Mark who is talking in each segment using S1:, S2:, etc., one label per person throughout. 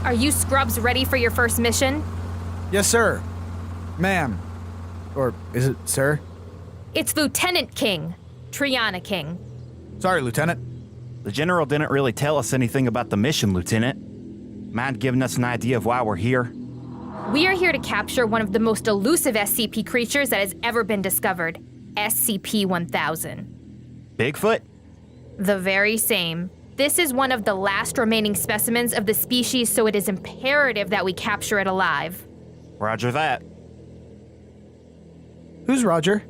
S1: Are you scrubs ready for your first mission?
S2: Yes, sir. Ma'am. Or is it sir?
S1: It's Lieutenant King. Triana King.
S2: Sorry, Lieutenant.
S3: The General didn't really tell us anything about the mission, Lieutenant. Mind giving us an idea of why we're here?
S1: We are here to capture one of the most elusive SCP creatures that has ever been discovered. SCP-1000.
S3: Bigfoot?
S1: The very same. This is one of the last remaining specimens of the species, so it is imperative that we capture it alive.
S3: Roger that.
S2: Who's Roger?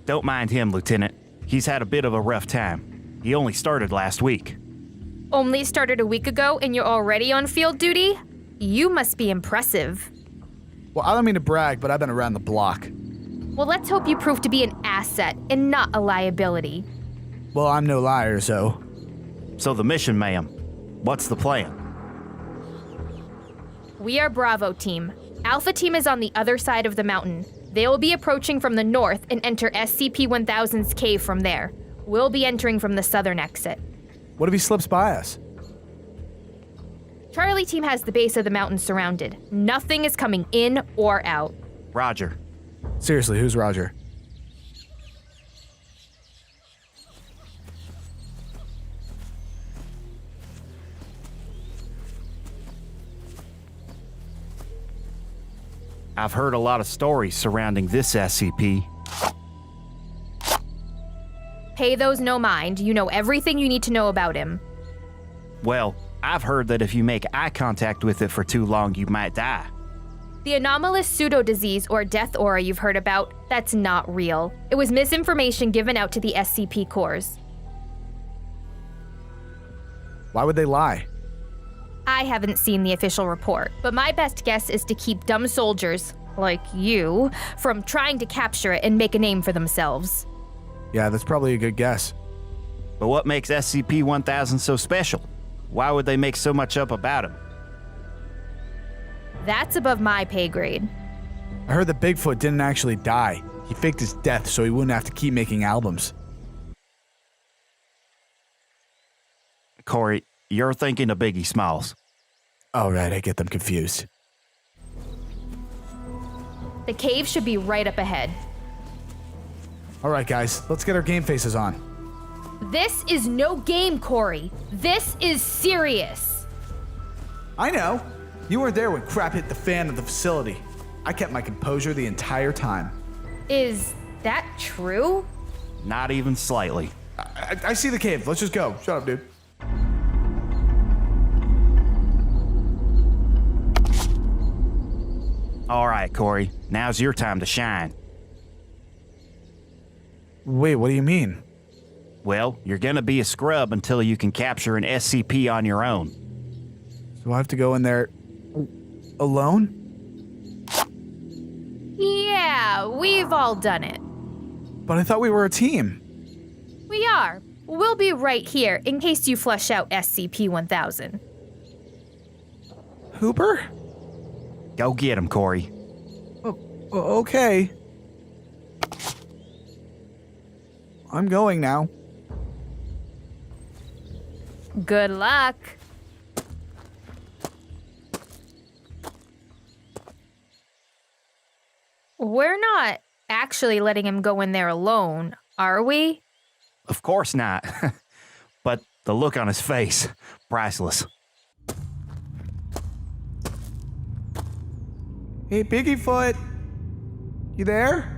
S3: Don't mind him, Lieutenant. He's had a bit of a rough time. He only started last week.
S1: Only started a week ago and you're already on field duty? You must be impressive.
S2: Well, I don't mean to brag, but I've been around the block.
S1: Well, let's hope you prove to be an asset and not a liability.
S2: Well, I'm no liar, so...
S3: So the mission, ma'am. What's the plan?
S1: We are Bravo Team. Alpha Team is on the other side of the mountain. They will be approaching from the north and enter SCP-1000's cave from there. We'll be entering from the southern exit.
S2: What if he slips by us?
S1: Charlie Team has the base of the mountain surrounded. Nothing is coming in or out.
S3: Roger.
S2: Seriously, who's Roger?
S3: I've heard a lot of stories surrounding this SCP.
S1: Pay those no mind. You know everything you need to know about him.
S3: Well, I've heard that if you make eye contact with it for too long, you might die.
S1: The anomalous pseudo-disease or death aura you've heard about, that's not real. It was misinformation given out to the SCP cores.
S2: Why would they lie?
S1: I haven't seen the official report, but my best guess is to keep dumb soldiers, like you, from trying to capture it and make a name for themselves.
S2: Yeah, that's probably a good guess.
S3: But what makes SCP-1000 so special? Why would they make so much up about him?
S1: That's above my pay grade.
S2: I heard that Bigfoot didn't actually die. He faked his death so he wouldn't have to keep making albums.
S3: Corey, you're thinking of Biggie Smalls.
S2: Oh, right, I get them confused.
S1: The cave should be right up ahead.
S2: All right, guys, let's get our game faces on.
S1: This is no game, Corey. This is serious.
S2: I know. You weren't there when crap hit the fan of the facility. I kept my composure the entire time.
S1: Is that true?
S3: Not even slightly.
S2: I see the cave. Let's just go. Shut up, dude.
S3: All right, Corey. Now's your time to shine.
S2: Wait, what do you mean?
S3: Well, you're gonna be a scrub until you can capture an SCP on your own.
S2: Do I have to go in there alone?
S1: Yeah, we've all done it.
S2: But I thought we were a team.
S1: We are. We'll be right here in case you flush out SCP-1000.
S2: Hooper?
S3: Go get him, Corey.
S2: Okay. I'm going now.
S1: Good luck. We're not actually letting him go in there alone, are we?
S3: Of course not. But the look on his face, priceless.
S2: Hey, Bigfoot. You there?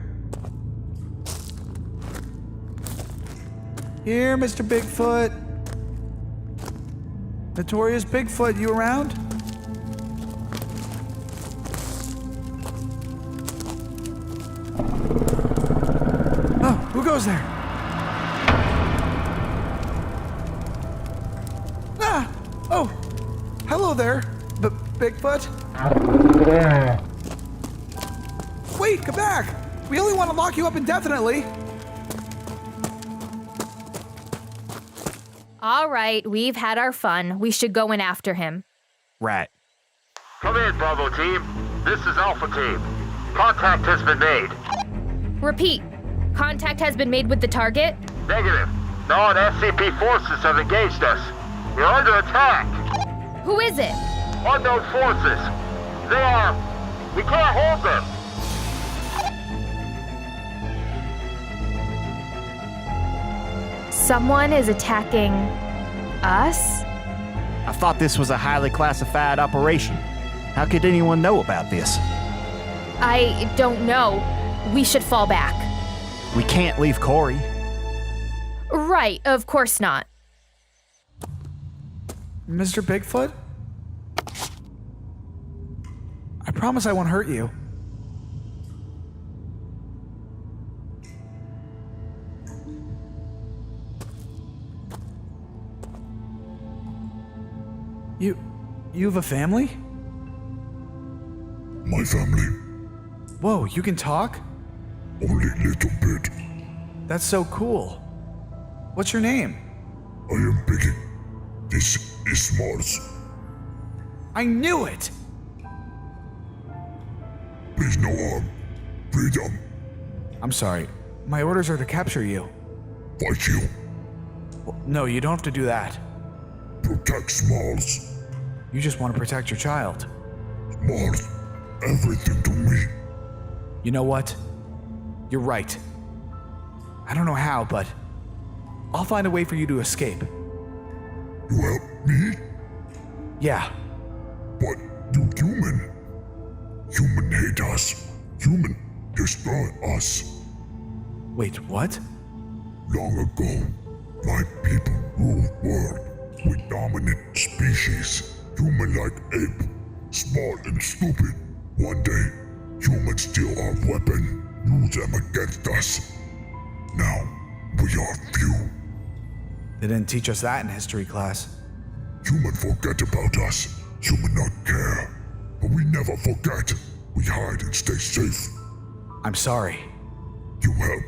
S2: Here, Mr. Bigfoot. Notorious Bigfoot, you around? Oh, who goes there? Ah! Oh! Hello there, Bigfoot. Wait, come back! We only want to lock you up indefinitely.
S1: All right, we've had our fun. We should go in after him.
S3: Right.
S4: Come in, Bravo Team. This is Alpha Team. Contact has been made.
S1: Repeat. Contact has been made with the target?
S4: Negative. Non-SCP forces have engaged us. We're under attack.
S1: Who is it?
S4: Unknown forces. We can't hold them.
S1: Someone is attacking us?
S3: I thought this was a highly classified operation. How could anyone know about this?
S1: I don't know. We should fall back.
S3: We can't leave Corey.
S1: Right, of course not.
S2: Mr. Bigfoot? I promise I won't hurt you. You have a family?
S5: My family.
S2: Whoa, you can talk?
S5: Only little bit.
S2: That's so cool. What's your name?
S5: I am Biggie. This is Mars.
S2: I knew it!
S5: Please no harm. Freedom.
S2: I'm sorry. My orders are to capture you.
S5: Fight you.
S2: Well, no, you don't have to do that.
S5: Protect Smalls.
S2: You just want to protect your child.
S5: Smalls. Everything to me.
S2: You know what? You're right. I don't know how, but I'll find a way for you to escape.
S5: You help me?
S2: Yeah.
S5: But you human. Human hate us. Human destroy us.
S2: Wait, what?
S5: Long ago, my people ruled world with dominant species. Human like ape. Small and stupid. One day, humans steal our weapon. Use them against us. Now, we are few.
S2: They didn't teach us that in history class.
S5: Human forget about us. Human not care. But we never forget. We hide and stay safe.
S2: I'm sorry.
S5: You help.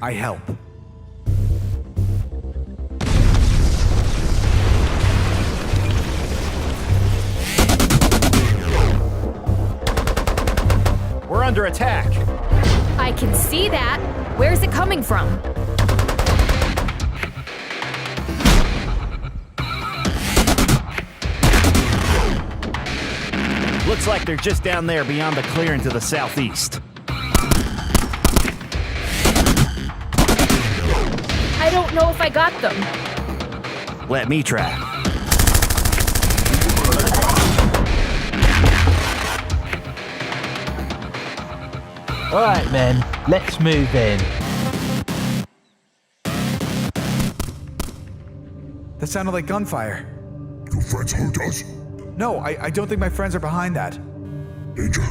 S2: I help.
S3: We're under attack.
S1: I can see that. Where's it coming from?
S3: Looks like they're just down there beyond the clearing to the southeast.
S1: I don't know if I got them.
S3: Let me try.
S6: Alright men, let's move in.
S2: That sounded like gunfire.
S5: Your friends hurt us?
S2: No, I don't think my friends are behind that.
S5: Danger.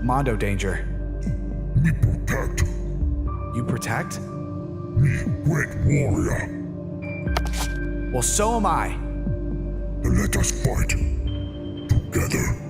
S2: Mondo danger.
S5: Me protect.
S2: You protect?
S5: Me great warrior.
S2: Well, so am I.
S5: Then let us fight. Together.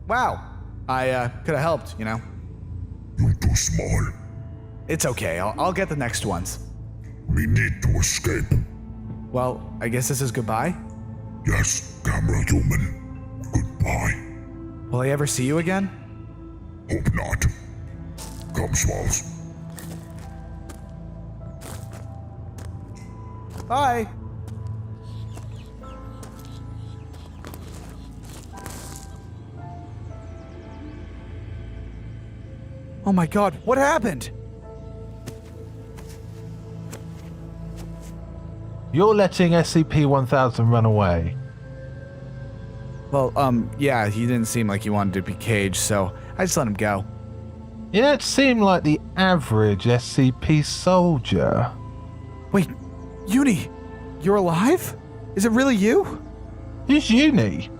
S2: Wow. I could have helped, you know.
S5: You too small.
S2: It's okay. I'll get the next ones.
S5: We need to escape.
S2: Well, I guess this is goodbye.
S5: Yes, camera human. Goodbye.
S2: Will I ever see you again?
S5: Hope not. Come, Smalls.
S2: Bye. Oh my god, what happened?
S6: You're letting SCP-1000 run away.
S2: Well, yeah, he didn't seem like he wanted to be caged, so I just let him go.
S6: You don't seem like the average SCP soldier.
S2: Wait, Uni, you're alive? Is it really you?
S6: Who's Uni?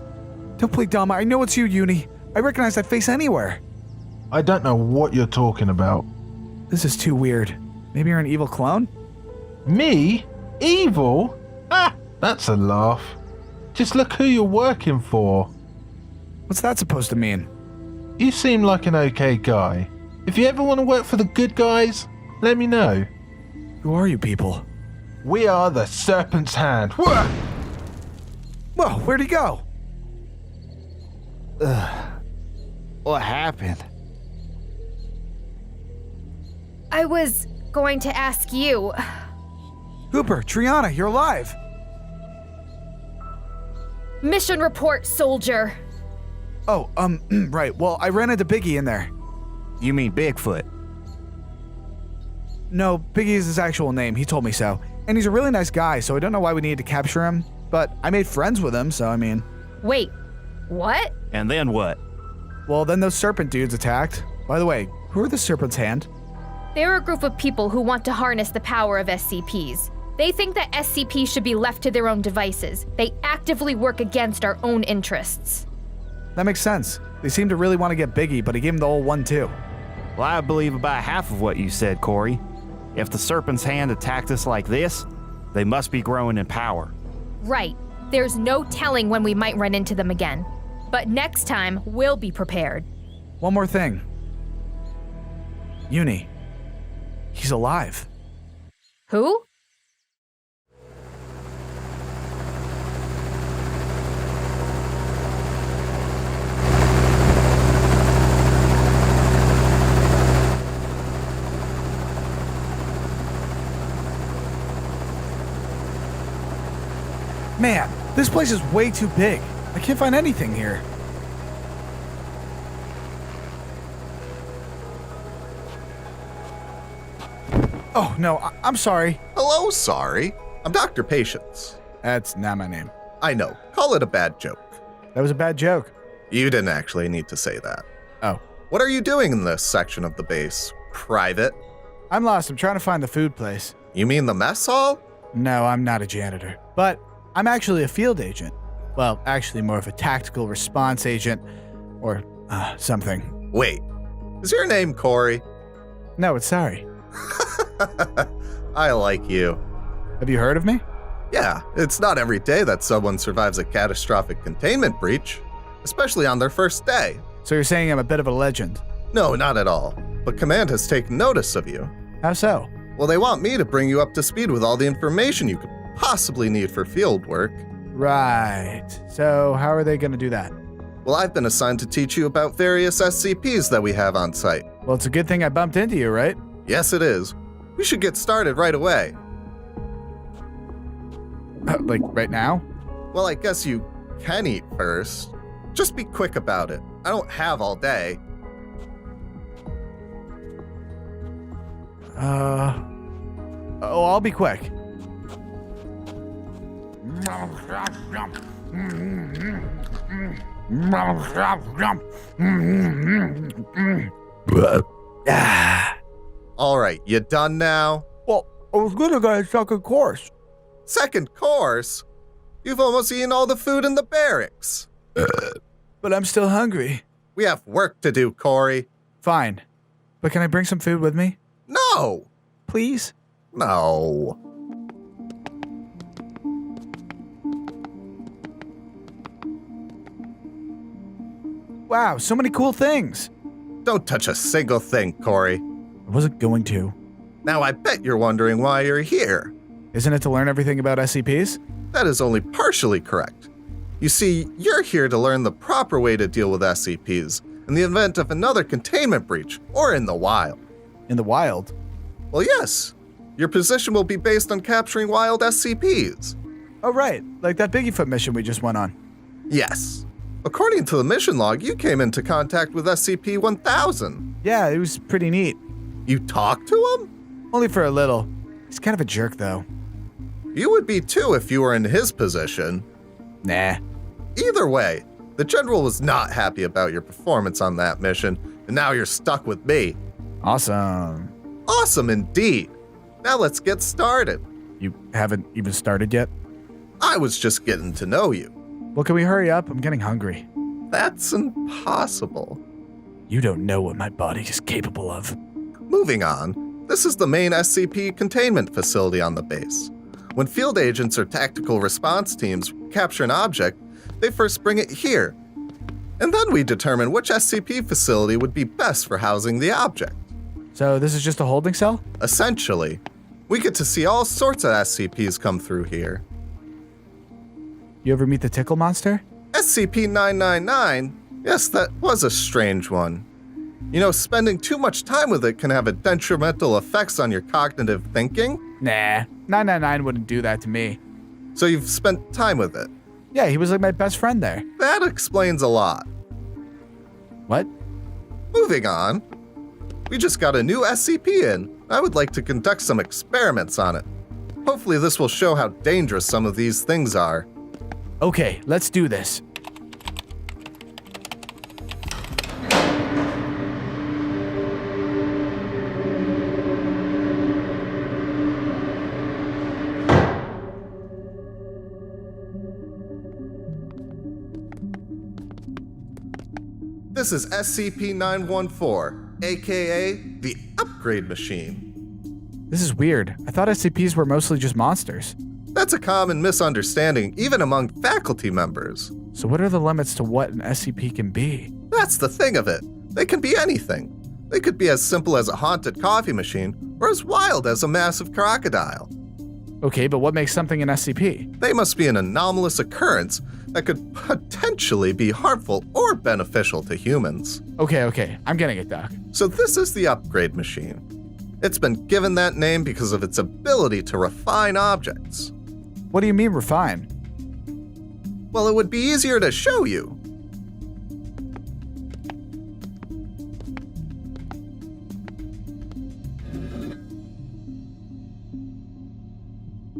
S2: Don't play dumb. I know it's you, Uni. I recognize that face anywhere.
S6: I don't know what you're talking about.
S2: This is too weird. Maybe you're an evil clone?
S6: Me? Evil? Ah, that's a laugh. Just look who you're working for.
S2: What's that supposed to mean?
S6: You seem like an okay guy. If you ever want to work for the good guys, let me know.
S2: Who are you people?
S6: We are the Serpent's Hand. Whoa!
S2: Whoa, where'd he go?
S3: What happened?
S1: I was going to ask you.
S2: Hooper, Triana, you're alive.
S1: Mission report, soldier.
S2: Oh, right. Well, I ran into Biggie in there.
S3: You mean Bigfoot?
S2: No, Biggie is his actual name. He told me so. And he's a really nice guy, so I don't know why we needed to capture him. But I made friends with him, so I mean...
S1: Wait, what?
S3: And then what?
S2: Well, then those serpent dudes attacked. By the way, who are the Serpent's Hand?
S1: They're a group of people who want to harness the power of SCPs. They think that SCPs should be left to their own devices. They actively work against our own interests.
S2: That makes sense. They seem to really want to get Biggie, but he gave him the old one too.
S3: Well, I believe about half of what you said, Corey. If the Serpent's Hand attacked us like this, they must be growing in power.
S1: Right. There's no telling when we might run into them again. But next time, we'll be prepared.
S2: One more thing. Uni. He's alive.
S1: Who?
S2: Man, this place is way too big. I can't find anything here. Oh, no, I'm sorry.
S7: Hello, sorry. I'm Dr. Patience.
S2: That's not my name.
S7: I know. Call it a bad joke.
S2: That was a bad joke.
S7: You didn't actually need to say that.
S2: Oh.
S7: What are you doing in this section of the base? Private?
S2: I'm lost. I'm trying to find the food place.
S7: You mean the mess hall?
S2: No, I'm not a janitor. But I'm actually a field agent. Well, actually more of a tactical response agent. Or, something.
S7: Wait. Is your name Corey?
S2: No, it's sorry.
S7: I like you.
S2: Have you heard of me?
S7: Yeah, it's not every day that someone survives a catastrophic containment breach, especially on their first day.
S2: So you're saying I'm a bit of a legend?
S7: No, not at all. But Command has taken notice of you.
S2: How so?
S7: Well, they want me to bring you up to speed with all the information you could possibly need for field work.
S2: Right. So how are they going to do that?
S7: Well, I've been assigned to teach you about various SCPs that we have on site.
S2: Well, it's a good thing I bumped into you, right?
S7: Yes, it is. We should get started right away.
S2: Like right now?
S7: Well, I guess you can eat first. Just be quick about it. I don't have all day.
S2: Oh, I'll be quick.
S7: All right, you done now?
S2: Well, I was gonna get a second course.
S7: Second course? You've almost eaten all the food in the barracks.
S2: But I'm still hungry.
S7: We have work to do, Corey.
S2: Fine. But can I bring some food with me?
S7: No!
S2: Please?
S7: No.
S2: Wow, so many cool things.
S7: Don't touch a single thing, Corey.
S2: I wasn't going to.
S7: Now I bet you're wondering why you're here.
S2: Isn't it to learn everything about SCPs?
S7: That is only partially correct. You see, you're here to learn the proper way to deal with SCPs in the event of another containment breach or in the wild.
S2: In the wild?
S7: Well, yes. Your position will be based on capturing wild SCPs.
S2: Oh, right. Like that Bigfoot mission we just went on.
S7: Yes. According to the mission log, you came into contact with SCP-1000.
S2: Yeah, it was pretty neat.
S7: You talked to him?
S2: Only for a little. He's kind of a jerk, though.
S7: You would be too if you were in his position.
S2: Nah.
S7: Either way, the General was not happy about your performance on that mission, and now you're stuck with me.
S2: Awesome.
S7: Awesome indeed. Now let's get started.
S2: You haven't even started yet?
S7: I was just getting to know you.
S2: Well, can we hurry up? I'm getting hungry.
S7: That's impossible.
S2: You don't know what my body is capable of.
S7: Moving on, this is the main SCP containment facility on the base. When field agents or tactical response teams capture an object, they first bring it here. And then we determine which SCP facility would be best for housing the object.
S2: So this is just a holding cell?
S7: Essentially, we get to see all sorts of SCPs come through here.
S2: You ever meet the tickle monster?
S7: SCP-999? Yes, that was a strange one. You know, spending too much time with it can have a detrimental effects on your cognitive thinking.
S2: Nah, 999 wouldn't do that to me.
S7: So you've spent time with it.
S2: Yeah, he was like my best friend there.
S7: That explains a lot.
S2: What?
S7: Moving on. We just got a new SCP in. I would like to conduct some experiments on it. Hopefully this will show how dangerous some of these things are.
S2: Okay, let's do this.
S7: This is SCP-914, aka the Upgrade Machine.
S2: This is weird. I thought SCPs were mostly just monsters.
S7: That's a common misunderstanding even among faculty members.
S2: So what are the limits to what an SCP can be?
S7: That's the thing of it. They can be anything. They could be as simple as a haunted coffee machine or as wild as a massive crocodile.
S2: Okay, but what makes something an SCP?
S7: They must be an anomalous occurrence that could potentially be harmful or beneficial to humans.
S2: Okay, I'm getting it, Doc.
S7: So this is the Upgrade Machine. It's been given that name because of its ability to refine objects.
S2: What do you mean refine?
S7: Well, it would be easier to show you.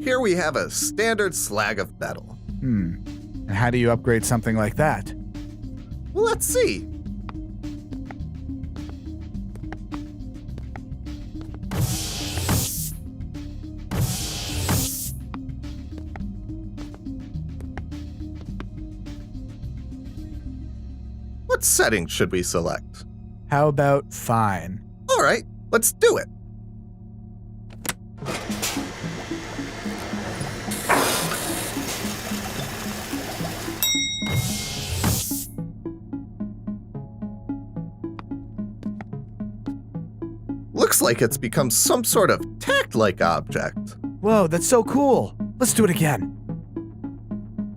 S7: Here we have a standard slag of metal.
S2: And how do you upgrade something like that?
S7: Well, let's see. What setting should we select?
S2: How about fine?
S7: All right, let's do it. Looks like it's become some sort of tact-like object.
S2: Whoa, that's so cool. Let's do it again.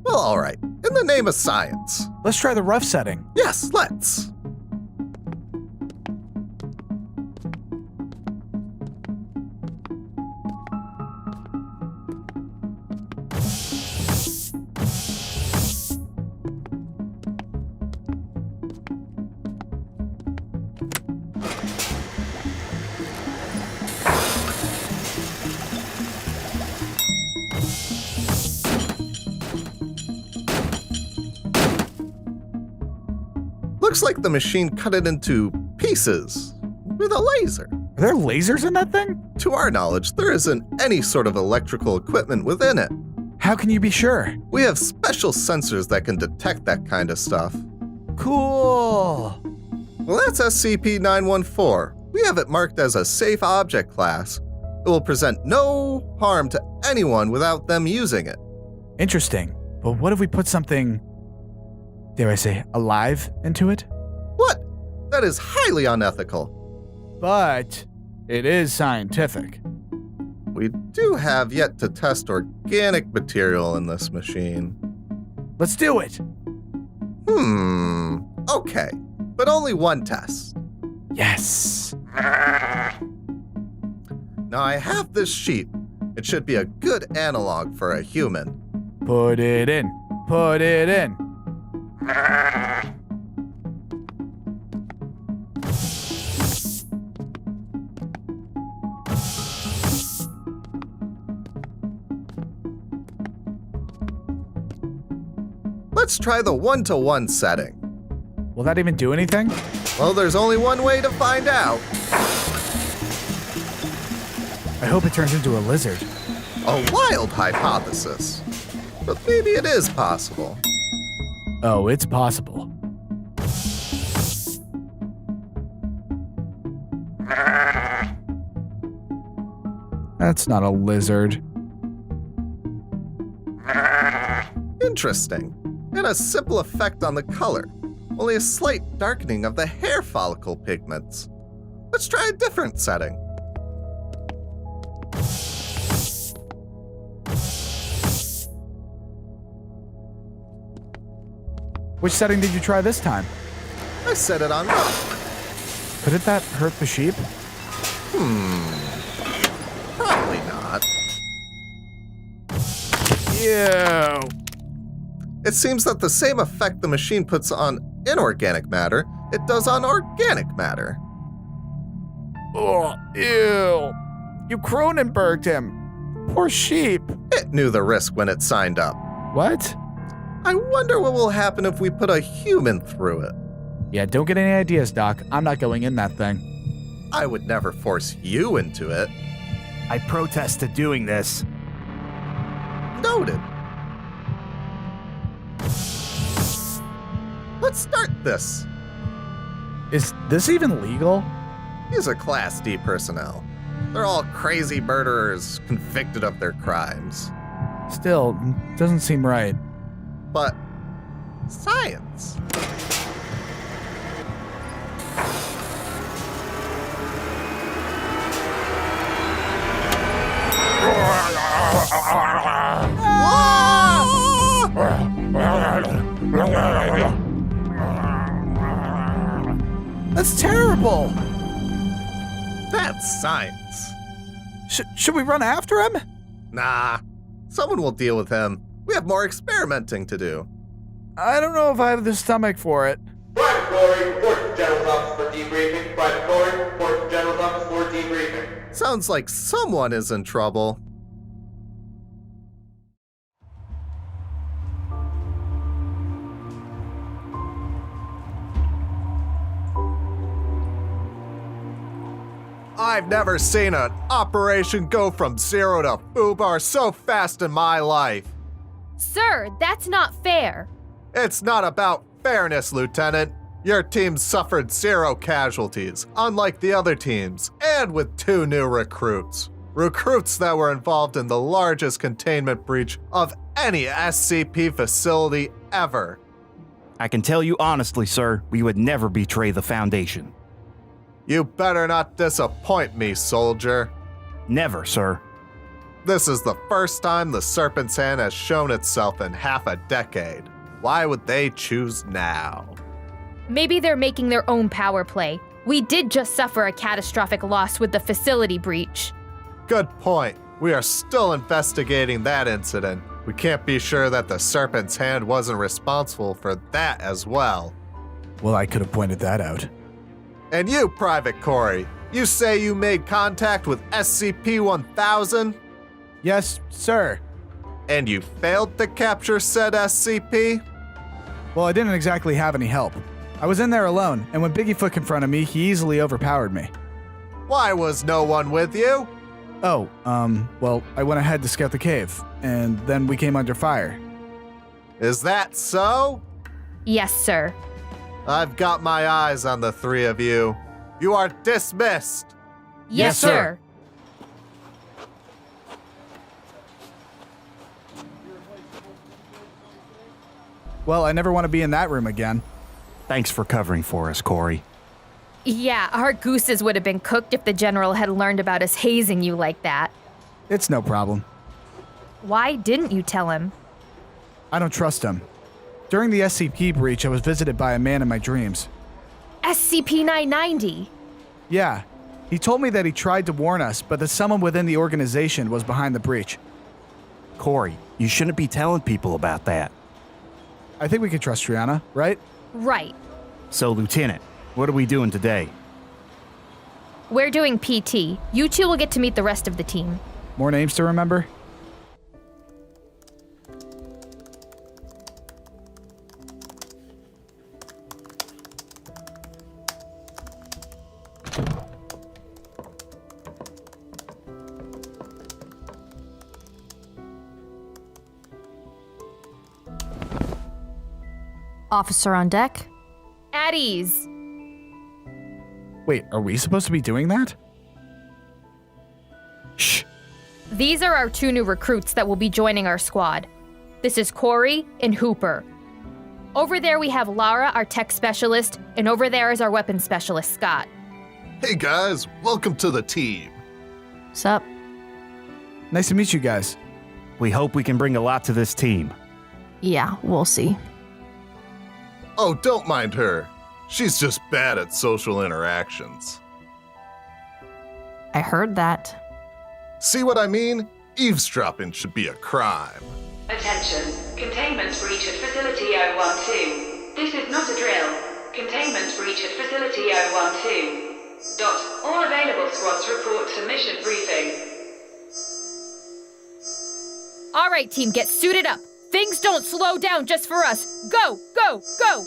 S7: Well, all right, in the name of science.
S2: Let's try the rough setting.
S7: Yes, let's. Looks like the machine cut it into pieces with a laser.
S2: Are there lasers in that thing?
S7: To our knowledge, there isn't any sort of electrical equipment within it.
S2: How can you be sure?
S7: We have special sensors that can detect that kind of stuff.
S2: Cool.
S7: Well, that's SCP-914. We have it marked as a safe object class. It will present no harm to anyone without them using it.
S2: Interesting. But what if we put something, dare I say, alive into it?
S7: What? That is highly unethical.
S2: But it is scientific.
S7: We do have yet to test organic material in this machine.
S2: Let's do it.
S7: Okay, but only one test.
S2: Yes.
S7: Now I have this sheet. It should be a good analog for a human.
S2: Put it in. Put it in.
S7: Let's try the 1-to-1 setting.
S2: Will that even do anything?
S7: Well, there's only one way to find out.
S2: I hope it turns into a lizard.
S7: A wild hypothesis. But maybe it is possible.
S2: Oh, it's possible. That's not a lizard.
S7: Interesting. And a simple effect on the color. Only a slight darkening of the hair follicle pigments. Let's try a different setting.
S2: Which setting did you try this time?
S7: I set it on rough.
S2: Couldn't that hurt the sheep?
S7: Probably not.
S2: Ew.
S7: It seems that the same effect the machine puts on inorganic matter, it does on organic matter.
S2: Oh, ew. You Cronenberged him. Poor sheep.
S7: It knew the risk when it signed up.
S2: What?
S7: I wonder what will happen if we put a human through it.
S2: Yeah, don't get any ideas, Doc. I'm not going in that thing.
S7: I would never force you into it.
S3: I protested doing this.
S7: Noted. Let's start this.
S2: Is this even legal?
S7: These are Class D personnel. They're all crazy murderers convicted of their crimes.
S2: Still, doesn't seem right.
S7: But science.
S2: That's terrible.
S7: That's science.
S2: Should we run after him?
S7: Nah, someone will deal with him. We have more experimenting to do.
S2: I don't know if I have the stomach for it.
S4: Private Corey, report to General's office for debriefing. Private Corey, report to General's office for debriefing.
S7: Sounds like someone is in trouble. I've never seen an operation go from zero to foobar so fast in my life.
S1: Sir, that's not fair.
S7: It's not about fairness, Lieutenant. Your team suffered 0 casualties, unlike the other teams, and with 2 new recruits. Recruits that were involved in the largest containment breach of any SCP facility ever.
S3: I can tell you honestly, sir, we would never betray the Foundation.
S7: You better not disappoint me, soldier.
S3: Never, sir.
S7: This is the first time the Serpent's Hand has shown itself in half a decade. Why would they choose now?
S1: Maybe they're making their own power play. We did just suffer a catastrophic loss with the facility breach.
S7: Good point. We are still investigating that incident. We can't be sure that the Serpent's Hand wasn't responsible for that as well.
S2: Well, I could have pointed that out.
S7: And you, Private Corey, you say you made contact with SCP-1000?
S2: Yes, sir.
S7: And you failed to capture said SCP?
S2: Well, I didn't exactly have any help. I was in there alone, and when Bigfoot confronted me, he easily overpowered me.
S7: Why was no one with you?
S2: Oh, well, I went ahead to scout the cave, and then we came under fire.
S7: Is that so?
S1: Yes, sir.
S7: I've got my eyes on the 3 of you. You are dismissed.
S1: Yes, sir.
S2: Well, I never want to be in that room again.
S3: Thanks for covering for us, Corey.
S1: Yeah, our gooses would have been cooked if the General had learned about us hazing you like that.
S2: It's no problem.
S1: Why didn't you tell him?
S2: I don't trust him. During the SCP breach, I was visited by a man in my dreams.
S1: SCP-990.
S2: Yeah, he told me that he tried to warn us, but that someone within the organization was behind the breach.
S3: Corey, you shouldn't be telling people about that.
S2: I think we can trust Triana, right?
S1: Right.
S3: So, Lieutenant, what are we doing today?
S1: We're doing PT. You two will get to meet the rest of the team.
S2: More names to remember?
S8: Officer on deck.
S1: At ease.
S2: Wait, are we supposed to be doing that?
S3: Shh!
S1: These are our 2 new recruits that will be joining our squad. This is Corey and Hooper. Over there we have Lara, our tech specialist, and over there is our weapons specialist, Scott.
S8: Hey guys, welcome to the team.
S9: Sup?
S2: Nice to meet you guys.
S3: We hope we can bring a lot to this team.
S9: Yeah, we'll see.
S8: Oh, don't mind her. She's just bad at social interactions.
S9: I heard that.
S8: See what I mean? Eavesdropping should be a crime.
S10: Attention. Containment breach at Facility 012. This is not a drill. Containment breach at Facility 012. All available squads report to mission briefing.
S1: All right, team, get suited up. Things don't slow down just for us. Go, go, go!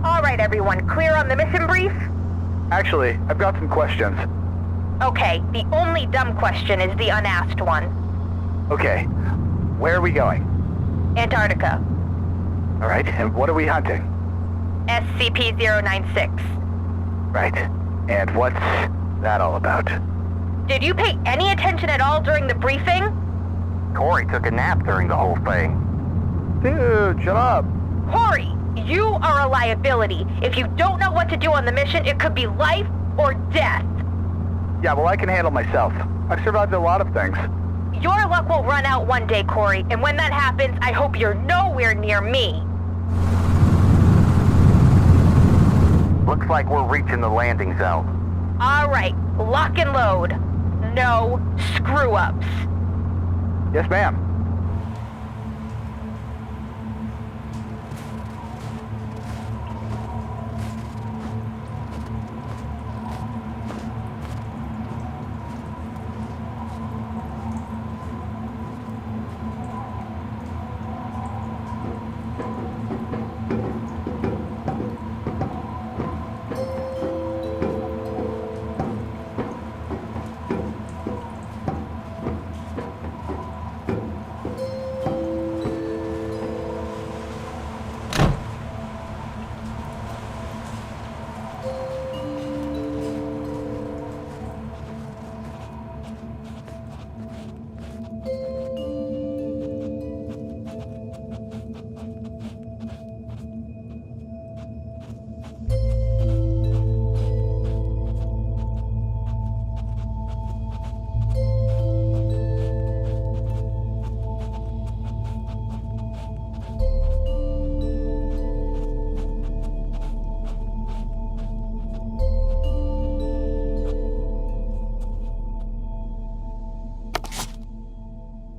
S11: All right, everyone, clear on the mission brief?
S12: Actually, I've got some questions.
S11: Okay, the only dumb question is the unasked one.
S12: Okay, where are we going?
S11: Antarctica.
S12: All right, and what are we hunting?
S11: SCP-096.
S12: Right, and what's that all about?
S11: Did you pay any attention at all during the briefing?
S12: Corey took a nap during the whole thing. Dude, shut up.
S11: Corey, you are a liability. If you don't know what to do on the mission, it could be life or death.
S12: Yeah, well, I can handle myself. I've survived a lot of things.
S11: Your luck will run out one day, Corey, and when that happens, I hope you're nowhere near me.
S12: Looks like we're reaching the landing zone.
S11: All right, lock and load. No screw-ups.
S12: Yes, ma'am.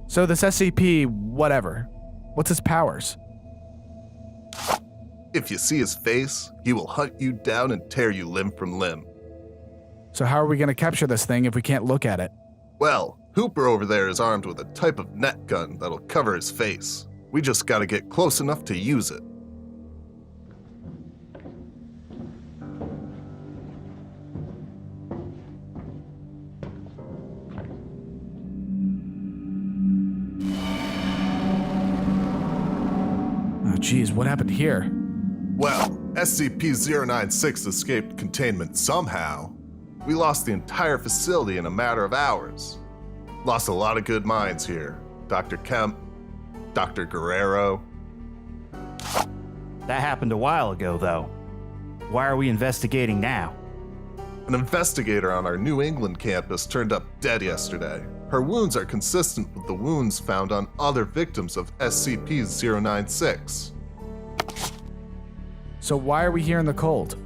S2: So this SCP whatever, what's his powers?
S8: If you see his face, he will hunt you down and tear you limb from limb.
S2: So how are we going to capture this thing if we can't look at it?
S8: Well, Hooper over there is armed with a type of net gun that'll cover his face. We just gotta get close enough to use it.
S2: Oh geez, what happened here?
S8: Well, SCP-096 escaped containment somehow. We lost the entire facility in a matter of hours. Lost a lot of good minds here. Dr. Kemp, Dr. Guerrero.
S3: That happened a while ago, though. Why are we investigating now?
S8: An investigator on our New England campus turned up dead yesterday. Her wounds are consistent with the wounds found on other victims of SCP-096.
S2: So why are we here in the cold?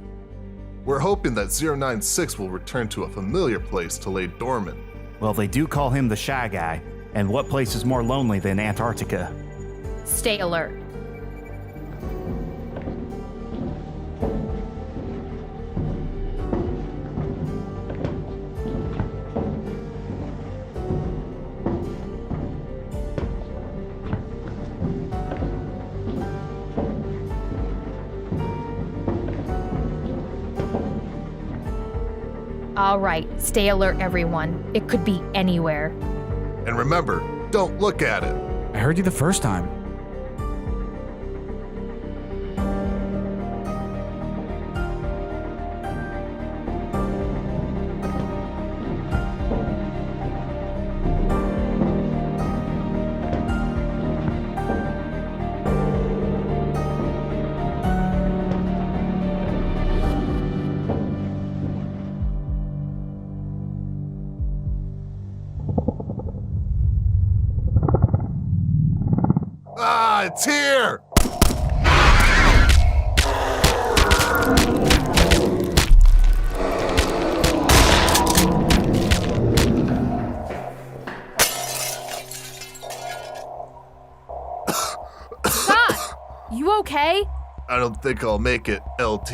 S8: We're hoping that 096 will return to a familiar place to lay dormant.
S3: Well, they do call him the Shy Guy, and what place is more lonely than Antarctica?
S1: Stay alert. All right, stay alert, everyone. It could be anywhere.
S8: And remember, don't look at it.
S2: I heard you the first time.
S8: Ah, it's here!
S1: Scott, you okay?
S8: I don't think I'll make it, LT.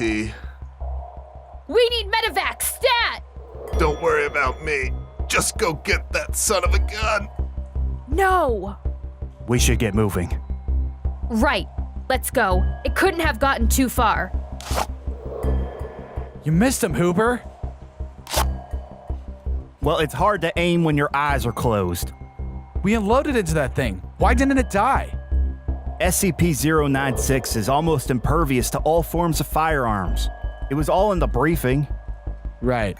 S1: We need medevac, stat!
S8: Don't worry about me. Just go get that son of a gun.
S1: No!
S3: We should get moving.
S1: Right, let's go. It couldn't have gotten too far.
S2: You missed him, Hooper.
S3: Well, it's hard to aim when your eyes are closed.
S2: We unloaded into that thing. Why didn't it die?
S3: SCP-096 is almost impervious to all forms of firearms. It was all in the briefing.
S2: Right.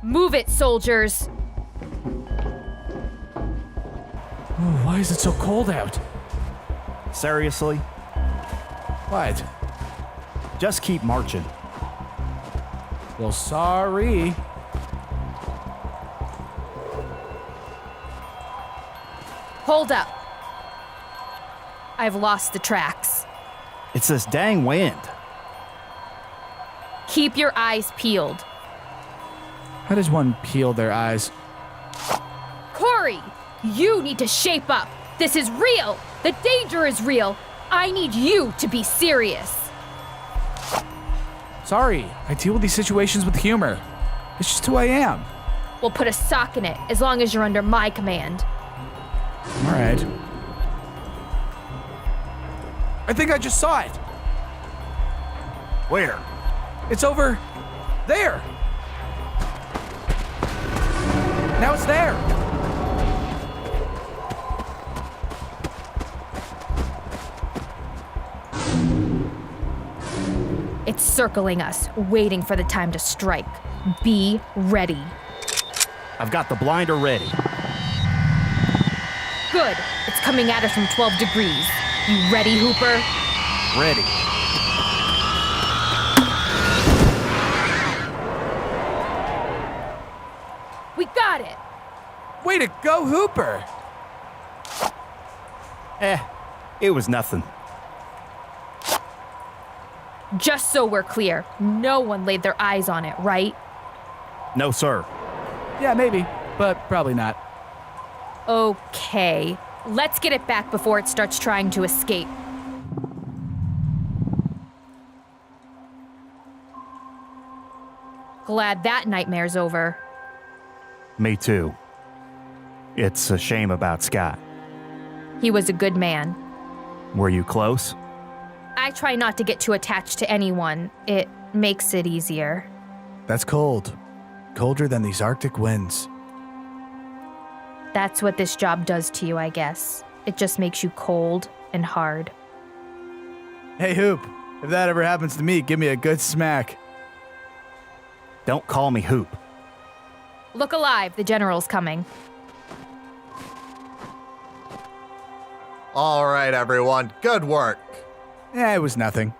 S1: Move it, soldiers.
S2: Ooh, why is it so cold out?
S3: Seriously?
S2: What?
S3: Just keep marching.
S2: Well, sorry.
S1: Hold up. I've lost the tracks.
S3: It's this dang wind.
S1: Keep your eyes peeled.
S2: How does one peel their eyes?
S1: Corey, you need to shape up. This is real. The danger is real. I need you to be serious.
S2: Sorry, I deal with these situations with humor. It's just who I am.
S1: We'll put a sock in it as long as you're under my command.
S2: All right. I think I just saw it.
S3: Where?
S2: It's over there. Now it's there.
S1: It's circling us, waiting for the time to strike. Be ready.
S3: I've got the blinder ready.
S1: Good. It's coming at us from 12 degrees. You ready, Hooper?
S3: Ready.
S1: We got it.
S2: Way to go, Hooper.
S3: It was nothing.
S1: Just so we're clear, no one laid their eyes on it, right?
S3: No, sir.
S2: Yeah, maybe, but probably not.
S1: Okay. Let's get it back before it starts trying to escape. Glad that nightmare's over.
S3: Me too. It's a shame about Scott.
S1: He was a good man.
S3: Were you close?
S1: I try not to get too attached to anyone. It makes it easier.
S2: That's cold. Colder than these Arctic winds.
S1: That's what this job does to you, I guess. It just makes you cold and hard.
S2: Hey, Hoop. If that ever happens to me, give me a good smack.
S3: Don't call me Hoop.
S1: Look alive, the general's coming.
S7: All right, everyone. Good work.
S2: Yeah, it was nothing.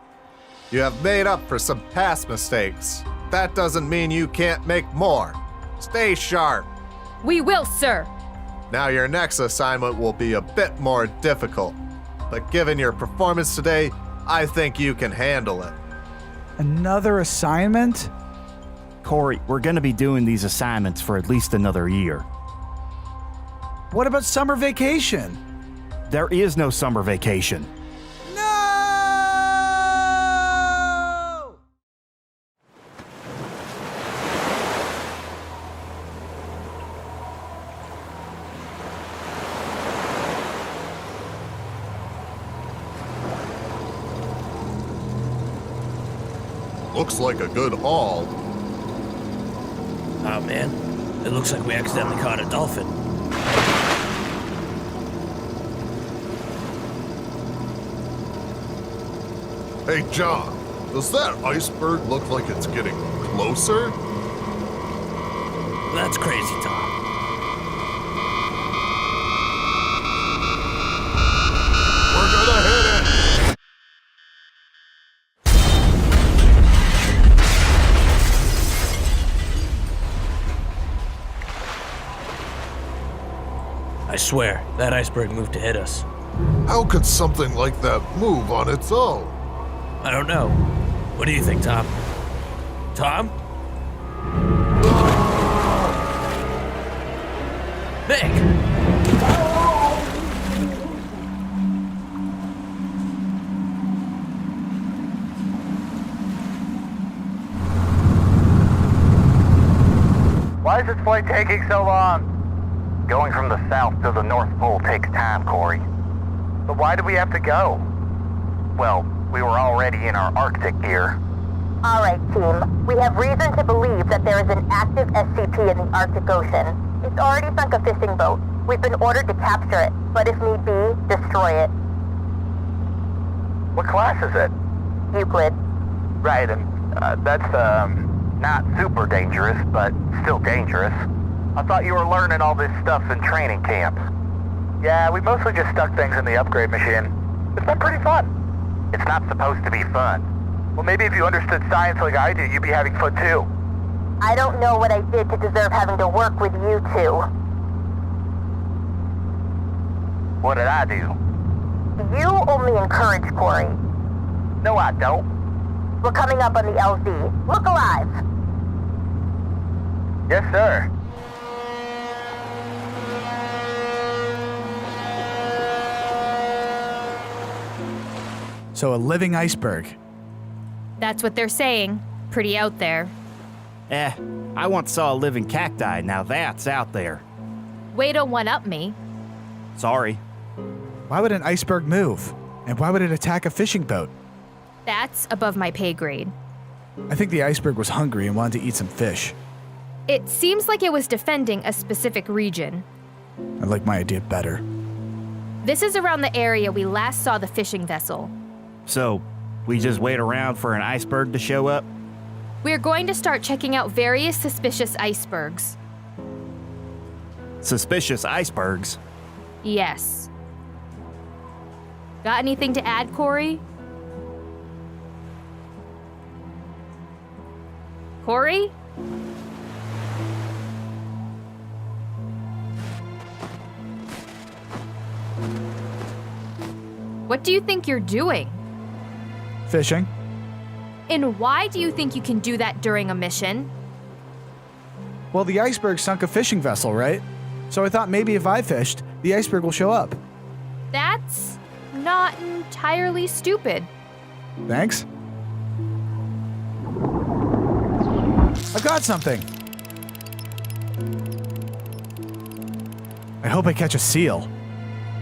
S7: You have made up for some past mistakes. That doesn't mean you can't make more. Stay sharp.
S1: We will, sir.
S7: Now your next assignment will be a bit more difficult. But given your performance today, I think you can handle it.
S2: Another assignment?
S3: Corey, we're gonna be doing these assignments for at least another year.
S2: What about summer vacation?
S3: There is no summer vacation.
S2: No!
S8: Looks like a good haul.
S13: Oh man, it looks like we accidentally caught a dolphin.
S8: Hey, John, does that iceberg look like it's getting closer?
S13: That's crazy talk.
S8: We're gonna hit it!
S13: I swear, that iceberg moved to hit us.
S8: How could something like that move on its own?
S13: I don't know. What do you think, Tom? Tom? Nick!
S12: Why is this flight taking so long? Going from the south to the North Pole takes time, Corey. But why do we have to go? Well, we were already in our Arctic gear.
S11: All right, team. We have reason to believe that there is an active SCP in the Arctic Ocean. It's already sunk a fishing boat. We've been ordered to capture it, but if need be, destroy it.
S12: What class is it?
S11: Euclid.
S12: Right, and that's, not super dangerous, but still dangerous. I thought you were learning all this stuff in training camp. Yeah, we mostly just stuck things in the upgrade machine. It's been pretty fun. It's not supposed to be fun. Well, maybe if you understood science like I do, you'd be having fun too.
S11: I don't know what I did to deserve having to work with you two.
S12: What did I do?
S11: You only encourage Corey.
S12: No, I don't.
S11: We're coming up on the LZ. Look alive.
S12: Yes, sir.
S2: So a living iceberg.
S1: That's what they're saying. Pretty out there.
S3: I once saw a living cacti. Now that's out there.
S1: Way to one-up me.
S3: Sorry.
S2: Why would an iceberg move? And why would it attack a fishing boat?
S1: That's above my pay grade.
S2: I think the iceberg was hungry and wanted to eat some fish.
S1: It seems like it was defending a specific region.
S2: I like my idea better.
S1: This is around the area we last saw the fishing vessel.
S3: So, we just wait around for an iceberg to show up?
S1: We're going to start checking out various suspicious icebergs.
S3: Suspicious icebergs?
S1: Yes. Got anything to add, Corey? Corey? What do you think you're doing?
S2: Fishing?
S1: And why do you think you can do that during a mission?
S2: Well, the iceberg sunk a fishing vessel, right? So I thought maybe if I fished, the iceberg will show up.
S1: That's not entirely stupid.
S2: Thanks. I've got something. I hope I catch a seal.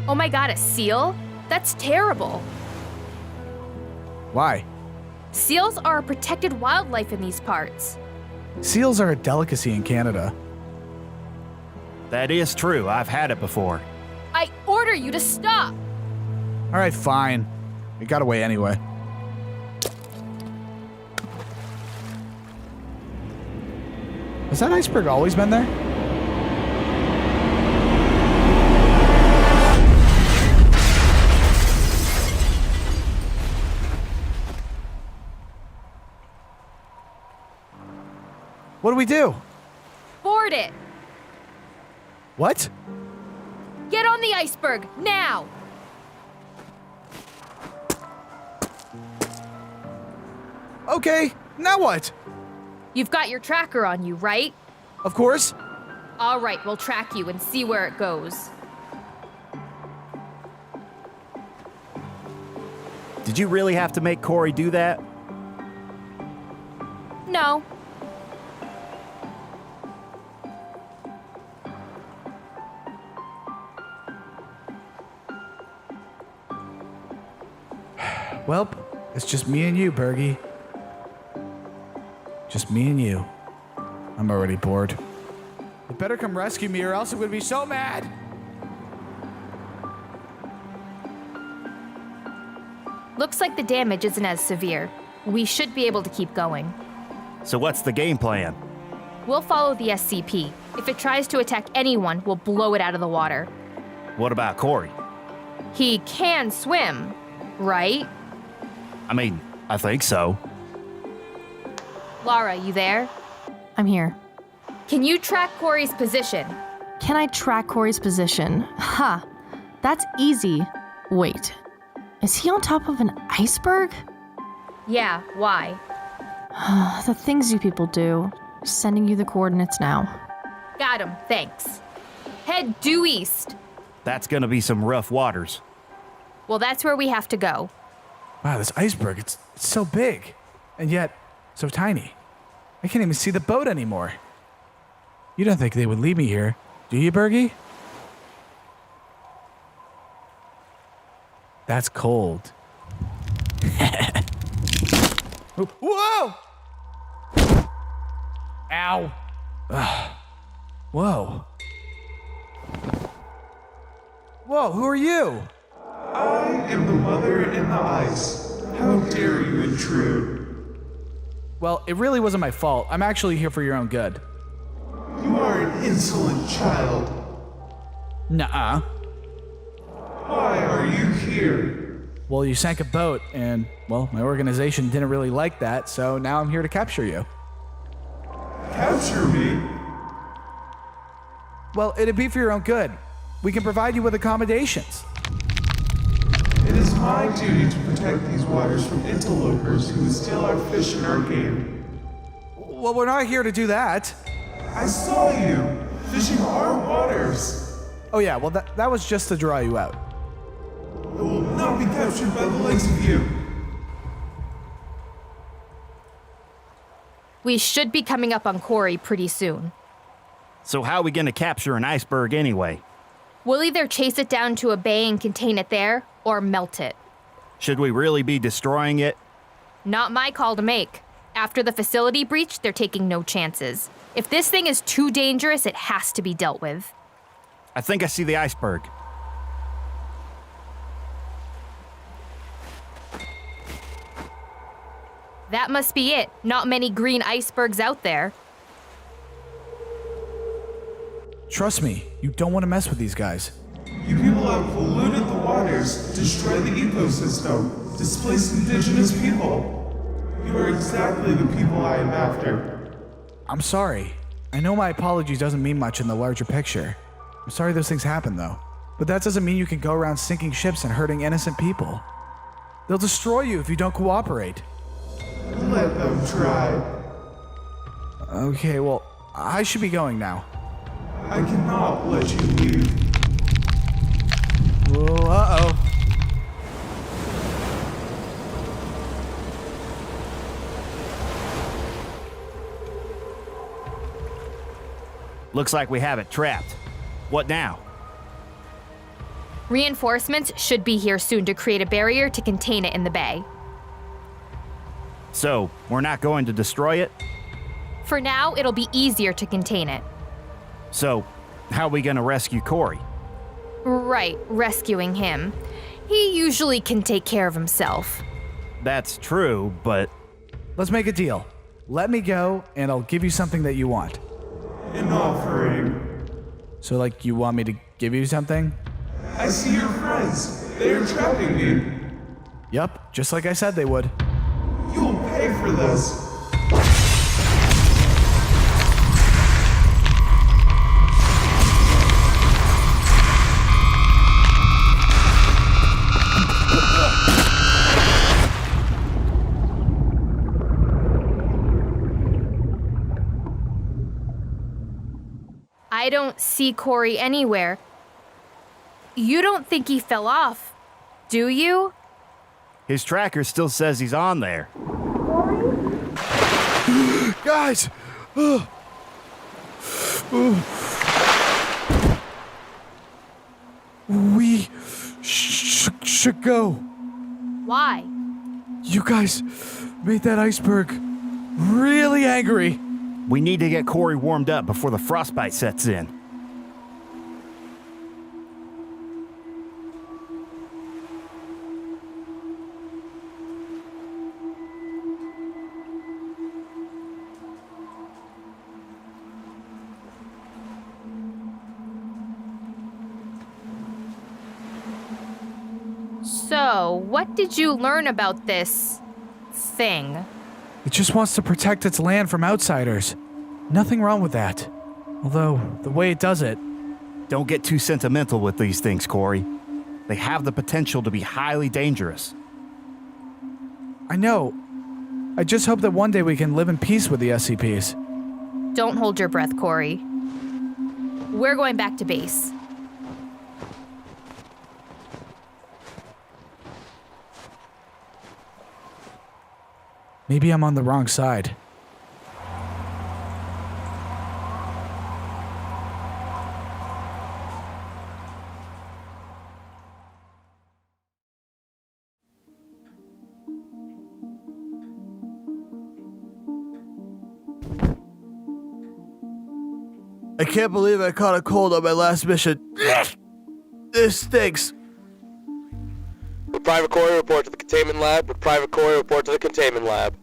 S1: Oh my god, a seal? That's terrible.
S2: Why?
S1: Seals are a protected wildlife in these parts.
S2: Seals are a delicacy in Canada.
S3: That is true. I've had it before.
S1: I order you to stop.
S2: All right, fine. It got away anyway. Has that iceberg always been there? What do we do?
S1: Board it.
S2: What?
S1: Get on the iceberg, now.
S2: Okay, now what?
S1: You've got your tracker on you, right?
S2: Of course.
S1: All right, we'll track you and see where it goes.
S3: Did you really have to make Corey do that?
S1: No.
S2: Welp, it's just me and you, Bergie. Just me and you. I'm already bored. You better come rescue me or else I'm gonna be so mad!
S1: Looks like the damage isn't as severe. We should be able to keep going.
S3: So what's the game plan?
S1: We'll follow the SCP. If it tries to attack anyone, we'll blow it out of the water.
S3: What about Corey?
S1: He can swim, right?
S3: I mean, I think so.
S1: Lara, you there?
S9: I'm here.
S1: Can you track Corey's position?
S9: Can I track Corey's position? Ha! That's easy. Wait, is he on top of an iceberg?
S1: Yeah, why?
S9: The things you people do. Sending you the coordinates now.
S1: Got him, thanks. Head due east.
S3: That's gonna be some rough waters.
S1: Well, that's where we have to go.
S2: Wow, this iceberg, it's so big. And yet, so tiny. I can't even see the boat anymore. You don't think they would leave me here, do you, Bergie? That's cold. Whoa! Ow! Whoa. Whoa, who are you?
S14: I am the mother in the ice. How dare you intrude?
S2: Well, it really wasn't my fault. I'm actually here for your own good.
S14: You are an insolent child.
S2: Nuh-uh.
S14: Why are you here?
S2: Well, you sank a boat, and, well, my organization didn't really like that, so now I'm here to capture you.
S14: Capture me?
S2: Well, it'd be for your own good. We can provide you with accommodations.
S14: It is my duty to protect these waters from interlopers who would steal our fish and our game.
S2: Well, we're not here to do that.
S14: I saw you fishing our waters.
S2: Oh yeah, well that was just to draw you out.
S14: I will not be captured by the likes of you.
S1: We should be coming up on Quarry pretty soon.
S3: So how are we gonna capture an iceberg anyway?
S1: We'll either chase it down to a bay and contain it there, or melt it.
S3: Should we really be destroying it?
S1: Not my call to make. After the facility breach, they're taking no chances. If this thing is too dangerous, it has to be dealt with.
S3: I think I see the iceberg.
S1: That must be it. Not many green icebergs out there.
S2: Trust me, you don't want to mess with these guys.
S14: You people have polluted the waters, destroyed the ecosystem, displaced indigenous people. You are exactly the people I am after.
S2: I'm sorry. I know my apology doesn't mean much in the larger picture. I'm sorry those things happen, though. But that doesn't mean you can go around sinking ships and hurting innocent people. They'll destroy you if you don't cooperate.
S14: Let them try.
S2: Okay, well, I should be going now.
S14: I cannot let you leave.
S2: Whoa, uh-oh.
S3: Looks like we have it trapped. What now?
S1: Reinforcements should be here soon to create a barrier to contain it in the bay.
S3: So, we're not going to destroy it?
S1: For now, it'll be easier to contain it.
S3: So, how are we gonna rescue Corey?
S1: Right, rescuing him. He usually can take care of himself.
S3: That's true, but...
S2: Let's make a deal. Let me go, and I'll give you something that you want.
S14: An offering.
S2: So, like, you want me to give you something?
S14: I see your friends. They are trapping me.
S2: Yup, just like I said they would.
S14: You will pay for this.
S1: I don't see Corey anywhere. You don't think he fell off, do you?
S3: His tracker still says he's on there.
S2: Guys! We should go.
S1: Why?
S2: You guys made that iceberg really angry.
S3: We need to get Corey warmed up before the frostbite sets in.
S1: So, what did you learn about this thing?
S2: It just wants to protect its land from outsiders. Nothing wrong with that. Although, the way it does it...
S3: Don't get too sentimental with these things, Corey. They have the potential to be highly dangerous.
S2: I know. I just hope that one day we can live in peace with the SCPs.
S1: Don't hold your breath, Corey. We're going back to base.
S2: Maybe I'm on the wrong side.
S15: I can't believe I caught a cold on my last mission. This stinks.
S4: Private Corey, report to the containment lab. Private Corey, report to the containment lab.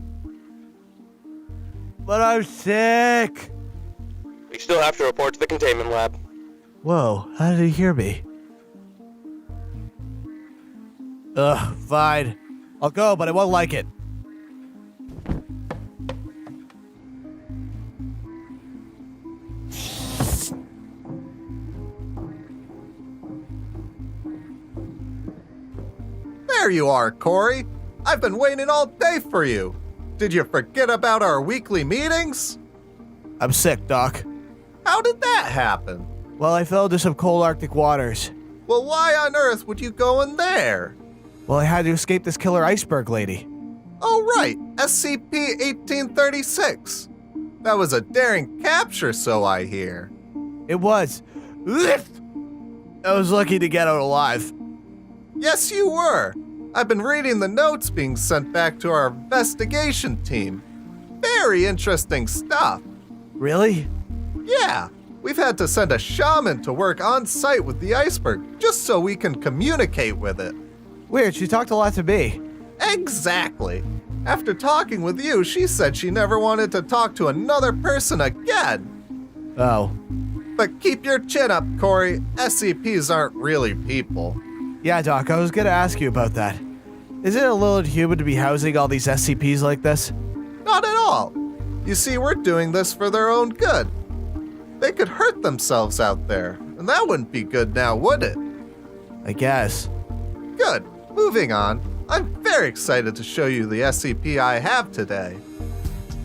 S15: But I'm sick.
S4: We still have to report to the containment lab.
S15: Whoa, how did he hear me? Ugh, fine. I'll go, but I won't like it.
S7: There you are, Corey. I've been waiting all day for you. Did you forget about our weekly meetings?
S15: I'm sick, Doc.
S7: How did that happen?
S15: Well, I fell into some cold Arctic waters.
S7: Well, why on earth would you go in there?
S15: Well, I had to escape this killer iceberg lady.
S7: Oh, right. SCP-1836. That was a daring capture, so I hear.
S15: It was. I was lucky to get out alive.
S7: Yes, you were. I've been reading the notes being sent back to our investigation team. Very interesting stuff.
S15: Really?
S7: Yeah. We've had to send a shaman to work on site with the iceberg just so we can communicate with it.
S15: Weird, she talked a lot to me.
S7: Exactly. After talking with you, she said she never wanted to talk to another person again.
S15: Oh.
S7: But keep your chin up, Corey. SCPs aren't really people.
S15: Yeah, Doc, I was gonna ask you about that. Is it a little inhuman to be housing all these SCPs like this?
S7: Not at all. You see, we're doing this for their own good. They could hurt themselves out there, and that wouldn't be good now, would it?
S15: I guess.
S7: Good. Moving on. I'm very excited to show you the SCP I have today.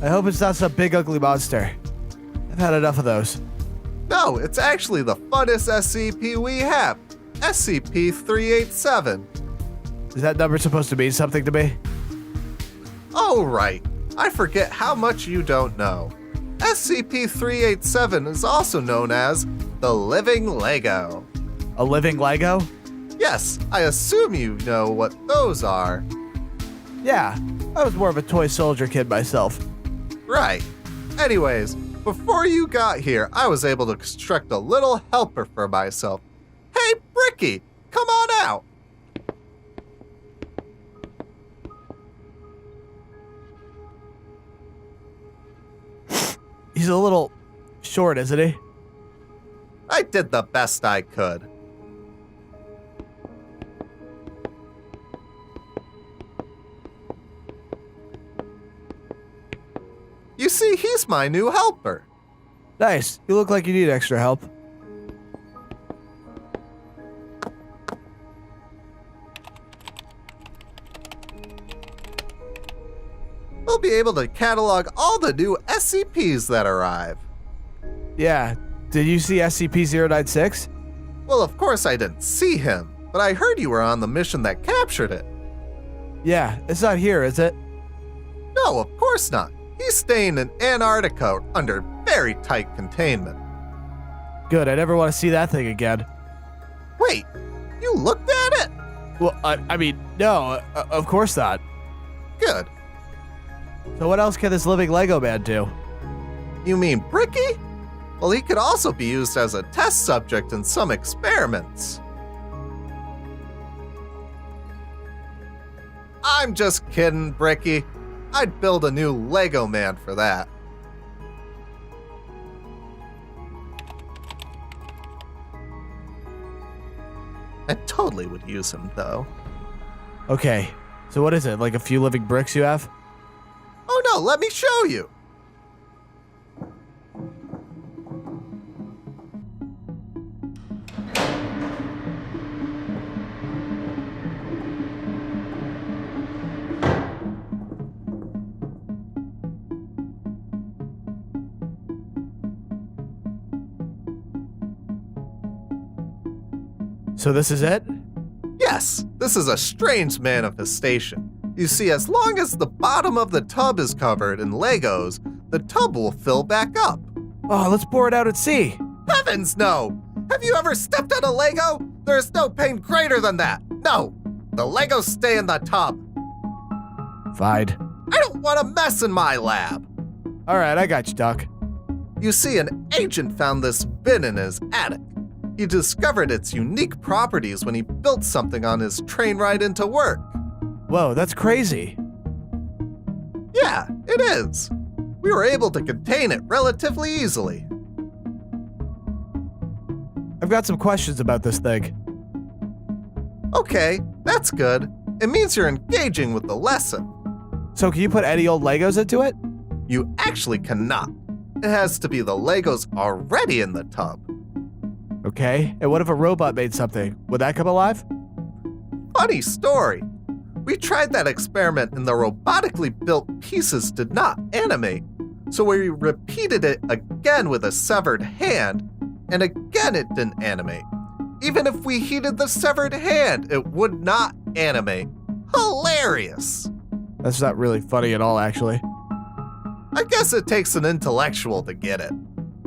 S15: I hope it's not some big ugly monster. I've had enough of those.
S7: No, it's actually the funnest SCP we have. SCP-387.
S15: Is that number supposed to mean something to me?
S7: Oh, right. I forget how much you don't know. SCP-387 is also known as the Living Lego.
S15: A living Lego?
S7: Yes, I assume you know what those are.
S15: Yeah, I was more of a toy soldier kid myself.
S7: Right. Anyways, before you got here, I was able to construct a little helper for myself. Hey, Bricky, come on out.
S15: He's a little short, isn't he?
S7: I did the best I could. You see, he's my new helper.
S15: Nice. You look like you need extra help.
S7: We'll be able to catalog all the new SCPs that arrive.
S15: Yeah. Did you see SCP-096?
S7: Well, of course I didn't see him, but I heard you were on the mission that captured it.
S15: Yeah, it's not here, is it?
S7: No, of course not. He's staying in Antarctica under very tight containment.
S15: Good, I never want to see that thing again.
S7: Wait, you looked at it?
S15: Well, I mean, no, of course not.
S7: Good.
S15: So what else can this living Lego man do?
S7: You mean Bricky? Well, he could also be used as a test subject in some experiments. I'm just kidding, Bricky. I'd build a new Lego man for that. I totally would use him, though.
S15: Okay, so what is it, like a few living bricks you have?
S7: Oh no, let me show you!
S2: So this is it?
S7: Yes, this is a strange manifestation. You see, as long as the bottom of the tub is covered in Legos, the tub will fill back up.
S2: Oh, let's pour it out at sea.
S7: Heavens no! Have you ever stepped on a Lego? There is no pain greater than that. No, the Legos stay in the tub.
S2: Fine.
S7: I don't want a mess in my lab.
S2: All right, I got you, Doc.
S7: You see, an agent found this bin in his attic. He discovered its unique properties when he built something on his train ride into work.
S2: Whoa, that's crazy.
S7: Yeah, it is. We were able to contain it relatively easily.
S2: I've got some questions about this thing.
S7: Okay, that's good. It means you're engaging with the lesson.
S2: So can you put any old Legos into it?
S7: You actually cannot. It has to be the Legos already in the tub.
S2: Okay, and what if a robot made something? Would that come alive?
S7: Funny story. We tried that experiment and the robotically built pieces did not animate. So we repeated it again with a severed hand, and again it didn't animate. Even if we heated the severed hand, it would not animate. Hilarious!
S2: That's not really funny at all, actually.
S7: I guess it takes an intellectual to get it.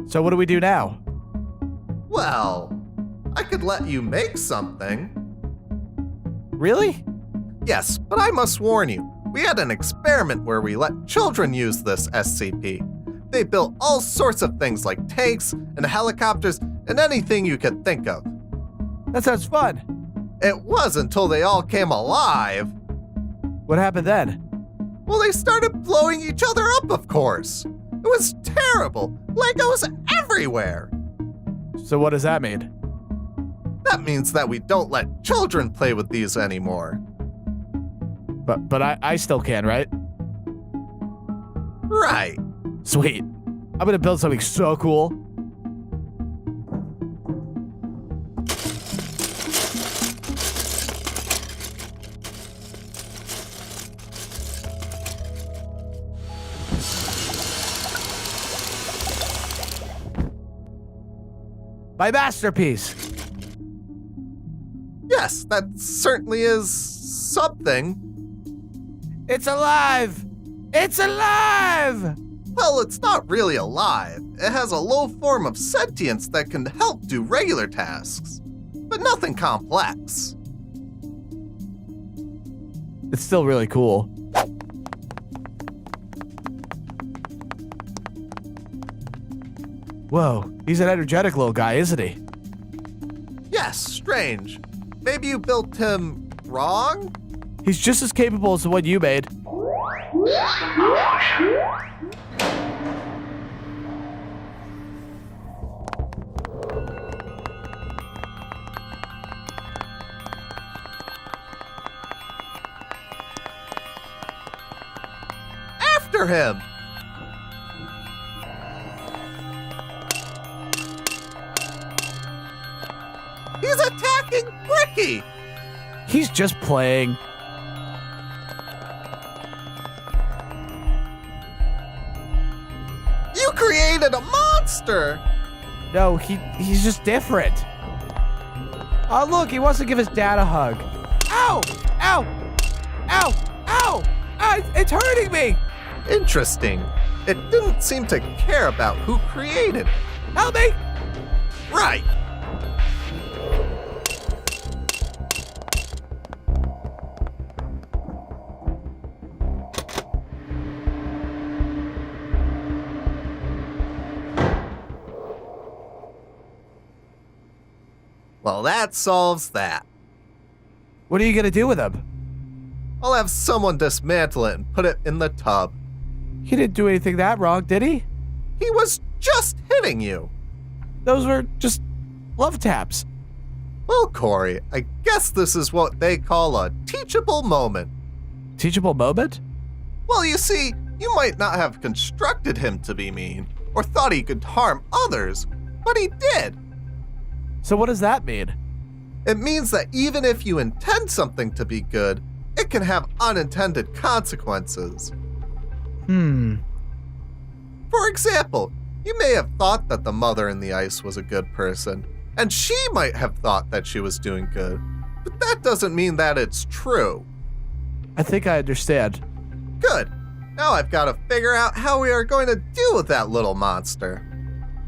S2: So what do we do now?
S7: Well, I could let you make something.
S2: Really?
S7: Yes, but I must warn you, we had an experiment where we let children use this SCP. They built all sorts of things like tanks and helicopters and anything you could think of.
S2: That sounds fun.
S7: It was until they all came alive.
S2: What happened then?
S7: Well, they started blowing each other up, of course. It was terrible. Legos everywhere.
S2: So what does that mean?
S7: That means that we don't let children play with these anymore.
S2: But I still can, right?
S7: Right.
S2: Sweet. I'm gonna build something so cool. My masterpiece.
S7: Yes, that certainly is something.
S2: It's alive! It's alive!
S7: Well, it's not really alive. It has a low form of sentience that can help do regular tasks, but nothing complex.
S2: It's still really cool. Whoa, he's an energetic little guy, isn't he?
S7: Yes, strange. Maybe you built him wrong?
S2: He's just as capable as the one you made.
S7: After him! He's attacking Bricky!
S2: He's just playing.
S7: You created a monster!
S2: No, he's just different. Oh, look, he wants to give his dad a hug. Ow! Ow! Ow! Ow! It's hurting me!
S7: Interesting. It didn't seem to care about who created it.
S2: Help me!
S7: Right. Well, that solves that.
S2: What are you gonna do with him?
S7: I'll have someone dismantle it and put it in the tub.
S2: He didn't do anything that wrong, did he?
S7: He was just hitting you.
S2: Those were just love taps.
S7: Well, Corey, I guess this is what they call a teachable moment.
S2: Teachable moment?
S7: Well, you see, you might not have constructed him to be mean, or thought he could harm others, but he did.
S2: So what does that mean?
S7: It means that even if you intend something to be good, it can have unintended consequences.
S2: For
S7: example, you may have thought that the mother in the ice was a good person, And she might have thought that she was doing good, but that doesn't mean that it's true.
S15: I think I understand.
S7: Good. Now I've got to figure out how we are going to deal with that little monster.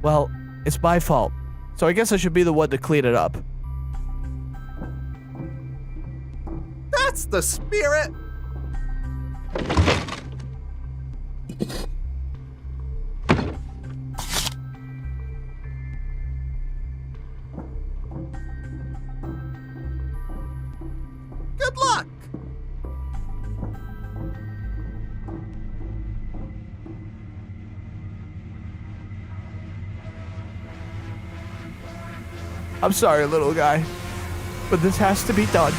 S15: Well, it's my fault, so I guess I should be the one to clean it up.
S7: That's the spirit! Good luck!
S15: I'm sorry, little guy, but this has to be done.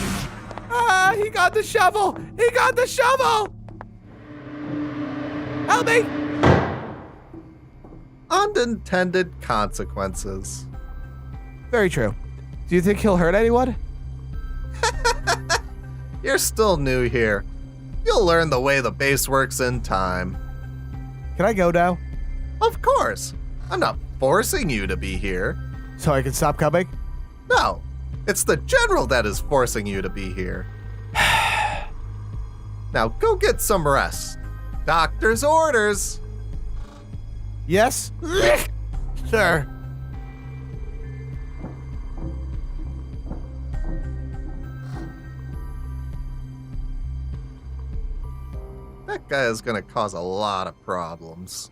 S15: Ah, he got the shovel! He got the shovel! Help me!
S7: Unintended consequences.
S15: Very true. Do you think he'll hurt anyone?
S7: You're still new here. You'll learn the way the base works in time.
S15: Can I go now?
S7: Of course. I'm not forcing you to be here.
S15: So I can stop coming?
S7: No. It's the general that is forcing you to be here. Now go get some rest. Doctor's orders.
S15: Yes? Sure.
S7: That guy is going to cause a lot of problems.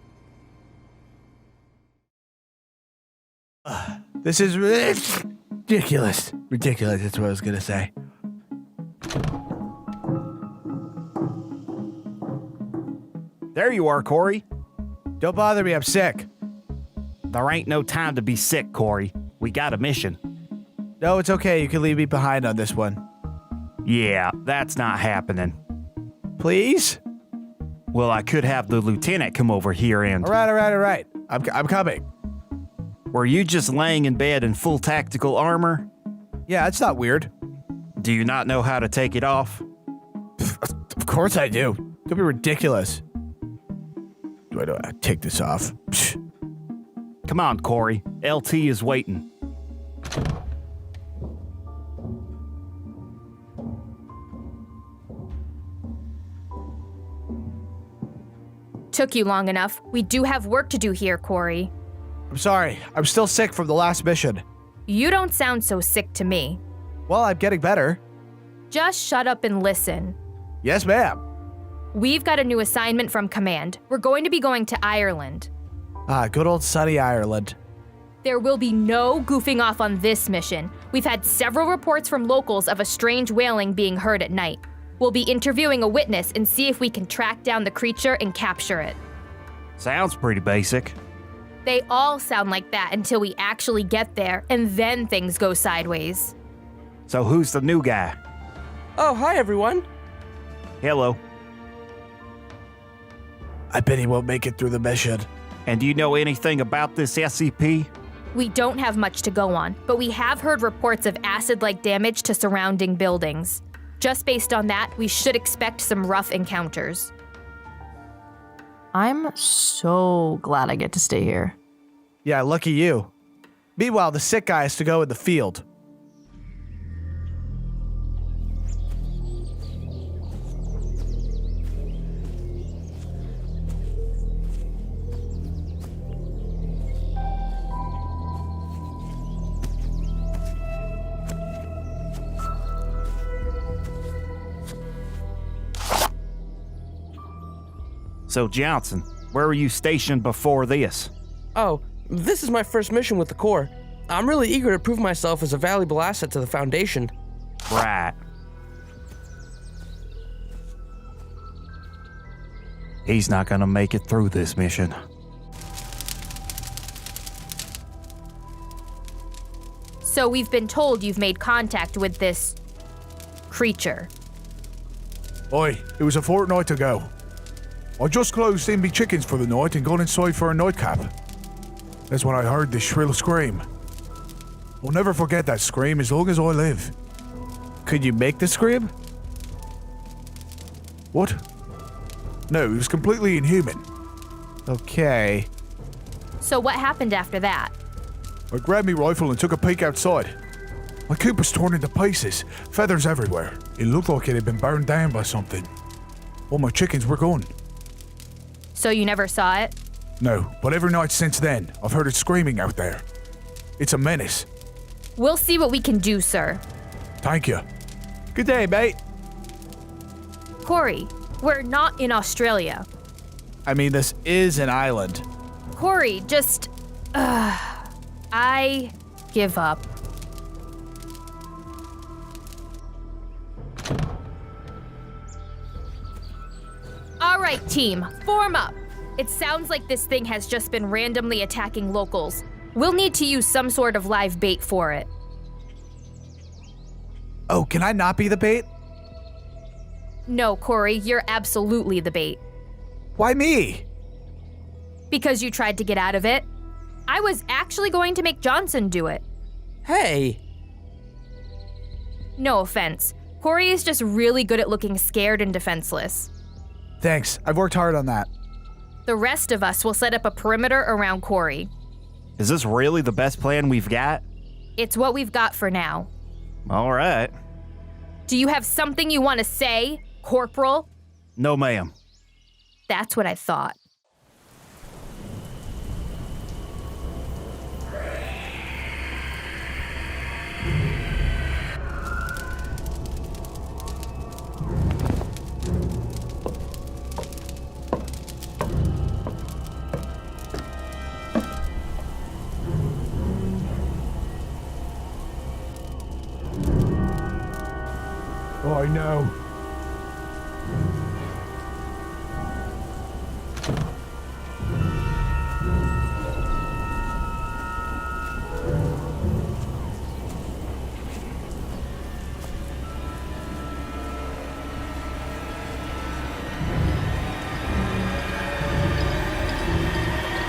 S15: This is ridiculous. Ridiculous, that's what I was going to say.
S3: There you are, Corey.
S15: Don't bother me, I'm sick.
S3: There ain't no time to be sick, Corey. We got a mission.
S15: No, it's okay. You can leave me behind on this one.
S3: Yeah, that's not happening.
S15: Please?
S3: Well, I could have the lieutenant come over here and...
S15: All right. I'm coming.
S3: Were you just laying in bed in full tactical armor?
S15: Yeah, it's not weird.
S3: Do you not know how to take it off?
S15: Of course I do. Don't be ridiculous. Do I know how to take this off? Psh.
S3: Come on, Corey. LT is waiting.
S1: Took you long enough. We do have work to do here, Corey.
S15: I'm sorry. I'm still sick from the last mission.
S1: You don't sound so sick to me.
S15: Well, I'm getting better.
S1: Just shut up and listen.
S15: Yes, ma'am.
S1: We've got a new assignment from Command. We're going to be going to Ireland.
S15: Ah, good old sunny Ireland.
S1: There will be no goofing off on this mission. We've had several reports from locals of a strange wailing being heard at night. We'll be interviewing a witness and see if we can track down the creature and capture it.
S3: Sounds pretty basic.
S1: They all sound like that until we actually get there, and then things go sideways.
S3: So who's the new guy?
S16: Oh, hi everyone.
S3: Hello.
S15: I bet he won't make it through the mission.
S3: And do you know anything about this SCP?
S1: We don't have much to go on, but we have heard reports of acid-like damage to surrounding buildings. Just based on that, we should expect some rough encounters.
S9: I'm so glad I get to stay here.
S15: Yeah, lucky you. Meanwhile, the sick guy has to go in the field.
S3: So, Johnson, where were you stationed before this?
S16: Oh, this is my first mission with the Corps. I'm really eager to prove myself as a valuable asset to the Foundation.
S3: Right. He's not gonna make it through this mission.
S1: So we've been told you've made contact with this creature.
S2: Oi, it was a fortnight ago. I just closed in me chickens for the night and gone inside for a nightcap. That's when I heard this shrill scream. I'll never forget that scream as long as I live.
S15: Could you make the scream?
S2: What? No, it was completely inhuman.
S15: Okay.
S1: So what happened after that?
S2: I grabbed my rifle and took a peek outside. My coop was torn into pieces, feathers everywhere. It looked like it had been burned down by something. All my chickens were gone.
S1: So you never saw it?
S2: No, but every night since then, I've heard it screaming out there. It's a menace.
S1: We'll see what we can do, sir.
S2: Thank you. Good day, mate.
S1: Corey, we're not in Australia.
S2: I mean, this is an island.
S1: Corey, just... I give up. All right, team, form up. It sounds like this thing has just been randomly attacking locals. We'll need to use some sort of live bait for it.
S2: Oh, can I not be the bait?
S1: No, Corey, you're absolutely the bait.
S2: Why me?
S1: Because you tried to get out of it. I was actually going to make Johnson do it.
S16: Hey!
S1: No offense. Corey is just really good at looking scared and defenseless.
S2: Thanks, I've worked hard on that.
S1: The rest of us will set up a perimeter around Corey.
S3: Is this really the best plan we've got?
S1: It's what we've got for now.
S3: All right.
S1: Do you have something you want to say, Corporal?
S3: No, ma'am.
S1: That's what I thought.
S2: Oh, I know.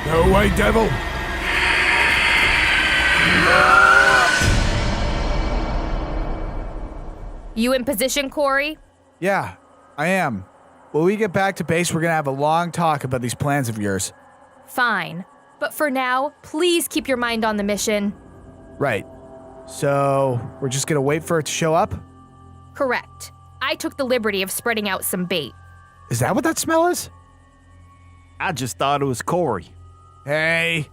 S2: Go away, devil!
S1: You in position, Corey?
S2: Yeah, I am. When we get back to base, we're gonna have a long talk about these plans of yours.
S1: Fine. But for now, please keep your mind on the mission.
S2: Right. So, we're just gonna wait for it to show up?
S1: Correct. I took the liberty of spreading out some bait.
S2: Is that what that smell is?
S3: I just thought it was Corey.
S2: Hey.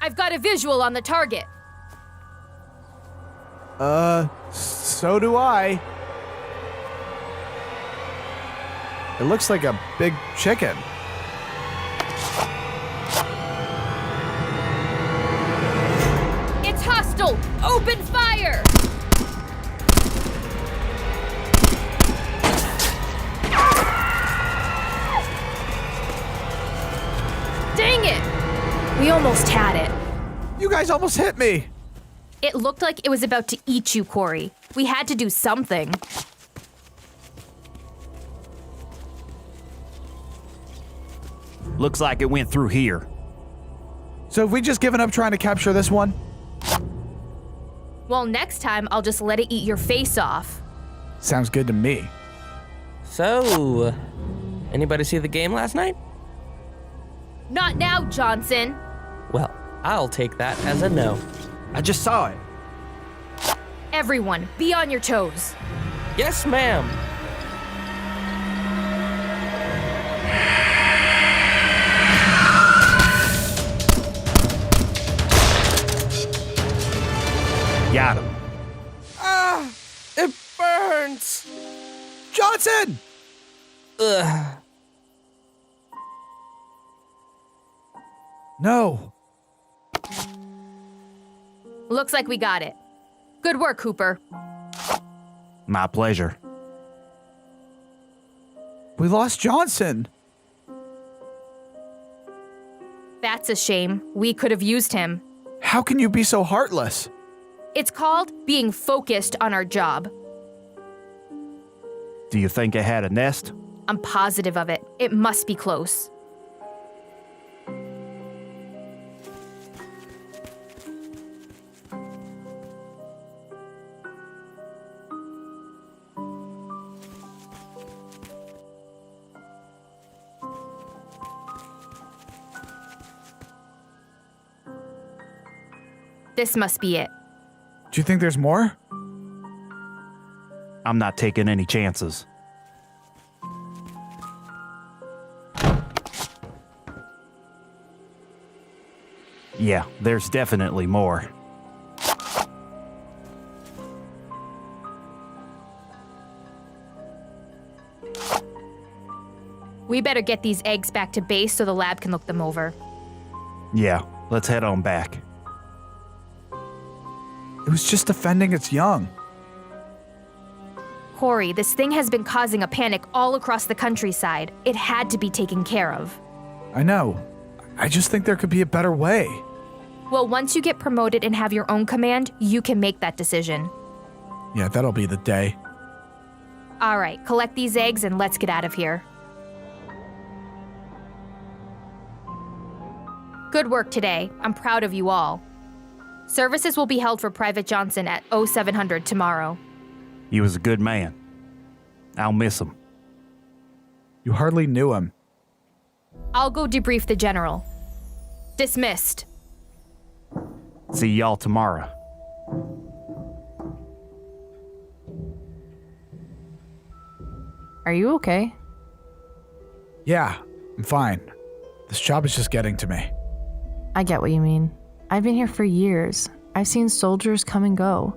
S1: I've got a visual on the target.
S2: So do I. It looks like a big chicken.
S1: It's hostile! Open fire! Dang it! We almost had it.
S2: You guys almost hit me!
S1: It looked like it was about to eat you, Corey. We had to do something.
S3: Looks like it went through here.
S2: So have we just given up trying to capture this one?
S1: Well, next time I'll just let it eat your face off.
S2: Sounds good to me.
S16: So, anybody see the game last night?
S1: Not now, Johnson.
S16: Well, I'll take that as a no.
S3: I just saw it.
S1: Everyone, be on your toes.
S16: Yes, ma'am.
S3: Got him.
S16: Ah! It burns!
S2: Johnson!
S16: Ugh.
S2: No.
S1: Looks like we got it. Good work, Cooper.
S3: My pleasure.
S2: We lost Johnson.
S1: That's a shame. We could have used him.
S2: How can you be so heartless?
S1: It's called being focused on our job.
S3: Do you think it had a nest?
S1: I'm positive of it. It must be close. This must be it.
S2: Do you think there's more?
S3: I'm not taking any chances. Yeah, there's definitely more.
S1: We better get these eggs back to base so the lab can look them over.
S3: Yeah, let's head on back.
S2: It was just defending its young.
S1: Corey, this thing has been causing a panic all across the countryside. It had to be taken care of.
S2: I know. I just think there could be a better way.
S1: Well, once you get promoted and have your own command, you can make that decision.
S2: Yeah, that'll be the day.
S1: All right, collect these eggs and let's get out of here. Good work today. I'm proud of you all. Services will be held for Private Johnson at 0700 tomorrow.
S3: He was a good man. I'll miss him.
S2: You hardly knew him.
S1: I'll go debrief the general. Dismissed.
S3: See y'all tomorrow.
S9: Are you okay?
S2: Yeah, I'm fine. This job is just getting to me.
S9: I get what you mean. I've been here for years. I've seen soldiers come and go.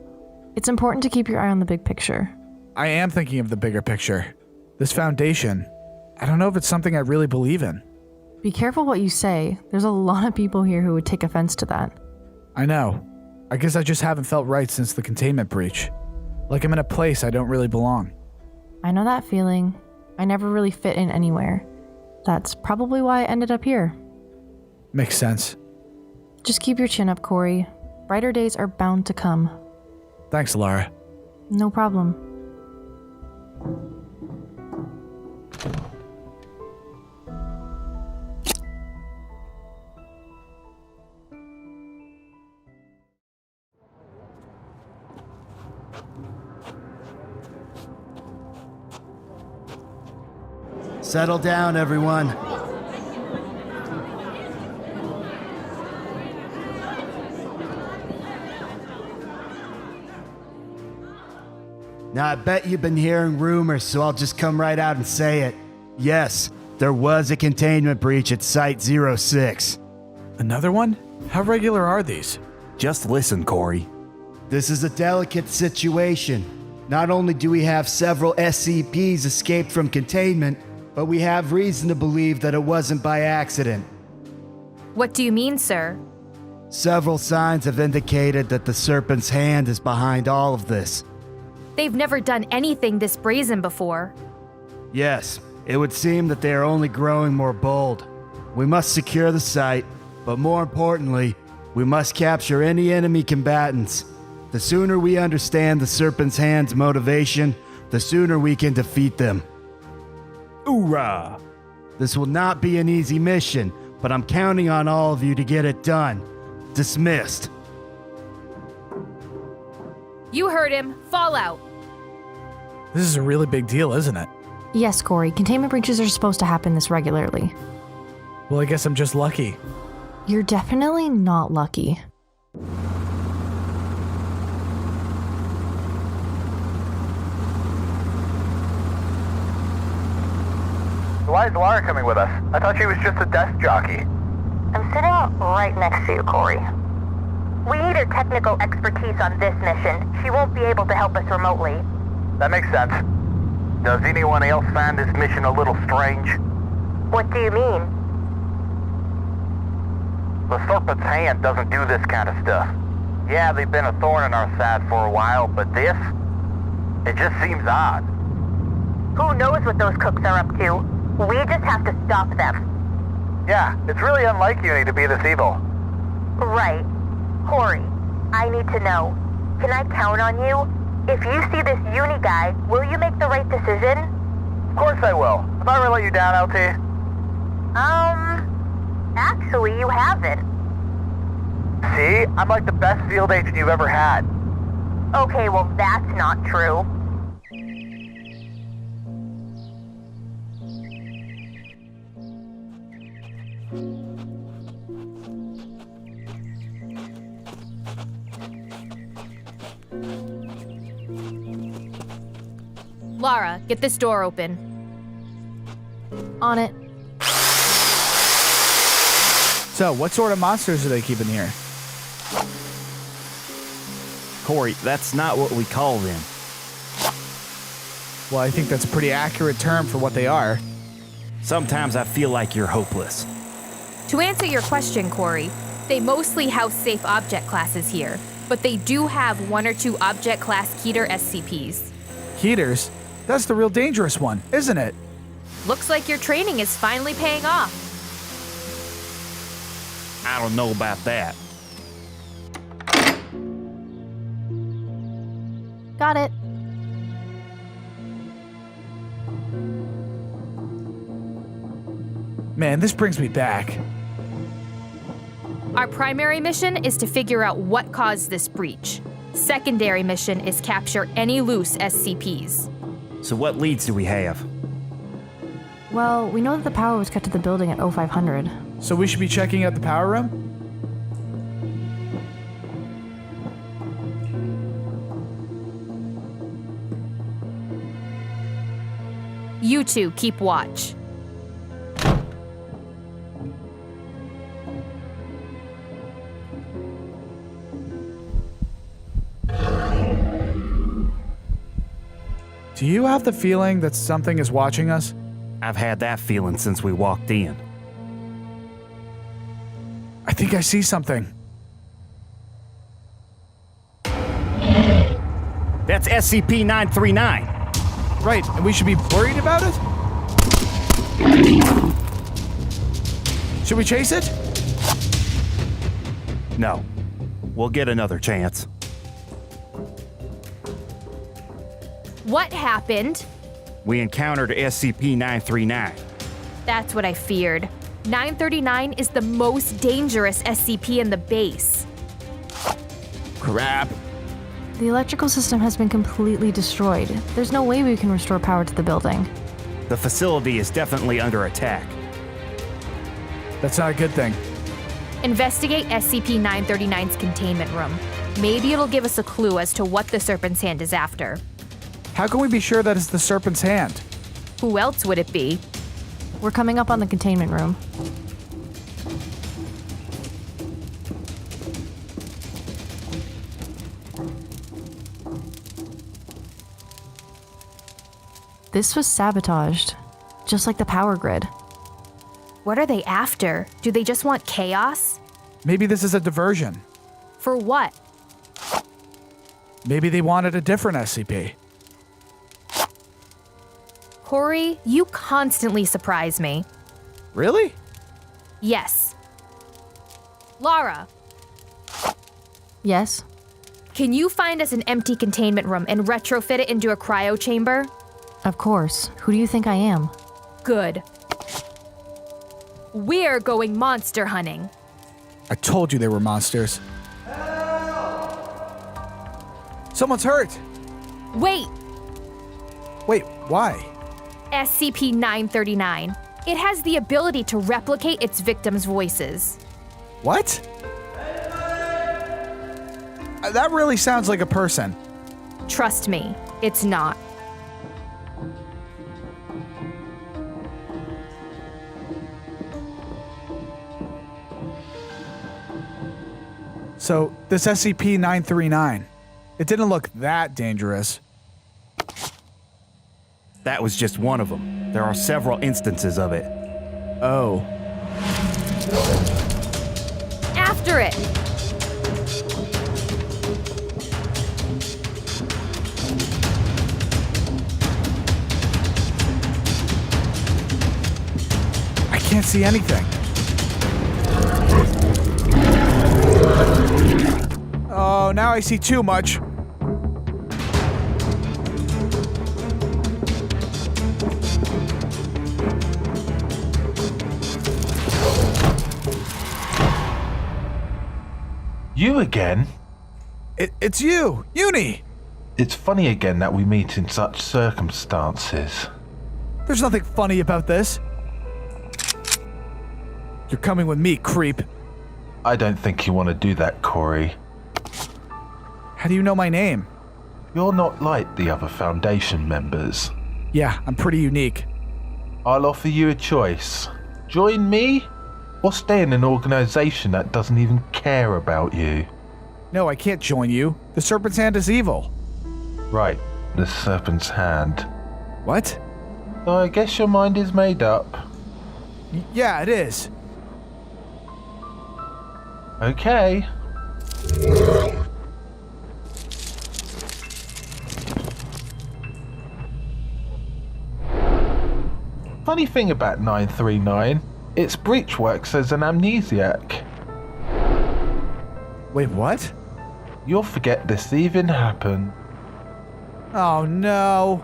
S9: It's important to keep your eye on the big picture.
S2: I am thinking of the bigger picture. This foundation, I don't know if it's something I really believe in.
S9: Be careful what you say. There's a lot of people here who would take offense to that.
S2: I know. I guess I just haven't felt right since the containment breach. Like I'm in a place I don't really belong.
S9: I know that feeling. I never really fit in anywhere. That's probably why I ended up here.
S2: Makes sense.
S9: Just keep your chin up, Corey. Brighter days are bound to come.
S2: Thanks, Lara.
S9: No problem.
S17: Settle down, everyone. Now, I bet you've been hearing rumors, so I'll just come right out and say it. Yes, there was a containment breach at Site 06.
S2: Another one? How regular are these?
S3: Just listen, Corey.
S17: This is a delicate situation. Not only do we have several SCPs escaped from containment, but we have reason to believe that it wasn't by accident.
S1: What do you mean, sir?
S17: Several signs have indicated that the Serpent's hand is behind all of this.
S1: They've never done anything this brazen before.
S17: Yes, it would seem that they are only growing more bold. We must secure the site, but more importantly, we must capture any enemy combatants. The sooner we understand the Serpent's hand's motivation, the sooner we can defeat them.
S3: Hoorah!
S17: This will not be an easy mission, but I'm counting on all of you to get it done. Dismissed.
S1: You heard him. Fall out.
S2: This is a really big deal, isn't it?
S9: Yes, Corey. Containment breaches are supposed to happen this regularly.
S2: Well, I guess I'm just lucky.
S9: You're definitely not lucky.
S12: Why is Lara coming with us? I thought she was just a desk jockey.
S11: I'm sitting right next to you, Corey. We need her technical expertise on this mission. She won't be able to help us remotely.
S12: That makes sense. Does anyone else find this mission a little strange?
S11: What do you mean?
S12: The Serpent's hand doesn't do this kind of stuff. Yeah, they've been a thorn in our side for a while, but this? It just seems odd.
S11: Who knows what those cooks are up to? We just have to stop them.
S12: Yeah, it's really unlike Uni to be this evil.
S11: Right. Corey, I need to know. Can I count on you? If you see this Uni guy, will you make the right decision?
S12: Of course I will. Have I ever let you down, LT?
S11: Actually, you haven't.
S12: See? I'm like the best field agent you've ever had.
S11: Okay, well, that's not true.
S1: Lara, get this door open.
S9: On it.
S2: So, what sort of monsters are they keeping here?
S3: Corey, that's not what we call them.
S2: Well, I think that's a pretty accurate term for what they are.
S3: Sometimes I feel like you're hopeless.
S1: To answer your question, Corey, they mostly house safe object classes here, but they do have 1 or 2 object class Keter SCPs.
S2: Keters? That's the real dangerous one, isn't it?
S1: Looks like your training is finally paying off.
S3: I don't know about that.
S9: Got it.
S2: Man, this brings me back.
S1: Our primary mission is to figure out what caused this breach. Secondary mission is capture any loose SCPs.
S3: So what leads do we have?
S9: Well, we know that the power was cut to the building at 0500.
S2: So we should be checking out the power room?
S1: You two keep watch.
S2: Do you have the feeling that something is watching us?
S3: I've had that feeling since we walked in.
S2: I think I see something.
S3: That's SCP-939.
S2: Right, and we should be worried about it? Should we chase it?
S3: No. We'll get another chance.
S1: What happened?
S3: We encountered SCP-939.
S1: That's what I feared. 939 is the most dangerous SCP in the base.
S2: Crap.
S9: The electrical system has been completely destroyed. There's no way we can restore power to the building.
S3: The facility is definitely under attack.
S2: That's not a good thing.
S1: Investigate SCP-939's containment room. Maybe it'll give us a clue as to what the Serpent's Hand is after.
S2: How can we be sure that it's the Serpent's Hand?
S1: Who else would it be?
S9: We're coming up on the containment room. This was sabotaged, just like the power grid.
S1: What are they after? Do they just want chaos?
S2: Maybe this is a diversion.
S1: For what?
S2: Maybe they wanted a different SCP.
S1: Corey, you constantly surprise me.
S2: Really?
S1: Yes. Lara,
S9: Yes?
S1: can you find us an empty containment room and retrofit it into a cryo chamber?
S9: Of course. Who do you think I am?
S1: Good. We're going monster hunting.
S2: I told you they were monsters. Someone's hurt!
S1: Wait!
S2: Wait, why?
S1: SCP-939. It has the ability to replicate its victims' voices.
S2: What? That really sounds like a person.
S1: Trust me, it's not.
S2: So, this SCP-939, it didn't look that dangerous.
S3: That was just one of them. There are several instances of it.
S2: Oh.
S1: After it!
S2: I can't see anything. Oh, now I see too much.
S6: You again?
S2: It's you, Uni!
S6: It's funny again that we meet in such circumstances.
S2: There's nothing funny about this. You're coming with me, creep.
S6: I don't think you want to do that, Corey.
S2: How do you know my name?
S6: You're not like the other Foundation members.
S2: Yeah, I'm pretty unique.
S6: I'll offer you a choice. Join me, or stay in an organization that doesn't even care about you.
S2: No, I can't join you. The Serpent's Hand is evil.
S6: Right, the Serpent's Hand.
S2: What?
S6: So I guess your mind is made up.
S2: Yeah, it is.
S6: Okay. Funny thing about 939, its breach works as an amnesiac.
S2: Wait, what?
S6: You'll forget this even happened.
S2: Oh no.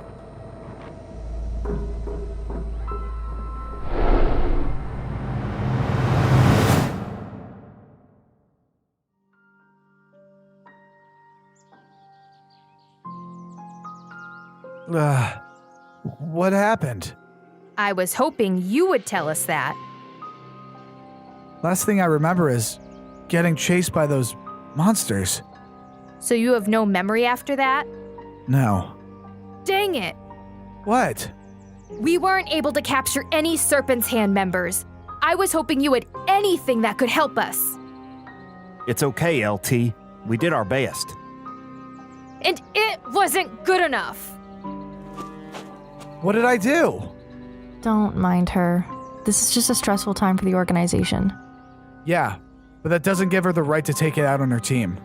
S2: What happened?
S1: I was hoping you would tell us that.
S2: Last thing I remember is getting chased by those monsters.
S1: So you have no memory after that?
S2: No.
S1: Dang it!
S2: What?
S1: We weren't able to capture any Serpent's Hand members. I was hoping you had anything that could help us.
S3: It's okay, LT. We did our best.
S1: And it wasn't good enough.
S2: What did I do?
S9: Don't mind her. This is just a stressful time for the organization.
S2: Yeah, but that doesn't give her the right to take it out on her team.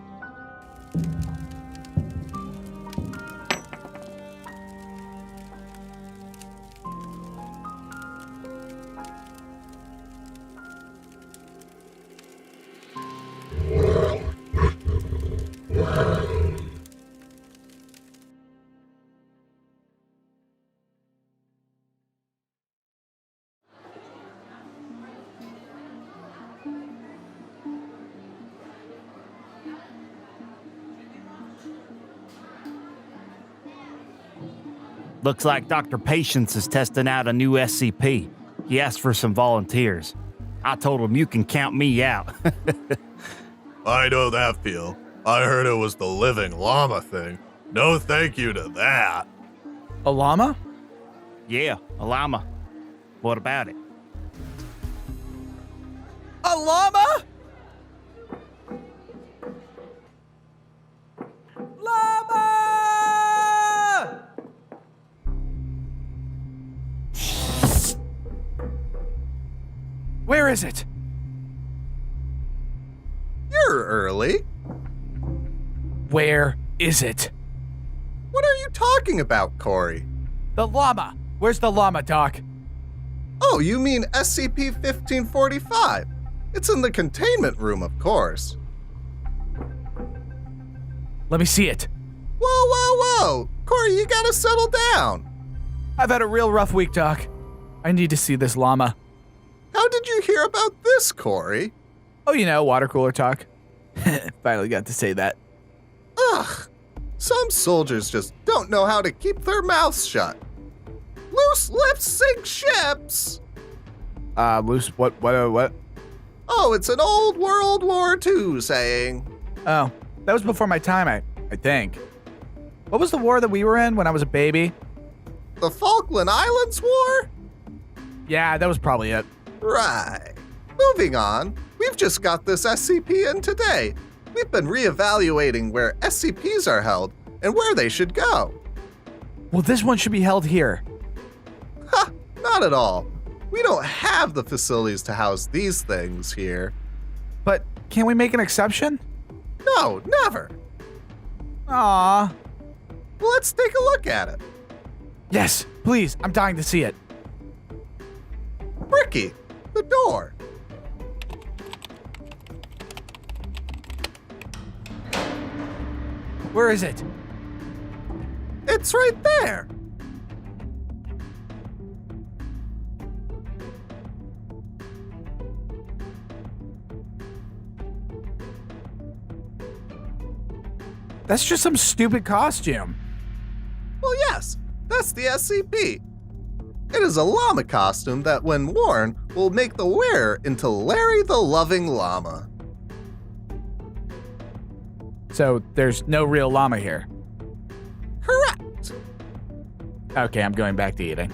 S3: Looks like Dr. Patience is testing out a new SCP. He asked for some volunteers. I told him you can count me out.
S8: I know that feel. I heard it was the living llama thing. No thank you to that.
S2: A llama?
S3: Yeah, a llama. What about it?
S2: A llama? Llama! Where is it?
S7: You're early.
S2: Where is it?
S7: What are you talking about, Corey?
S2: The llama. Where's the llama, Doc?
S7: Oh, you mean SCP-1545. It's in the containment room, of course.
S2: Let me see it.
S7: Whoa, whoa, whoa! Corey, you gotta settle down.
S2: I've had a real rough week, Doc. I need to see this llama.
S7: How did you hear about this, Corey?
S2: Oh, you know, water cooler talk. Finally got to say that.
S7: Ugh. Some soldiers just don't know how to keep their mouths shut. Loose lips sink ships!
S2: Loose, what?
S7: Oh, it's an old World War II saying.
S2: Oh, that was before my time, I think. What was the war that we were in when I was a baby?
S7: The Falkland Islands War?
S2: Yeah, that was probably it.
S7: Right. Moving on, we've just got this SCP in today. We've been reevaluating where SCPs are held and where they should go.
S2: Well, this one should be held here.
S7: Ha! Not at all. We don't have the facilities to house these things here.
S2: But can't we make an exception?
S7: No, never.
S2: Aww.
S7: Well, let's take a look at it.
S2: Yes, please. I'm dying to see it.
S7: Ricky, the door.
S2: Where is it?
S7: It's right there.
S2: That's just some stupid costume.
S7: Well, yes, that's the SCP. It is a llama costume that, when worn, will make the wearer into Larry the Loving Llama.
S2: So there's no real llama here.
S15: Okay, I'm going back to eating.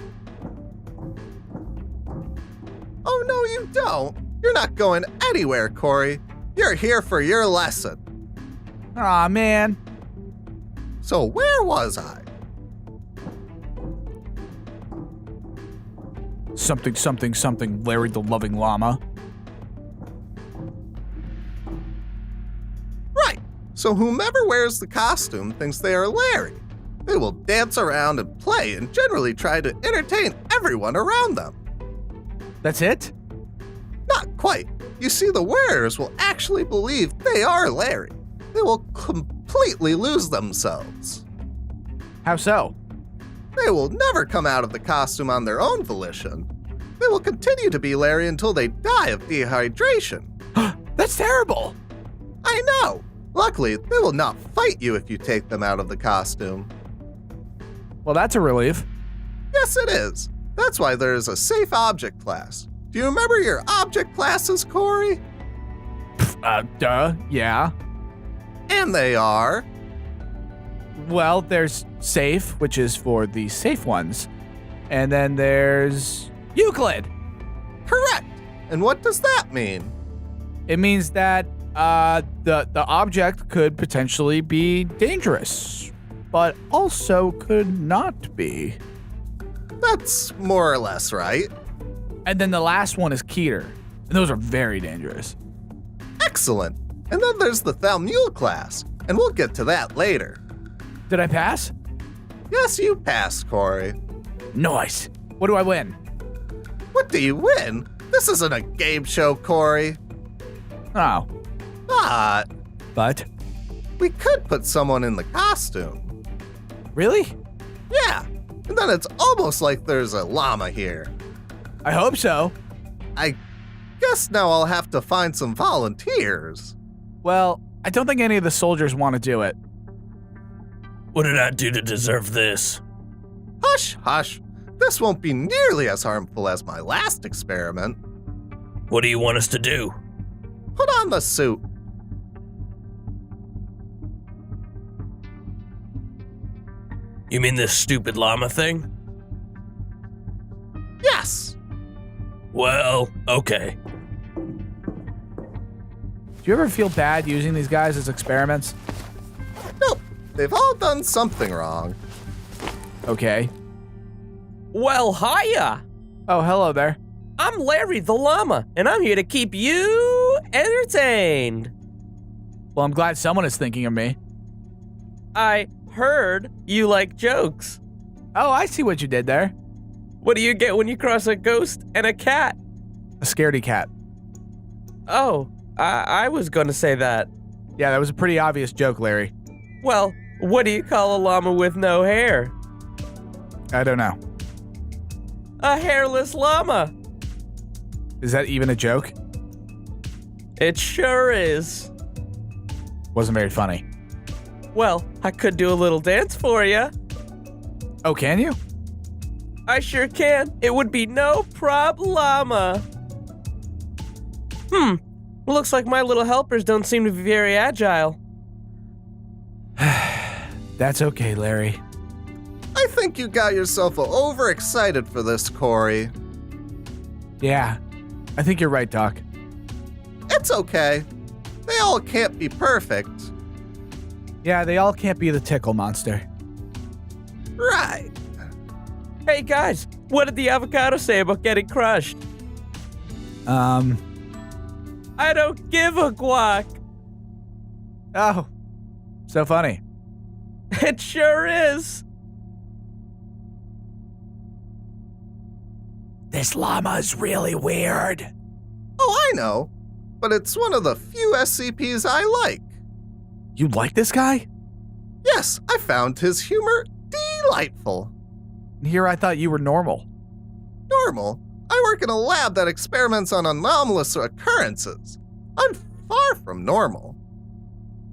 S7: Oh, no, you don't. You're not going anywhere, Corey. You're here for your lesson.
S15: Aw, man.
S7: So where was I?
S2: Something, something, something, Larry the Loving Llama.
S7: Right. So whomever wears the costume thinks they are Larry. They will dance around and play and generally try to entertain everyone around them.
S2: That's it?
S7: Not quite. You see, the wearers will actually believe they are Larry. They will completely lose themselves.
S2: How so?
S7: They will never come out of the costume on their own volition. They will continue to be Larry until they die of dehydration.
S2: That's terrible!
S7: I know! Luckily, they will not fight you if you take them out of the costume.
S2: Well, that's a relief.
S7: Yes, it is. That's why there is a safe object class. Do you remember your object classes, Corey?
S2: Duh, yeah.
S7: And they are...
S2: Well, there's safe, which is for the safe ones. And then there's Euclid.
S7: Correct. And what does that mean?
S2: It means that the object could potentially be dangerous, but also could not be.
S7: That's more or less right.
S2: And then the last one is Keter. And those are very dangerous.
S7: Excellent. And then there's the 𝚑𝚘𝚘 class, and we'll get to that later.
S2: Did I pass?
S7: Yes, you passed, Corey.
S2: Nice. What do I win?
S7: What do you win? This isn't a game show, Corey.
S2: Oh.
S7: But we could put someone in the costume.
S2: Really?
S7: Yeah. And then it's almost like there's a llama here.
S2: I hope so.
S7: I guess now I'll have to find some volunteers.
S2: Well, I don't think any of the soldiers want to do it.
S13: What did I do to deserve this?
S7: Hush, hush. This won't be nearly as harmful as my last experiment.
S13: What do you want us to do?
S7: Put on the suit.
S13: You mean this stupid llama thing?
S7: Yes.
S13: Well, okay.
S2: Do you ever feel bad using these guys as experiments?
S7: Nope. They've all done something wrong.
S2: Okay.
S16: Well, hiya!
S2: Oh, hello there.
S16: I'm Larry the Llama, and I'm here to keep you entertained.
S2: Well, I'm glad someone is thinking of me.
S16: I heard you like jokes.
S2: Oh, I see what you did there.
S16: What do you get when you cross a ghost and a cat?
S2: A scaredy cat.
S16: Oh, I was gonna say that.
S2: Yeah, that was a pretty obvious joke, Larry.
S16: Well, what do you call a llama with no hair?
S2: I don't know.
S16: A hairless llama.
S2: Is that even a joke?
S16: It sure is.
S2: Wasn't very funny.
S16: Well, I could do a little dance for you.
S2: Oh, can you?
S16: I sure can. It would be no problema. Looks like my little helpers don't seem to be very agile.
S2: That's okay, Larry.
S7: I think you got yourself overexcited for this, Corey.
S2: Yeah, I think you're right, Doc.
S7: It's okay. They all can't be perfect.
S2: Yeah, they all can't be the tickle monster.
S7: Right.
S16: Hey guys, what did the avocado say about getting crushed? I don't give a guac.
S2: Oh, so funny.
S16: It sure is.
S15: This llama's really weird.
S7: Oh, I know. But it's one of the few SCPs I like.
S2: You like this guy?
S7: Yes, I found his humor delightful.
S2: Here I thought you were normal.
S7: Normal? I work in a lab that experiments on anomalous occurrences. I'm far from normal.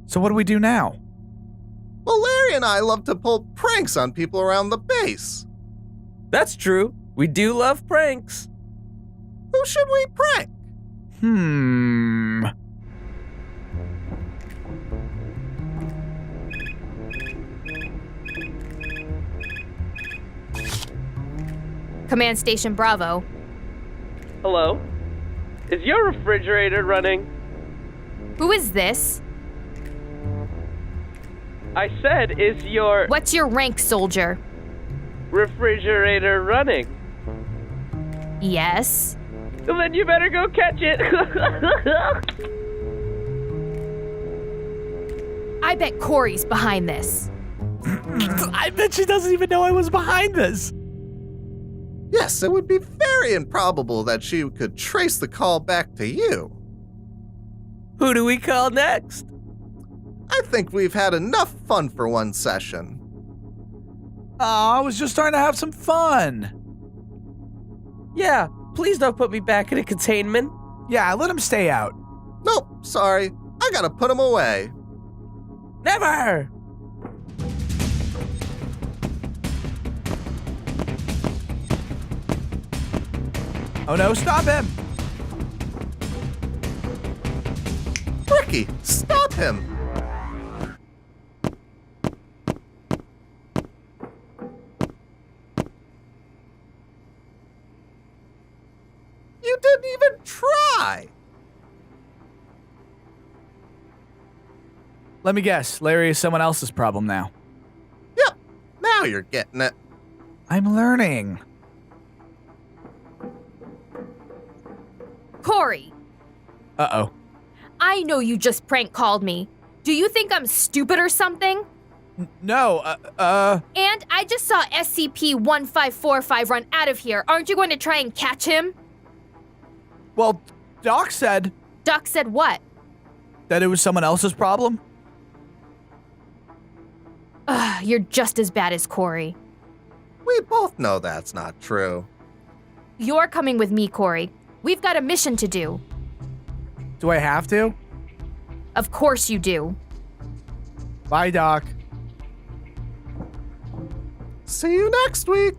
S2: So what do we do now?
S7: Well, Larry and I love to pull pranks on people around the base.
S16: That's true. We do love pranks.
S7: Who should we prank?
S1: Command Station Bravo.
S18: Hello? Is your refrigerator running?
S1: Who is this?
S18: I said, is your
S1: What's your rank, soldier?
S18: refrigerator running?
S1: Yes.
S18: Well, then you better go catch it.
S1: I bet Corey's behind this.
S15: I bet she doesn't even know I was behind this.
S7: Yes, it would be very improbable that she could trace the call back to you.
S16: Who do we call next?
S7: I think we've had enough fun for one session.
S15: I was just trying to have some fun.
S16: Yeah, please don't put me back in a containment.
S15: Yeah, let him stay out.
S7: Nope, sorry. I gotta put him away.
S16: Never!
S15: Oh no, stop him!
S7: Ricky, stop him! You didn't even try!
S2: Let me guess, Larry is someone else's problem now.
S7: Yep, now you're getting it.
S2: I'm learning.
S1: Corey!
S2: Uh-oh.
S1: I know you just prank called me. Do you think I'm stupid or something?
S2: No,
S1: And I just saw SCP-1545 run out of here. Aren't you going to try and catch him?
S2: Well, Doc said...
S1: Doc said what?
S2: That it was someone else's problem?
S1: Ugh, you're just as bad as Corey.
S7: We both know that's not true.
S1: You're coming with me, Corey. We've got a mission to do.
S2: Do I have to?
S1: Of course you do.
S2: Bye, Doc.
S7: See you next week.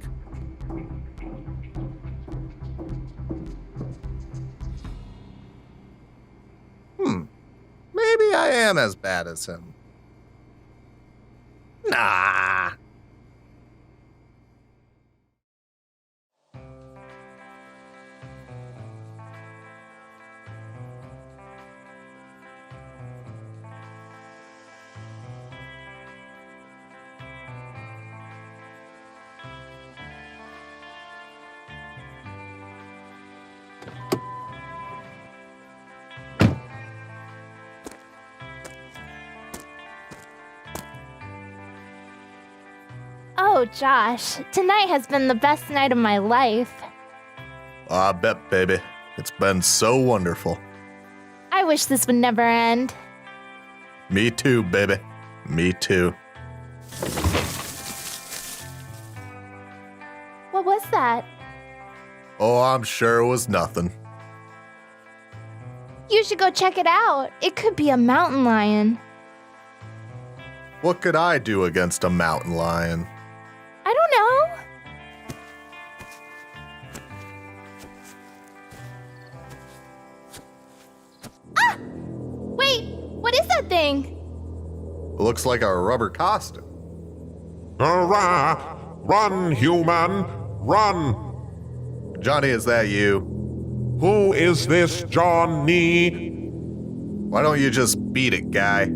S7: Maybe I am as bad as him. Nah.
S19: Oh, Josh, tonight has been the best night of my life.
S8: I bet, baby. It's been so wonderful.
S19: I wish this would never end.
S8: Me too, baby. Me too.
S19: What was that?
S8: Oh, I'm sure it was nothing.
S19: You should go check it out. It could be a mountain lion.
S8: What could I do against a mountain lion?
S19: I don't know. Ah! Wait, what is that thing?
S8: It looks like a rubber costume.
S5: Hurrah! Run, human! Run!
S8: Johnny, is that you?
S5: Who is this Johnny?
S8: Why don't you just beat it, guy?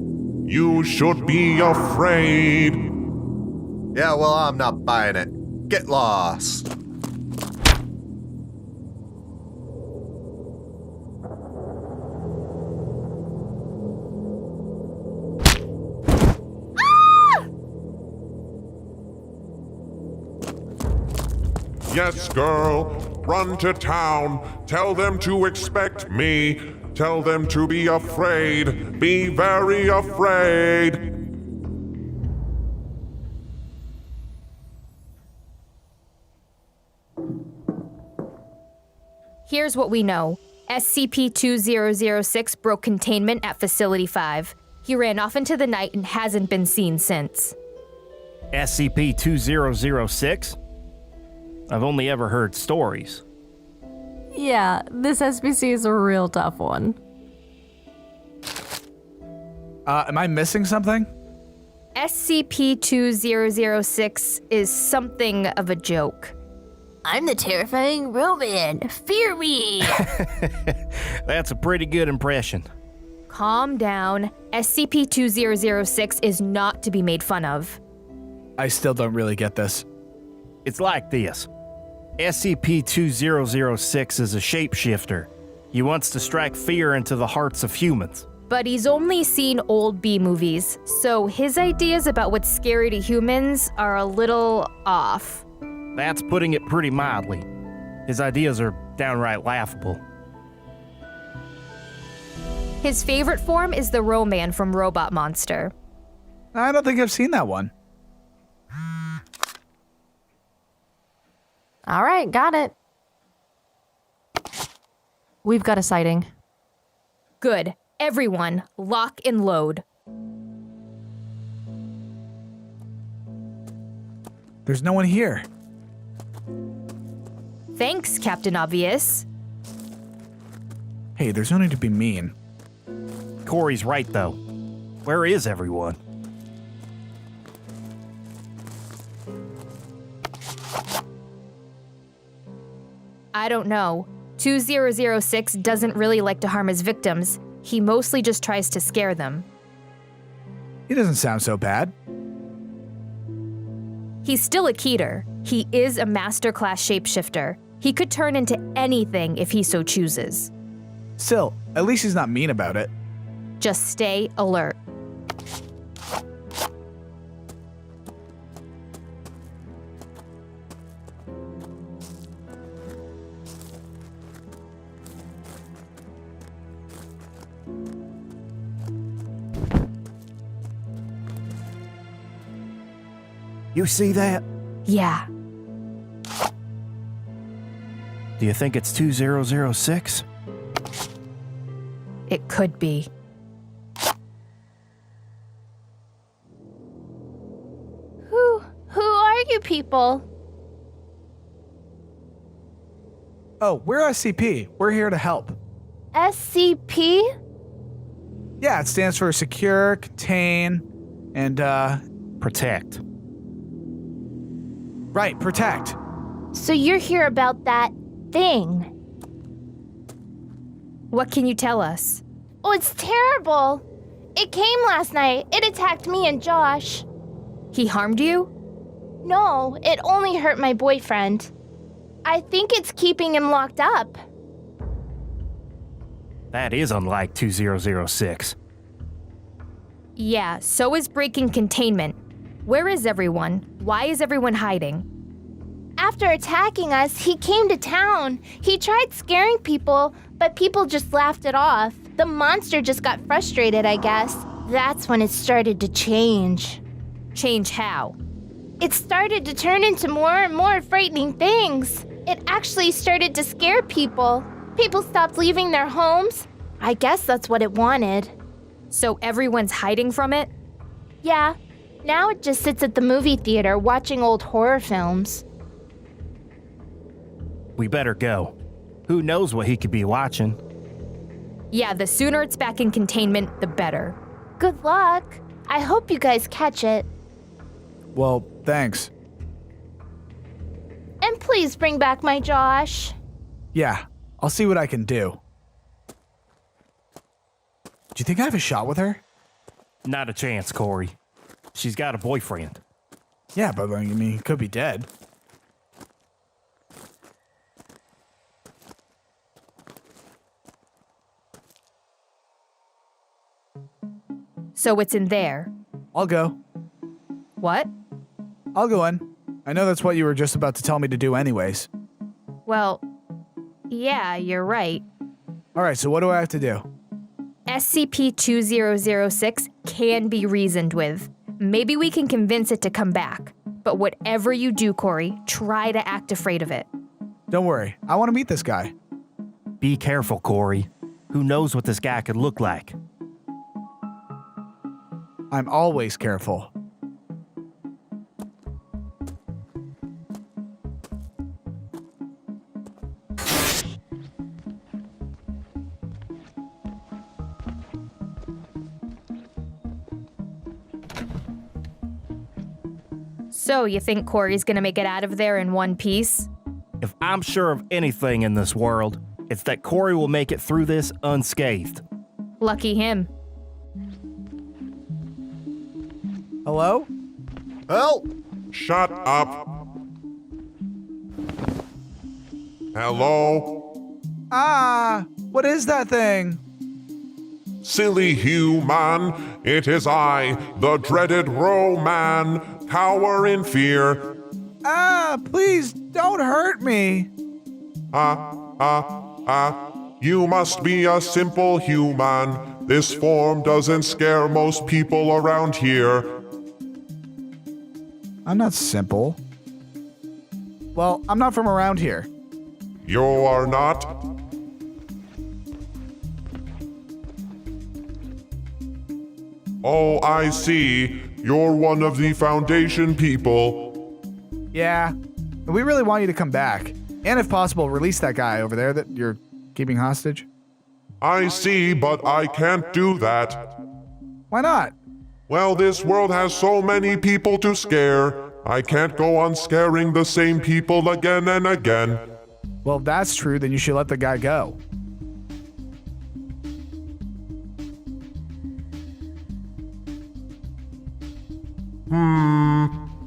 S5: You should be afraid.
S8: Yeah, well, I'm not buying it. Get lost.
S5: Yes, girl. Run to town. Tell them to expect me. Tell them to be afraid. Be very afraid.
S1: Here's what we know. SCP-2006 broke containment at Facility 5. He ran off into the night and hasn't been seen since.
S3: SCP-2006? I've only ever heard stories.
S9: Yeah, this SPC is a real tough one.
S2: Am I missing something?
S1: SCP-2006 is something of a joke.
S20: I'm the terrifying Roman. Fear me.
S3: That's a pretty good impression.
S1: Calm down. SCP-2006 is not to be made fun of.
S2: I still don't really get this.
S3: It's like this. SCP-2006 is a shapeshifter. He wants to strike fear into the hearts of humans.
S1: But he's only seen old B movies, so his ideas about what's scary to humans are a little off.
S3: That's putting it pretty mildly. His ideas are downright laughable.
S1: His favorite form is the Roman from Robot Monster.
S2: I don't think I've seen that one.
S9: All right, got it. We've got a sighting.
S1: Good. Everyone, lock and load.
S2: There's no one here.
S1: Thanks, Captain Obvious.
S2: Hey, there's no need to be mean.
S3: Corey's right, though. Where is everyone?
S1: I don't know. 2006 doesn't really like to harm his victims. He mostly just tries to scare them.
S2: He doesn't sound so bad.
S1: He's still a Keter. He is a master-class shapeshifter. He could turn into anything if he so chooses.
S2: Still, at least he's not mean about it.
S1: Just stay alert.
S3: You see that?
S1: Yeah.
S3: Do you think it's 2006?
S1: It could be.
S19: Who are you people?
S2: Oh, we're SCP. We're here to help.
S19: SCP?
S2: Yeah, it stands for Secure, Contain, and,
S3: Protect.
S2: Right, protect.
S19: So you're here about that thing.
S1: What can you tell us?
S19: Oh, it's terrible. It came last night. It attacked me and Josh.
S1: He harmed you?
S19: No, it only hurt my boyfriend. I think it's keeping him locked up.
S3: That is unlike 2006.
S1: Yeah, so is breaking containment. Where is everyone? Why is everyone hiding?
S19: After attacking us, he came to town. He tried scaring people, but people just laughed it off. The monster just got frustrated, I guess. That's when it started to change.
S1: Change how?
S19: It started to turn into more and more frightening things. It actually started to scare people. People stopped leaving their homes. I guess that's what it wanted.
S1: So everyone's hiding from it?
S19: Yeah. Now it just sits at the movie theater watching old horror films.
S3: We better go. Who knows what he could be watching?
S1: Yeah, the sooner it's back in containment, the better.
S19: Good luck. I hope you guys catch it.
S2: Well, thanks.
S19: And please bring back my Josh.
S2: Yeah, I'll see what I can do. Do you think I have a shot with her?
S3: Not a chance, Corey. She's got a boyfriend.
S2: Yeah, but I mean, he could be dead.
S1: So it's in there.
S2: I'll go.
S1: What?
S2: I'll go in. I know that's what you were just about to tell me to do anyways.
S1: Well, yeah, you're right.
S2: Alright, so what do I have to do?
S1: SCP-2006 can be reasoned with. Maybe we can convince it to come back. But whatever you do, Corey, try to act afraid of it.
S2: Don't worry, I want to meet this guy.
S3: Be careful, Corey. Who knows what this guy could look like?
S2: I'm always careful.
S1: So, you think Corey's gonna make it out of there in one piece?
S3: If I'm sure of anything in this world, it's that Corey will make it through this unscathed.
S1: Lucky him.
S2: Hello?
S8: Help!
S5: Shut up. Hello?
S2: Ah, what is that thing?
S5: Silly human, it is I, the dreaded Roman, cower in fear.
S2: Ah, please don't hurt me.
S5: You must be a simple human. This form doesn't scare most people around here.
S2: I'm not simple. Well, I'm not from around here.
S5: You are not? Oh, I see. You're one of the Foundation people.
S2: Yeah, we really want you to come back. And if possible, release that guy over there that you're keeping hostage.
S5: I see, but I can't do that.
S2: Why not?
S5: Well, this world has so many people to scare. I can't go on scaring the same people again and again.
S2: Well, if that's true, then you should let the guy go.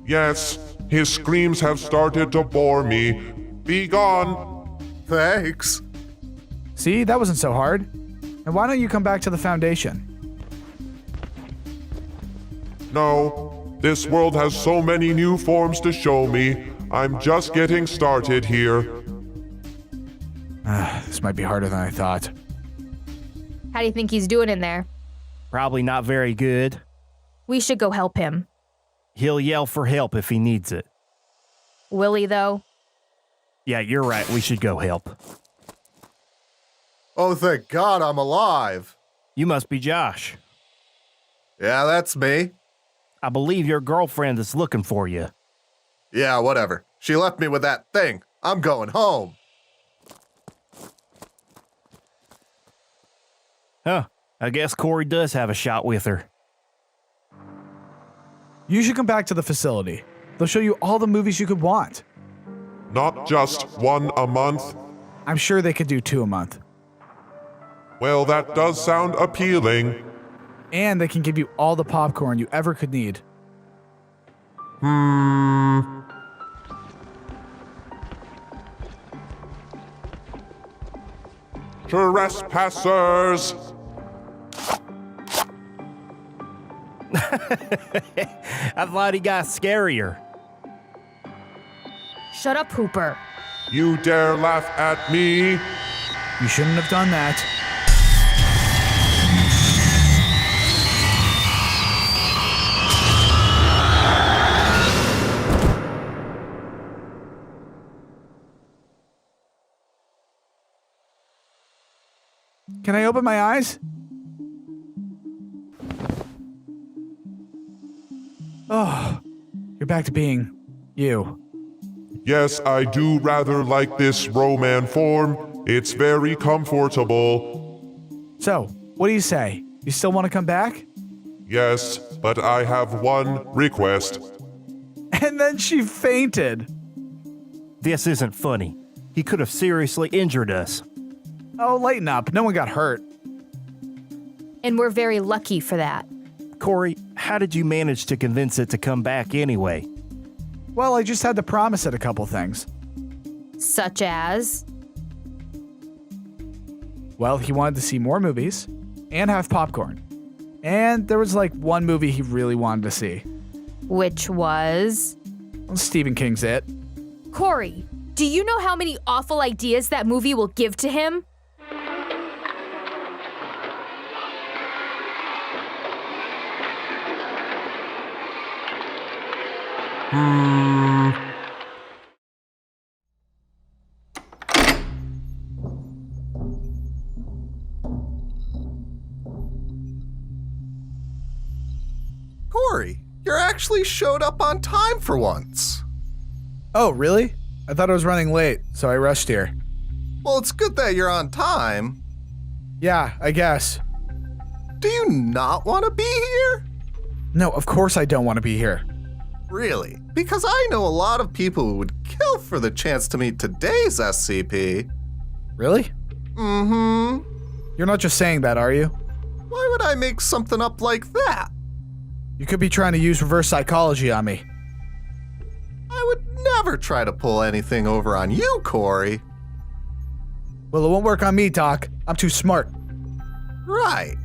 S5: Yes, his screams have started to bore me. Be gone.
S8: Thanks.
S2: See, that wasn't so hard. And why don't you come back to the Foundation?
S5: No, this world has so many new forms to show me. I'm just getting started here.
S2: This might be harder than I thought.
S1: How do you think he's doing in there?
S3: Probably not very good.
S1: We should go help him.
S3: He'll yell for help if he needs it.
S1: Will he, though?
S3: Yeah, you're right. We should go help.
S8: Oh, thank God I'm alive.
S3: You must be Josh.
S8: Yeah, that's me.
S3: I believe your girlfriend is looking for you.
S8: Yeah, whatever. She left me with that thing. I'm going home.
S3: Huh. I guess Corey does have a shot with her.
S2: You should come back to the facility. They'll show you all the movies you could want.
S5: Not just one a month.
S2: I'm sure they could do 2 a month.
S5: Well, that does sound appealing.
S2: And they can give you all the popcorn you ever could need.
S5: Trespassers!
S3: I thought he got scarier.
S1: Shut up, Hooper.
S5: You dare laugh at me?
S2: You shouldn't have done that. Can I open my eyes? Oh, you're back to being you.
S5: Yes, I do rather like this Roman form. It's very comfortable.
S2: So, what do you say? You still want to come back?
S5: Yes, but I have one request.
S2: And then she fainted.
S3: This isn't funny. He could have seriously injured us.
S2: Oh, lighten up. No one got hurt.
S1: And we're very lucky for that.
S3: Corey, how did you manage to convince it to come back anyway?
S2: Well, I just had to promise it a couple things.
S1: Such as?
S2: Well, he wanted to see more movies and have popcorn. And there was like one movie he really wanted to see.
S1: Which was?
S2: Well, Stephen King's It.
S1: Corey, do you know how many awful ideas that movie will give to him?
S8: Corey, you actually showed up on time for once.
S2: Oh, really? I thought I was running late, so I rushed here.
S8: Well, it's good that you're on time.
S2: Yeah, I guess.
S8: Do you not want to be here?
S2: No, of course I don't want to be here.
S7: Really? Because I know a lot of people who would kill for the chance to meet today's SCP.
S2: Really?
S7: Mm-hmm.
S2: You're not just saying that, are you?
S7: Why would I make something up like that?
S2: You could be trying to use reverse psychology on me.
S7: I would never try to pull anything over on you, Corey.
S2: Well, it won't work on me, Doc. I'm too smart.
S7: Right.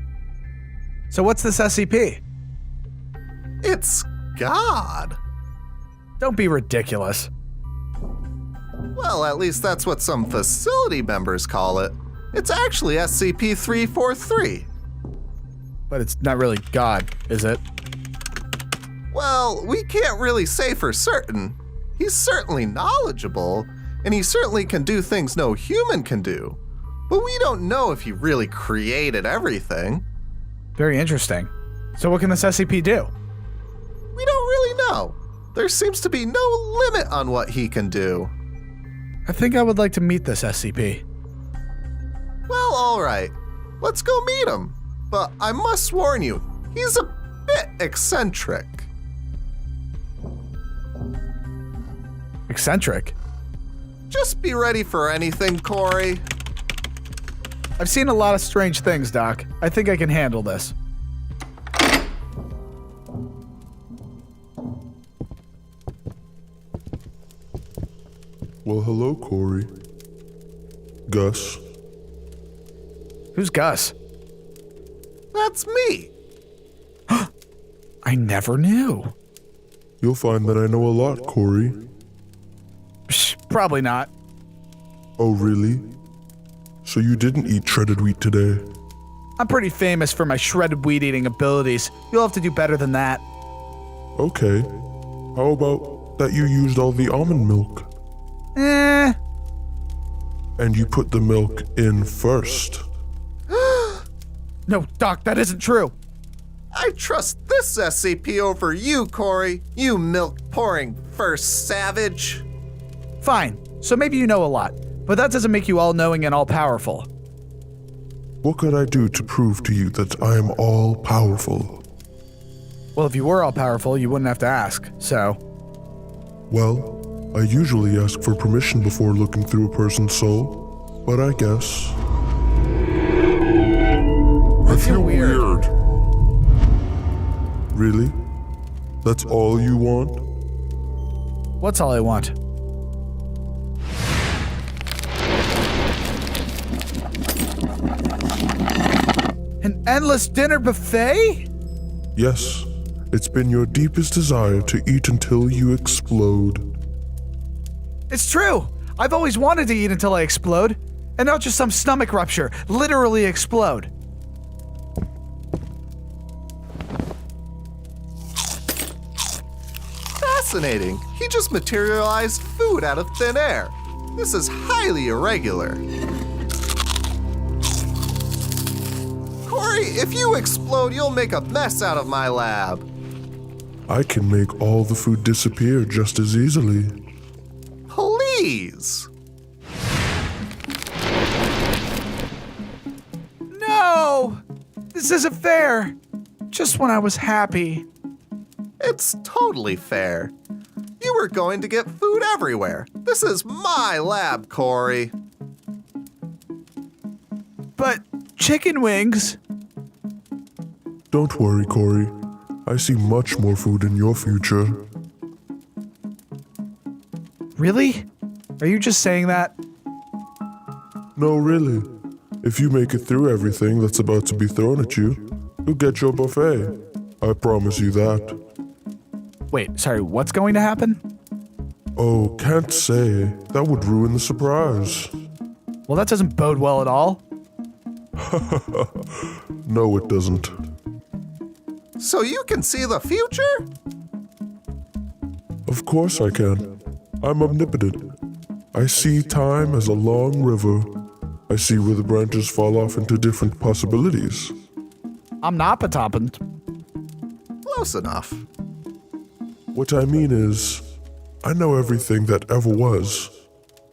S2: So what's this SCP?
S7: It's God.
S2: Don't be ridiculous.
S7: Well, at least that's what some facility members call it. It's actually SCP-343.
S2: But it's not really God, is it?
S7: Well, we can't really say for certain. He's certainly knowledgeable, and he certainly can do things no human can do. But we don't know if he really created everything.
S2: Very interesting. So what can this SCP do?
S7: We don't really know. There seems to be no limit on what he can do.
S2: I think I would like to meet this SCP.
S7: Well, alright. Let's go meet him. But I must warn you, he's a bit eccentric.
S2: Eccentric?
S7: Just be ready for anything, Corey.
S2: I've seen a lot of strange things, Doc. I think I can handle this.
S5: Well, hello, Corey. Gus.
S2: Who's Gus?
S7: That's me.
S2: I never knew.
S5: You'll find that I know a lot, Corey.
S2: Probably not.
S5: Oh, really? So you didn't eat shredded wheat today?
S2: I'm pretty famous for my shredded wheat eating abilities. You'll have to do better than that.
S5: Okay. How about that you used all the almond milk? And you put the milk in first?
S2: No, Doc, that isn't true.
S7: I trust this SCP over you, Corey. You milk-pouring first savage.
S2: Fine. So maybe you know a lot, but that doesn't make you all-knowing and all-powerful.
S5: What could I do to prove to you that I am all-powerful?
S2: Well, if you were all-powerful, you wouldn't have to ask, so...
S5: Well, I usually ask for permission before looking through a person's soul, but I guess...
S2: I feel weird.
S5: Really? That's all you want?
S2: What's all I want? An endless dinner buffet?
S5: Yes. It's been your deepest desire to eat until you explode.
S2: It's true! I've always wanted to eat until I explode. And not just some stomach rupture. Literally explode.
S7: Fascinating. He just materialized food out of thin air. This is highly irregular. Corey, if you explode, you'll make a mess out of my lab.
S5: I can make all the food disappear just as easily.
S7: Please.
S2: No! This isn't fair. Just when I was happy.
S7: It's totally fair. You were going to get food everywhere. This is my lab, Corey.
S2: But chicken wings?
S5: Don't worry, Corey. I see much more food in your future.
S2: Really? Are you just saying that?
S5: No, really. If you make it through everything that's about to be thrown at you, you'll get your buffet. I promise you that.
S2: Wait, sorry, what's going to happen?
S5: Oh, can't say. That would ruin the surprise.
S2: Well, that doesn't bode well at all.
S5: No, it doesn't.
S7: So you can see the future?
S5: Of course I can. I'm omnipotent. I see time as a long river. I see where the branches fall off into different possibilities.
S2: Omnipotent.
S7: Close enough.
S5: What I mean is, I know everything that ever was,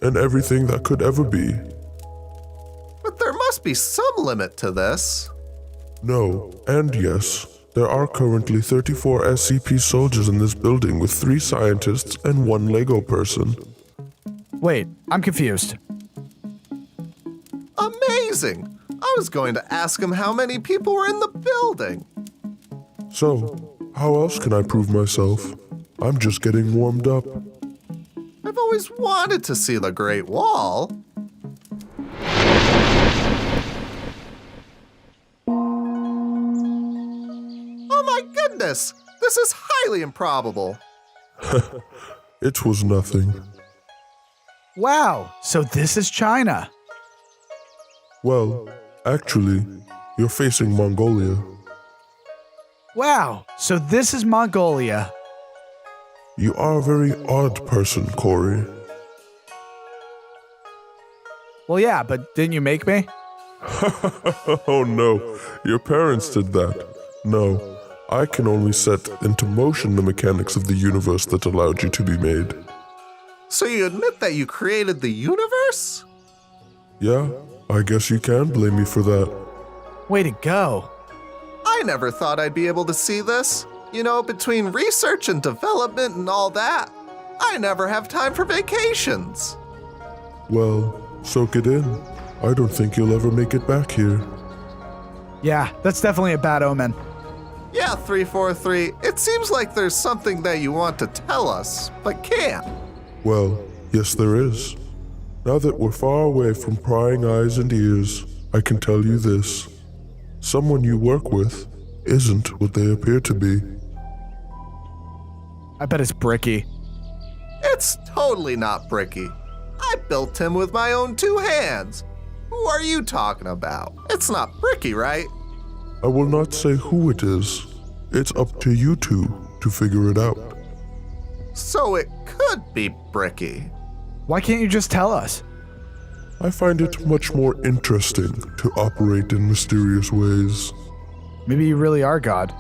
S5: and everything that could ever be.
S7: But there must be some limit to this.
S5: No, and yes. There are currently 34 SCP soldiers in this building with 3 scientists and 1 Lego person.
S2: Wait, I'm confused.
S7: Amazing! I was going to ask him how many people were in the building.
S5: So, how else can I prove myself? I'm just getting warmed up.
S7: I've always wanted to see the Great Wall. Oh my goodness! This is highly improbable.
S5: It was nothing.
S2: Wow, so this is China.
S5: Well, actually, you're facing Mongolia.
S2: Wow, so this is Mongolia.
S5: You are a very odd person, Corey.
S2: Well, yeah, but didn't you make me?
S5: Oh no, your parents did that. No, I can only set into motion the mechanics of the universe that allowed you to be made.
S7: So you admit that you created the universe?
S5: Yeah, I guess you can blame me for that.
S2: Way to go.
S7: I never thought I'd be able to see this. You know, between research and development and all that, I never have time for vacations.
S5: Well, soak it in. I don't think you'll ever make it back here.
S2: Yeah, that's definitely a bad omen.
S7: Yeah, 343, it seems like there's something that you want to tell us, but can't.
S5: Well, yes there is. Now that we're far away from prying eyes and ears, I can tell you this. Someone you work with isn't what they appear to be.
S2: I bet it's Bricky.
S7: It's totally not Bricky. I built him with my own 2 hands. Who are you talking about? It's not Bricky, right?
S5: I will not say who it is. It's up to you two to figure it out.
S7: So it could be Bricky.
S2: Why can't you just tell us?
S5: I find it much more interesting to operate in mysterious ways.
S2: Maybe you really are God.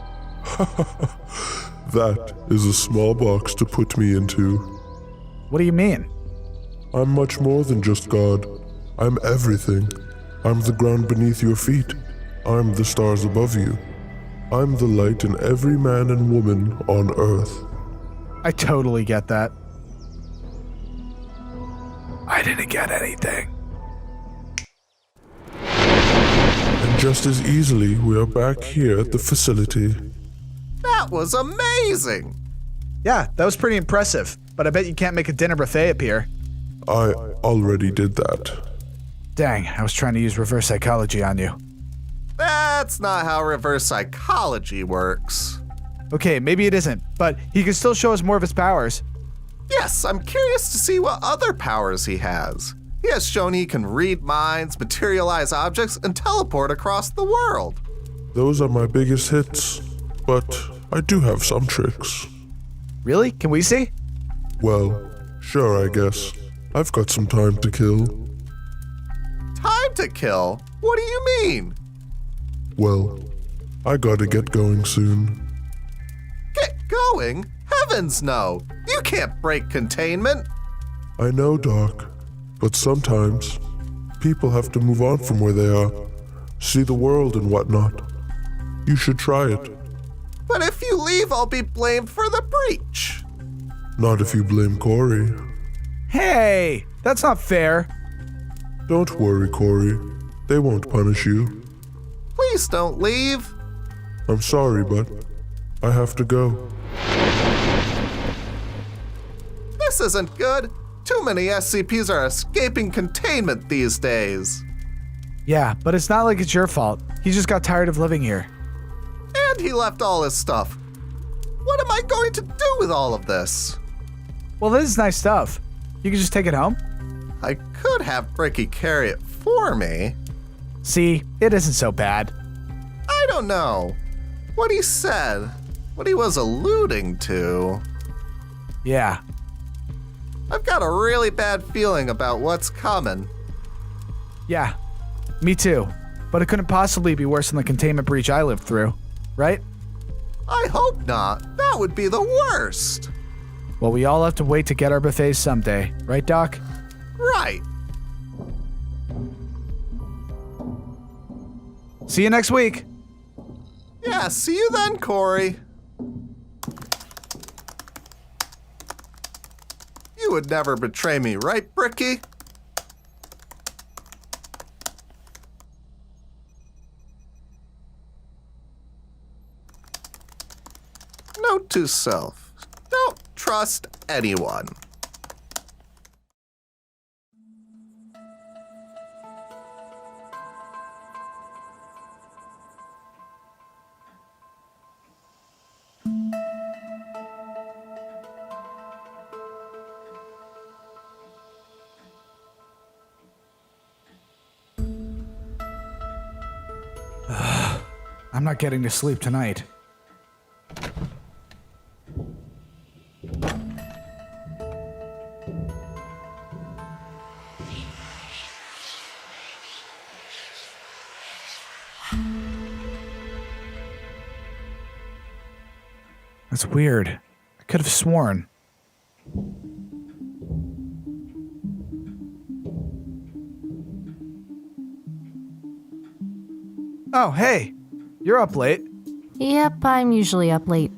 S5: That is a small box to put me into.
S2: What do you mean?
S5: I'm much more than just God. I'm everything. I'm the ground beneath your feet. I'm the stars above you. I'm the light in every man and woman on Earth.
S2: I totally get that. I didn't get anything.
S5: And just as easily, we are back here at the facility.
S7: That was amazing!
S2: Yeah, that was pretty impressive, but I bet you can't make a dinner buffet appear.
S5: I already did that.
S2: Dang, I was trying to use reverse psychology on you.
S7: That's not how reverse psychology works.
S2: Okay, maybe it isn't, but he can still show us more of his powers.
S7: Yes, I'm curious to see what other powers he has. He has shown he can read minds, materialize objects, and teleport across the world.
S5: Those are my biggest hits, but I do have some tricks.
S2: Really? Can we see?
S5: Well, sure, I guess. I've got some time to kill.
S7: Time to kill? What do you mean?
S5: Well, I gotta get going soon.
S7: Get going? Heavens no! You can't break containment!
S5: I know, Doc, but sometimes people have to move on from where they are, see the world and whatnot. You should try it.
S7: But if you leave, I'll be blamed for the breach.
S5: Not if you blame Corey.
S2: Hey, that's not fair.
S5: Don't worry, Corey. They won't punish you.
S7: Please don't leave.
S5: I'm sorry, but I have to go.
S7: This isn't good. Too many SCPs are escaping containment these days.
S2: Yeah, but it's not like it's your fault. He just got tired of living here.
S7: And he left all his stuff. What am I going to do with all of this?
S2: Well, this is nice stuff. You can just take it home.
S7: I could have Bricky carry it for me.
S2: See, it isn't so bad.
S7: I don't know. What he said, what he was alluding to.
S2: Yeah.
S7: I've got a really bad feeling about what's coming.
S2: Yeah, me too. But it couldn't possibly be worse than the containment breach I lived through, right?
S7: I hope not. That would be the worst.
S2: Well, we all have to wait to get our buffets someday, right, Doc?
S7: Right.
S2: See you next week.
S8: Yeah, see you then, Corey. You would never betray me, right, Bricky? Note to self, don't trust anyone.
S2: I'm not getting to sleep tonight. That's weird. I could have sworn. Oh, hey. You're up late.
S9: Yep, I'm usually up late.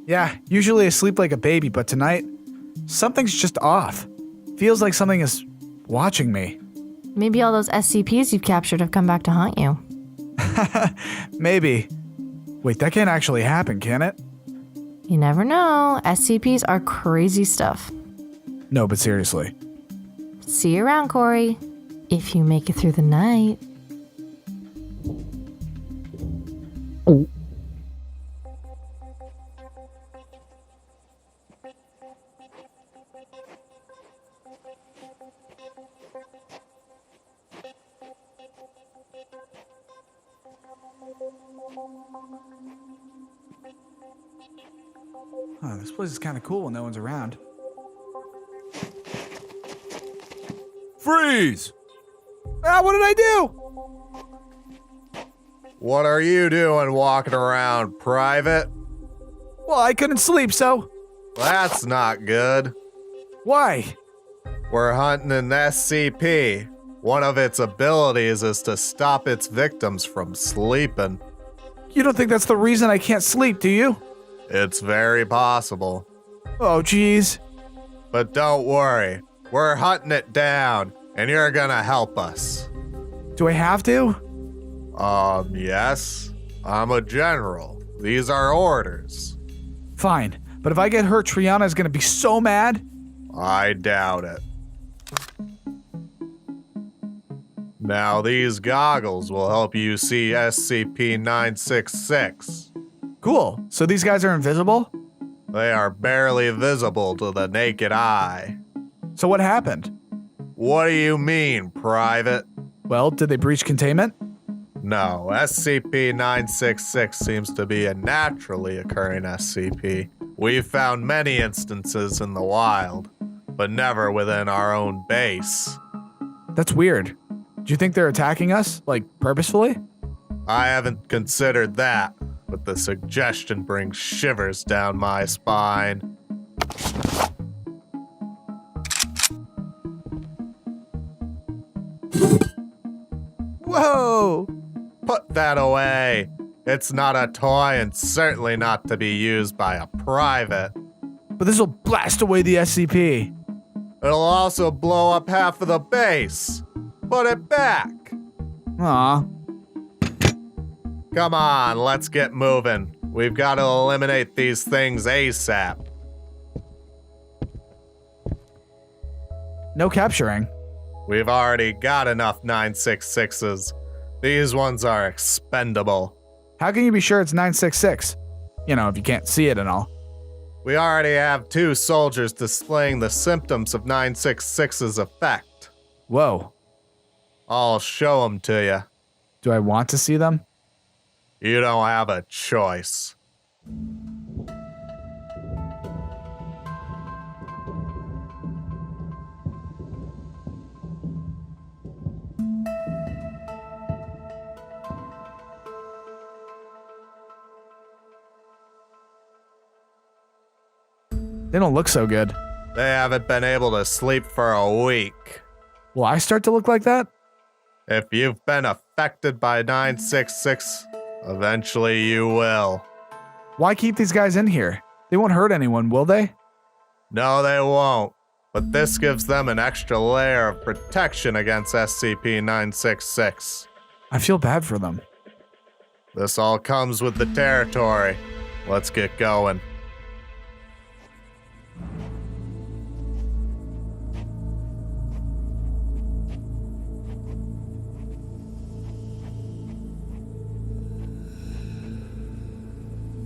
S2: Yeah, usually I sleep like a baby, but tonight, something's just off. Feels like something is watching me.
S9: Maybe all those SCPs you've captured have come back to haunt you.
S2: Maybe. Wait, that can't actually happen, can it?
S9: You never know. SCPs are crazy stuff.
S2: No, but seriously.
S9: See you around, Corey. If you make it through the night.
S2: Huh, this place is kind of cool when no one's around.
S15: Freeze!
S2: Ah, what did I do?
S8: What are you doing walking around, Private?
S2: Well, I couldn't sleep, so...
S8: That's not good.
S2: Why?
S8: We're hunting an SCP. One of its abilities is to stop its victims from sleeping.
S2: You don't think that's the reason I can't sleep, do you?
S8: It's very possible.
S2: Oh, jeez.
S8: But don't worry. We're hunting it down, and you're gonna help us.
S2: Do I have to?
S8: Yes. I'm a general. These are orders.
S2: Fine, but if I get hurt, Triana's gonna be so mad.
S8: I doubt it. Now, these goggles will help you see SCP-966.
S2: Cool. So these guys are invisible?
S8: They are barely visible to the naked eye.
S2: So what happened?
S8: What do you mean, Private?
S2: Well, did they breach containment?
S8: No, SCP-966 seems to be a naturally occurring SCP. We've found many instances in the wild, but never within our own base.
S2: That's weird. Do you think they're attacking us, like, purposefully?
S8: I haven't considered that, but the suggestion brings shivers down my spine.
S2: Whoa!
S8: Put that away. It's not a toy and certainly not to be used by a private.
S2: But this'll blast away the SCP.
S8: It'll also blow up half of the base. Put it back.
S2: Aw.
S8: Come on, let's get moving. We've got to eliminate these things ASAP.
S2: No capturing.
S8: We've already got enough 966s. These ones are expendable.
S2: How can you be sure it's 966? You know, if you can't see it and all.
S8: We already have 2 soldiers displaying the symptoms of 966's effect.
S2: Whoa.
S8: I'll show them to you.
S2: Do I want to see them?
S8: You don't have a choice.
S2: They don't look so good.
S8: They haven't been able to sleep for a week.
S2: Will I start to look like that?
S8: If you've been affected by 966, Eventually you will.
S2: Why keep these guys in here? They won't hurt anyone, will they?
S8: No, they won't. But this gives them an extra layer of protection against SCP-966.
S2: I feel bad for them.
S8: This all comes with the territory. Let's get going.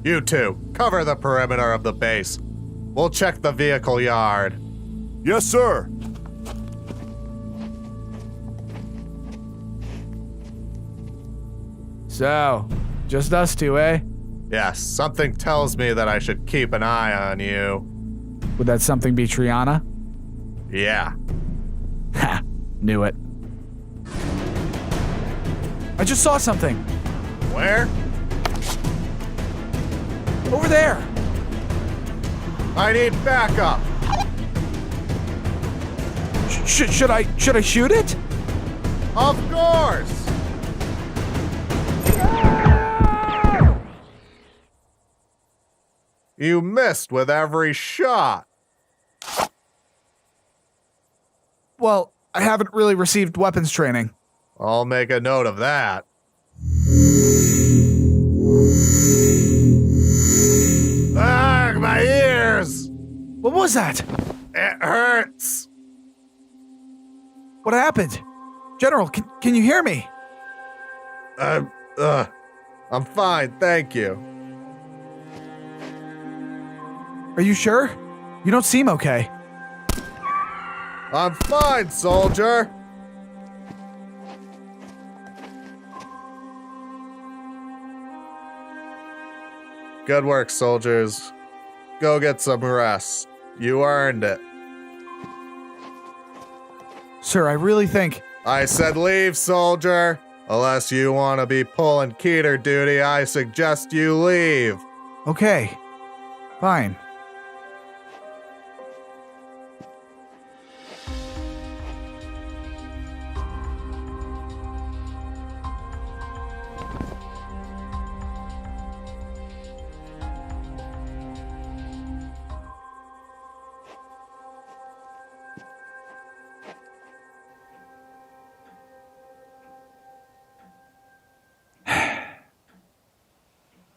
S8: You two, cover the perimeter of the base. We'll check the vehicle yard.
S5: Yes, sir.
S2: So, just us two, eh?
S8: Yes, something tells me that I should keep an eye on you.
S2: Would that something be Triana?
S8: Yeah.
S2: Ha! Knew it. I just saw something.
S8: Where?
S2: Over there!
S8: I need backup!
S2: Should I shoot it?
S8: Of course! You missed with every shot.
S2: Well, I haven't really received weapons training.
S8: I'll make a note of that. Ah, my ears!
S2: What was that?
S8: It hurts.
S2: What happened? General, can you hear me?
S8: I'm fine, thank you.
S2: Are you sure? You don't seem okay.
S8: I'm fine, soldier. Good work, soldiers. Go get some rest. You earned it.
S2: Sir, I really think...
S8: I said leave, soldier. Unless you want to be pulling Keter duty, I suggest you leave.
S2: Okay. Fine.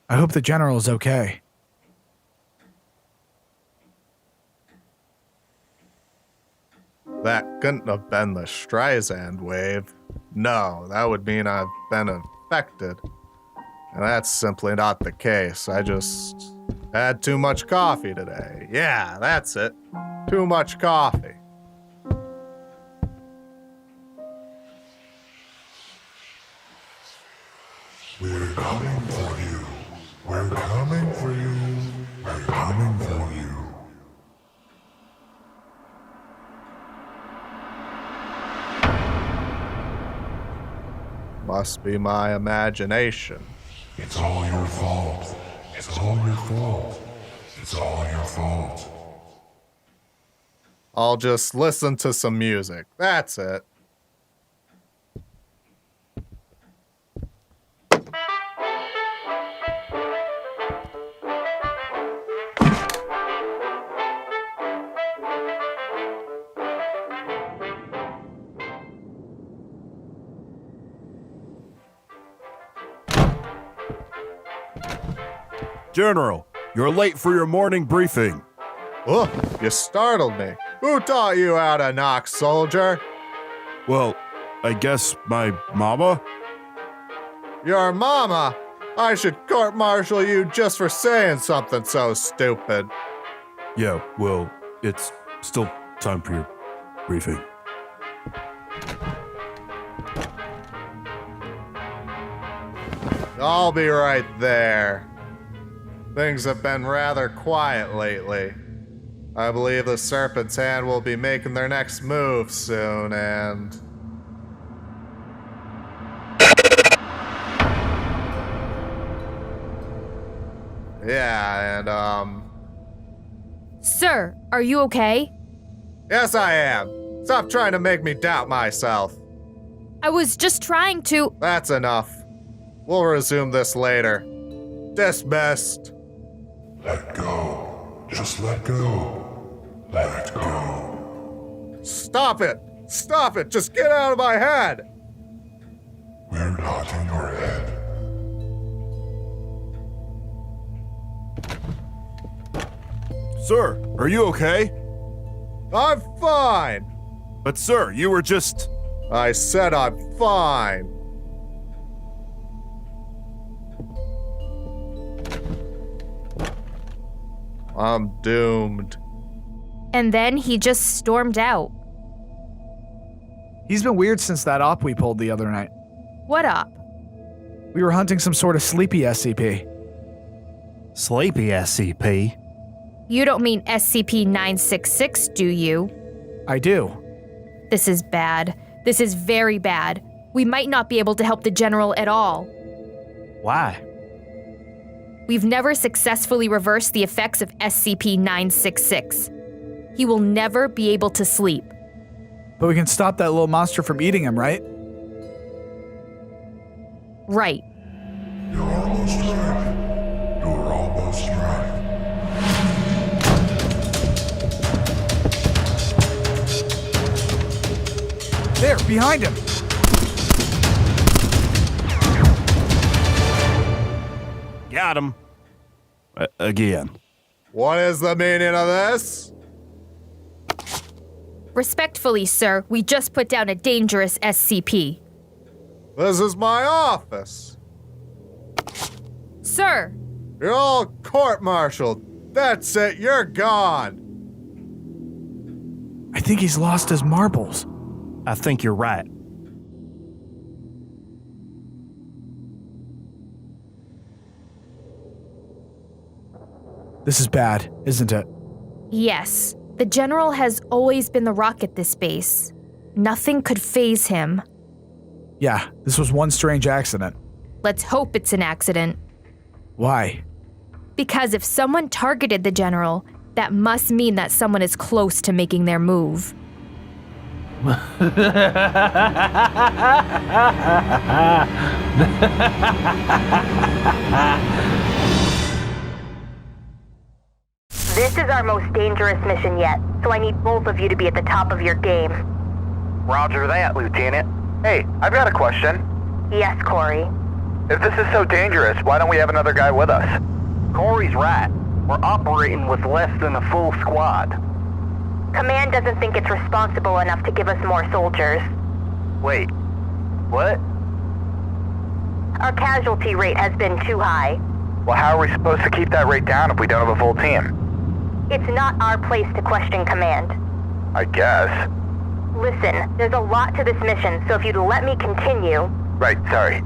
S2: I hope the general is okay.
S8: That couldn't have been the Streisand wave. No, that would mean I've been infected. And that's simply not the case. I just had too much coffee today. Yeah, that's it. Too much coffee.
S5: We're coming for you. We're coming for you. We're coming for you.
S8: Must be my imagination.
S5: It's all your fault. It's all your fault. It's all your fault.
S8: I'll just listen to some music. That's it.
S5: General, you're late for your morning briefing.
S8: Oh, you startled me. Who taught you how to knock, soldier?
S5: Well, I guess my mama?
S8: Your mama? I should court-martial you just for saying something so stupid.
S5: Yeah, well, it's still time for your briefing.
S8: I'll be right there. Things have been rather quiet lately. I believe the Serpent's Hand will be making their next move soon, and... Yeah, and,
S1: Sir, are you okay?
S8: Yes, I am. Stop trying to make me doubt myself.
S1: I was just trying to...
S8: That's enough. We'll resume this later. Dismissed.
S5: Let go. Just let go. Let go.
S8: Stop it! Stop it! Just get out of my head!
S5: We're not in your head.
S8: Sir, are you okay? I'm fine!
S21: But sir, you were just...
S8: I said I'm fine. I'm doomed.
S1: And then he just stormed out.
S2: He's been weird since that op we pulled the other night.
S1: What up?
S2: We were hunting some sort of sleepy SCP.
S3: Sleepy SCP?
S1: You don't mean SCP-966, do you?
S2: I do.
S1: This is bad. This is very bad. We might not be able to help the General at all.
S3: Why?
S1: We've never successfully reversed the effects of SCP-966. He will never be able to sleep.
S2: But we can stop that little monster from eating him, right?
S1: Right.
S5: You're almost right. You're almost right.
S2: There, behind him!
S3: Got him. Again.
S8: What is the meaning of this?
S1: Respectfully, sir, we just put down a dangerous SCP.
S8: This is my office.
S1: Sir!
S8: You're all court-martialed. That's it, you're gone.
S2: I think he's lost his marbles.
S3: I think you're right.
S2: This is bad, isn't it?
S1: Yes. The General has always been the rock at this base. Nothing could faze him.
S2: Yeah, this was one strange accident.
S1: Let's hope it's an accident.
S2: Why?
S1: Because if someone targeted the General, that must mean that someone is close to making their move.
S11: This is our most dangerous mission yet, so I need both of you to be at the top of your game.
S12: Roger that, Lieutenant. Hey, I've got a question.
S11: Yes, Corey.
S12: If this is so dangerous, why don't we have another guy with us? Corey's right. We're operating with less than a full squad.
S11: Command doesn't think it's responsible enough to give us more soldiers.
S12: Wait, what?
S11: Our casualty rate has been too high.
S12: Well, how are we supposed to keep that rate down if we don't have a full team?
S11: It's not our place to question command.
S12: I guess.
S11: Listen, there's a lot to this mission, so if you'd let me continue...
S12: Right, sorry.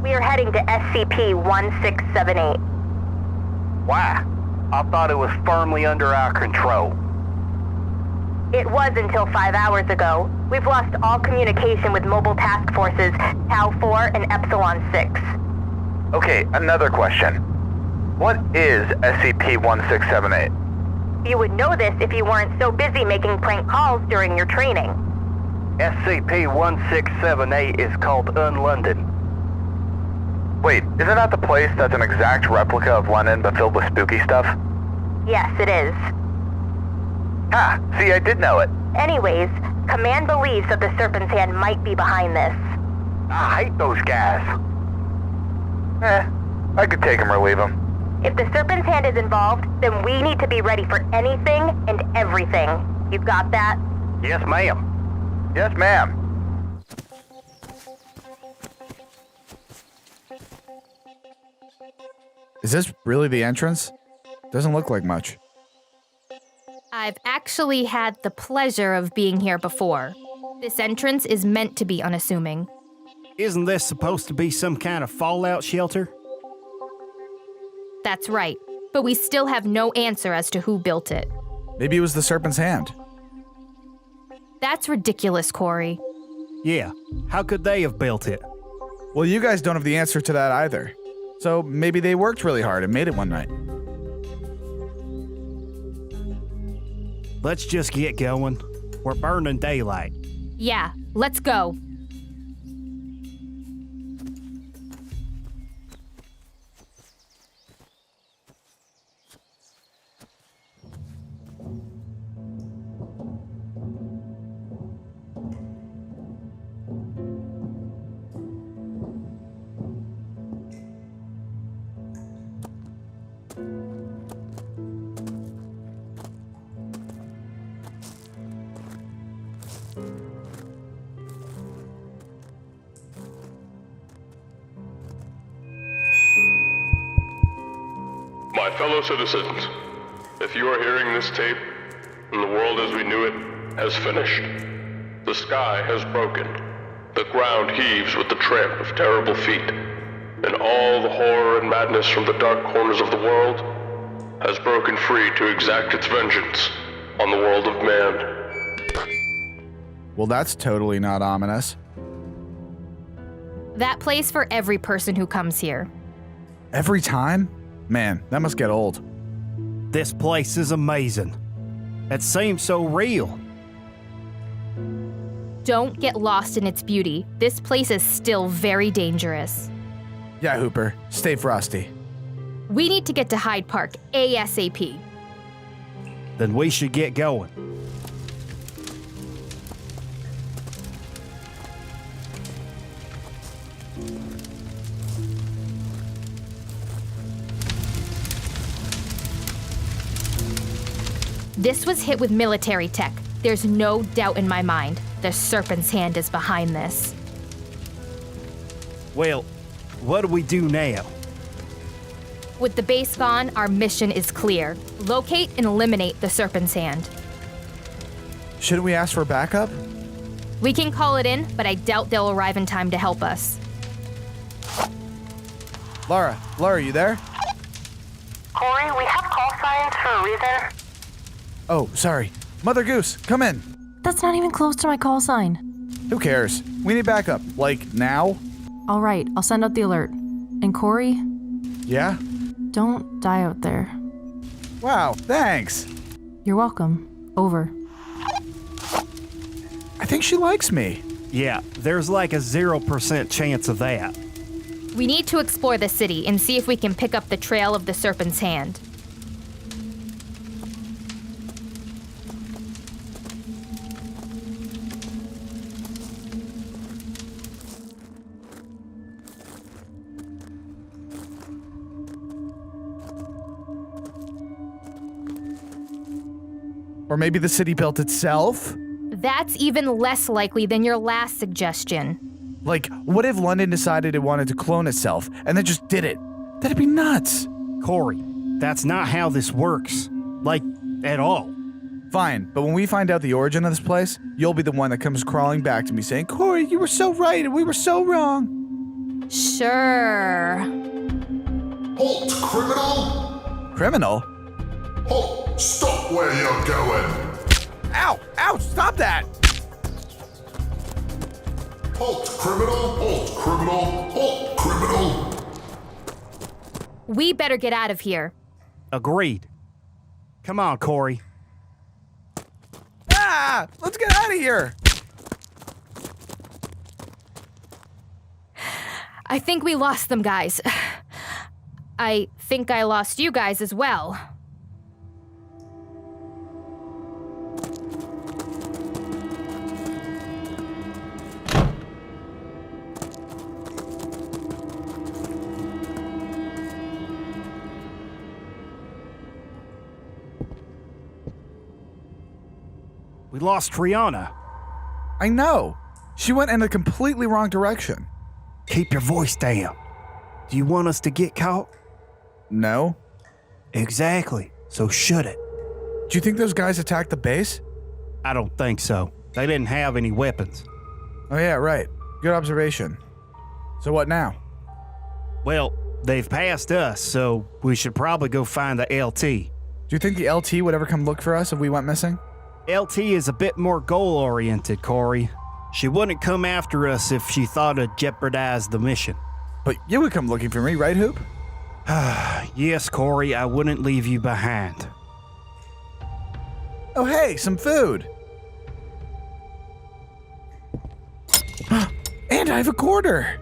S11: We are heading to SCP-1678.
S12: Why? I thought it was firmly under our control.
S11: It was until 5 hours ago. We've lost all communication with mobile task forces Tau 4 and Epsilon 6.
S12: Okay, another question. What is SCP-1678?
S11: You would know this if you weren't so busy making prank calls during your training.
S12: SCP-1678 is called UnLondon. Wait, isn't that the place that's an exact replica of London but filled with spooky stuff?
S11: Yes, it is.
S12: Ah, see, I did know it.
S11: Anyways, Command believes that the Serpent's Hand might be behind this.
S12: I hate those guys. I could take him or leave him.
S11: If the Serpent's Hand is involved, then we need to be ready for anything and everything. You got that?
S12: Yes, ma'am. Yes, ma'am.
S2: Is this really the entrance? Doesn't look like much.
S1: I've actually had the pleasure of being here before. This entrance is meant to be unassuming.
S3: Isn't this supposed to be some kind of fallout shelter?
S1: That's right, but we still have no answer as to who built it.
S2: Maybe it was the Serpent's Hand.
S1: That's ridiculous, Corey.
S3: Yeah, how could they have built it?
S2: Well, you guys don't have the answer to that either. So maybe they worked really hard and made it one night.
S3: Let's just get going. We're burning daylight.
S1: Yeah, let's go.
S10: fellow citizens, if you are hearing this tape, and the world as we knew it has finished. The sky has broken. The ground heaves with the tramp of terrible feet, and all the horror and madness from the dark corners of the world has broken free to exact its vengeance on the world of man.
S2: Well, that's totally not ominous.
S1: That place for every person who comes here.
S2: Every time? Man, that must get old.
S3: This place is amazing. It seems so real.
S1: Don't get lost in its beauty. This place is still very dangerous.
S2: Yeah, Hooper. Stay frosty.
S1: We need to get to Hyde Park ASAP.
S3: Then we should get going.
S1: This was hit with military tech. There's no doubt in my mind. The Serpent's hand is behind this.
S3: Well, what do we do now?
S1: With the base gone, our mission is clear. Locate and eliminate the Serpent's hand.
S2: Shouldn't we ask for backup?
S1: We can call it in, but I doubt they'll arrive in time to help us.
S2: Lara, you there?
S11: Corey, we have call signs for a reason.
S2: Oh, sorry. Mother Goose, come in.
S9: That's not even close to my call sign.
S2: Who cares? We need backup. Like, now?
S9: All right, I'll send out the alert. And Corey?
S2: Yeah?
S9: Don't die out there.
S2: Wow, thanks.
S9: You're welcome. Over.
S2: I think she likes me.
S3: Yeah, there's like a 0% chance of that.
S1: We need to explore the city and see if we can pick up the trail of the Serpent's hand.
S2: Or maybe the city built itself?
S1: That's even less likely than your last suggestion.
S2: Like, what if London decided it wanted to clone itself and then just did it? That'd be nuts.
S3: Corey, that's not how this works. Like, at all.
S2: Fine, but when we find out the origin of this place, you'll be the one that comes crawling back to me saying, Corey, you were so right and we were so wrong.
S1: Sure.
S5: Halt, criminal!
S2: Criminal?
S5: Halt! Stop where you're going!
S2: Ow! Ow! Stop that!
S5: Halt, criminal! Halt, criminal! Halt, criminal!
S1: We better get out of here.
S3: Agreed. Come on, Corey.
S2: Ah! Let's get out of here!
S1: I think we lost them, guys. I think I lost you guys as well.
S3: We lost Triana.
S2: I know. She went in a completely wrong direction.
S3: Keep your voice down. Do you want us to get caught?
S2: No.
S3: Exactly. So should it.
S2: Do you think those guys attacked the base?
S3: I don't think so. They didn't have any weapons.
S2: Oh yeah, right. Good observation. So what now?
S3: Well, they've passed us, so we should probably go find the LT.
S2: Do you think the LT would ever come look for us if we went missing?
S3: LT is a bit more goal-oriented, Corey. She wouldn't come after us if she thought it'd jeopardize the mission.
S2: But you would come looking for me, right, Hoop?
S3: Yes, Corey, I wouldn't leave you behind.
S2: Oh hey, some food! And I have a quarter!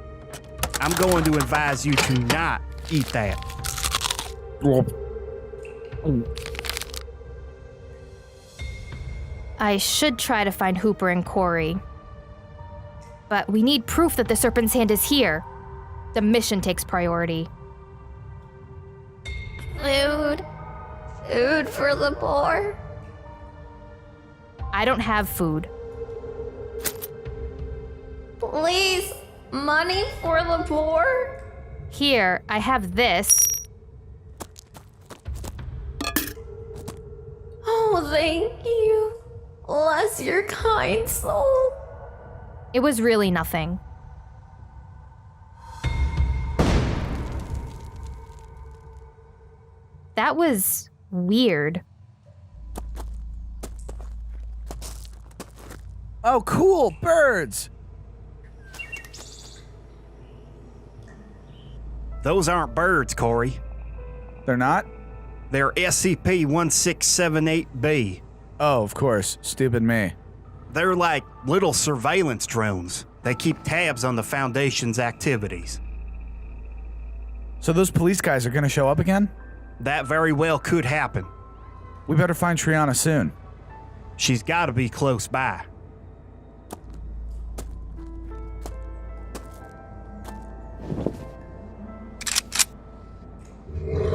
S3: I'm going to advise you to not eat that.
S1: I should try to find Hooper and Corey. But we need proof that the Serpent's hand is here. The mission takes priority.
S20: Food. Food for the poor.
S1: I don't have food.
S20: Please, money for the poor.
S1: Here, I have this.
S20: Oh, thank you. Bless your kind soul.
S1: It was really nothing. That was weird.
S15: Oh, cool, birds.
S3: Those aren't birds, Corey.
S2: They're not?
S3: They're SCP-1678-B.
S2: Oh, of course. Stupid me.
S3: They're like little surveillance drones. They keep tabs on the Foundation's activities.
S2: So those police guys are gonna show up again?
S3: That very well could happen.
S2: We better find Triana soon.
S3: She's gotta be close by.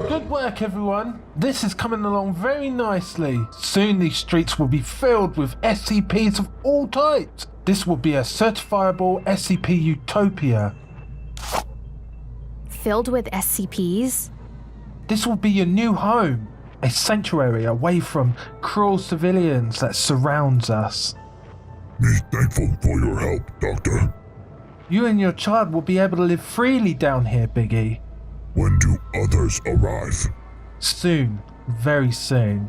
S6: Good work, everyone. This is coming along very nicely. Soon these streets will be filled with SCPs of all types. This will be a certifiable SCP utopia.
S1: Filled with SCPs?
S6: This will be your new home. A sanctuary away from cruel civilians that surrounds us.
S5: Be thankful for your help, Doctor.
S6: You and your child will be able to live freely down here, Biggie.
S5: When do others arrive?
S6: Soon. Very soon.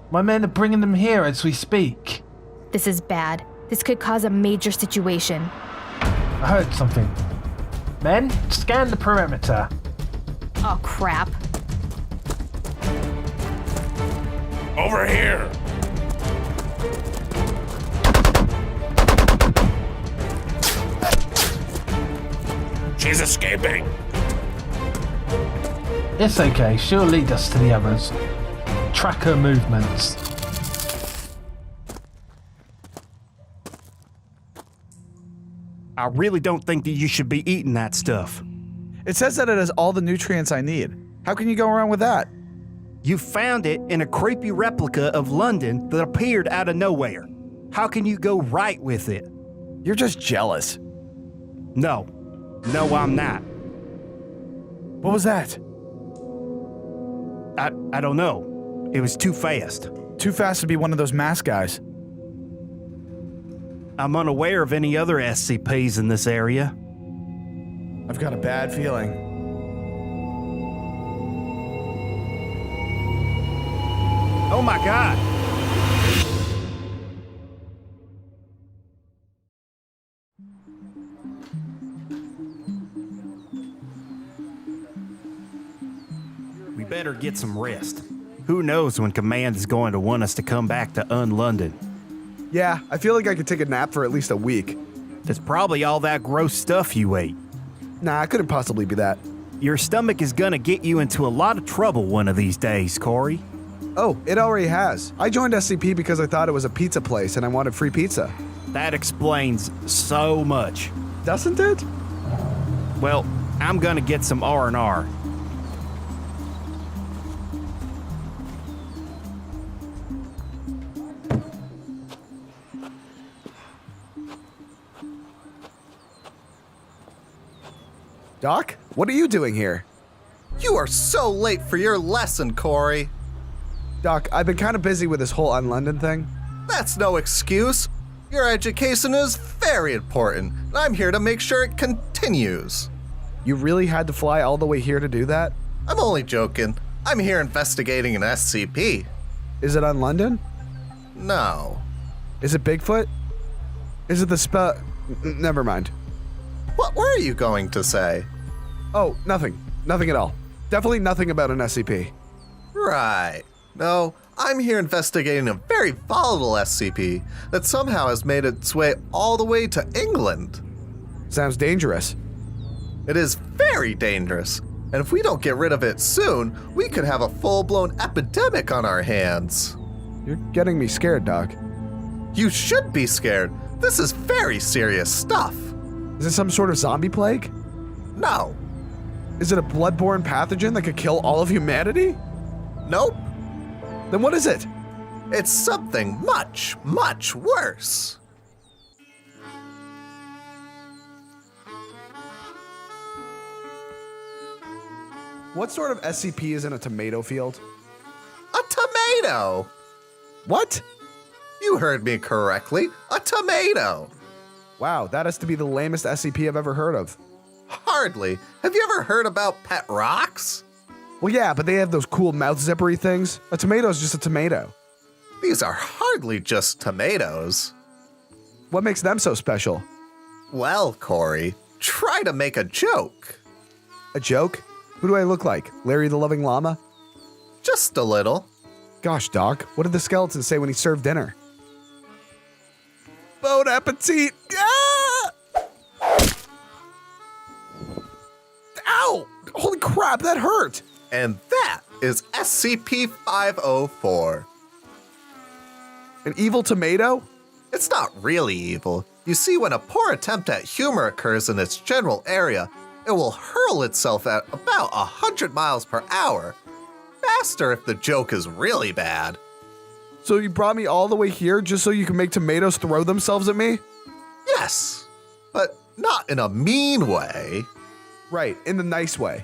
S6: My men are bringing them here as we speak.
S1: This is bad. This could cause a major situation.
S6: I heard something. Men, scan the perimeter.
S1: Oh, crap.
S13: Over here! She's escaping.
S6: It's okay, she'll lead us to the others. Track her movements.
S3: I really don't think that you should be eating that stuff.
S2: It says that it has all the nutrients I need. How can you go wrong with that?
S3: You found it in a creepy replica of London that appeared out of nowhere. How can you go right with it?
S2: You're just jealous.
S3: No. No, I'm not.
S2: What was that?
S3: I don't know. It was too fast.
S2: Too fast to be one of those mask guys.
S3: I'm unaware of any other SCPs in this area.
S2: I've got a bad feeling.
S3: Oh my God! We better get some rest. Who knows when Command is going to want us to come back to UnLondon.
S15: Yeah, I feel like I could take a nap for at least a week.
S3: It's probably all that gross stuff you ate.
S15: Nah, it couldn't possibly be that.
S3: Your stomach is gonna get you into a lot of trouble one of these days, Corey.
S15: Oh, it already has. I joined SCP because I thought it was a pizza place and I wanted free pizza.
S3: That explains so much.
S15: Doesn't it?
S3: Well, I'm gonna get some R&R.
S15: Doc, what are you doing here?
S7: You are so late for your lesson, Corey.
S15: Doc, I've been kind of busy with this whole UnLondon thing.
S7: That's no excuse. Your education is very important, and I'm here to make sure it continues.
S15: You really had to fly all the way here to do that?
S7: I'm only joking. I'm here investigating an SCP.
S15: Is it UnLondon?
S7: No.
S15: Is it Bigfoot? Is it the never mind.
S7: What were you going to say?
S15: Oh, nothing. Nothing at all. Definitely nothing about an SCP.
S7: Right. No, I'm here investigating a very volatile SCP that somehow has made its way all the way to England.
S15: Sounds dangerous.
S7: It is very dangerous, and if we don't get rid of it soon, we could have a full-blown epidemic on our hands.
S15: You're getting me scared, Doc.
S7: You should be scared. This is very serious stuff.
S15: Is it some sort of zombie plague?
S7: No.
S15: Is it a bloodborne pathogen that could kill all of humanity?
S7: Nope.
S15: Then what is it?
S7: It's something much, much worse.
S15: What sort of SCP is in a tomato field?
S7: A tomato!
S2: What?
S7: You heard me correctly. A tomato.
S2: Wow, that has to be the lamest SCP I've ever heard of.
S7: Hardly. Have you ever heard about pet rocks?
S2: Well, yeah, but they have those cool mouth zippery things. A tomato is just a tomato.
S7: These are hardly just tomatoes.
S2: What makes them so special?
S7: Well, Corey, try to make a joke.
S2: A joke? Who do I look like? Larry the Loving Llama?
S7: Just a little.
S2: Gosh, Doc, what did the skeleton say when he served dinner? Bon appetit! Ah! Ow! Holy crap, that hurt!
S7: And that is SCP-504.
S2: An evil tomato?
S7: It's not really evil. You see, when a poor attempt at humor occurs in its general area, it will hurl itself at about 100 miles per hour. Faster if the joke is really bad.
S2: So you brought me all the way here just so you can make tomatoes throw themselves at me?
S7: Yes, but not in a mean way.
S2: Right, in the nice way.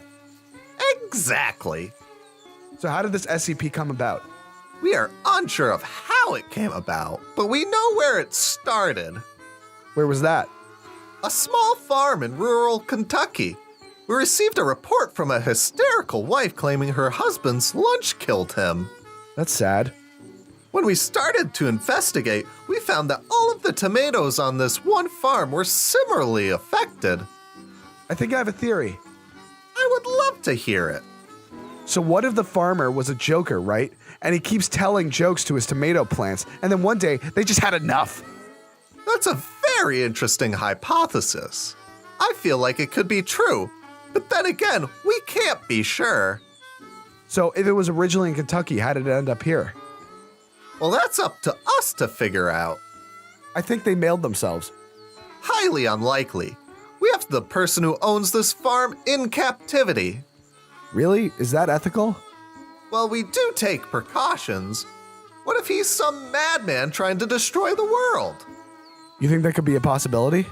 S7: Exactly.
S2: So how did this SCP come about?
S7: We are unsure of how it came about, but we know where it started.
S2: Where was that?
S7: A small farm in rural Kentucky. We received a report from a hysterical wife claiming her husband's lunch killed him.
S2: That's sad.
S7: When we started to investigate, we found that all of the tomatoes on this one farm were similarly affected.
S2: I think I have a theory.
S7: I would love to hear it.
S2: So what if the farmer was a joker, right? And he keeps telling jokes to his tomato plants, and then one day they just had enough.
S7: That's a very interesting hypothesis. I feel like it could be true, but then again, we can't be sure.
S2: So if it was originally in Kentucky, how did it end up here?
S7: Well, that's up to us to figure out.
S2: I think they mailed themselves.
S7: Highly unlikely. We have the person who owns this farm in captivity.
S2: Really? Is that ethical?
S7: Well, we do take precautions. What if he's some madman trying to destroy the world?
S2: You think that could be a possibility?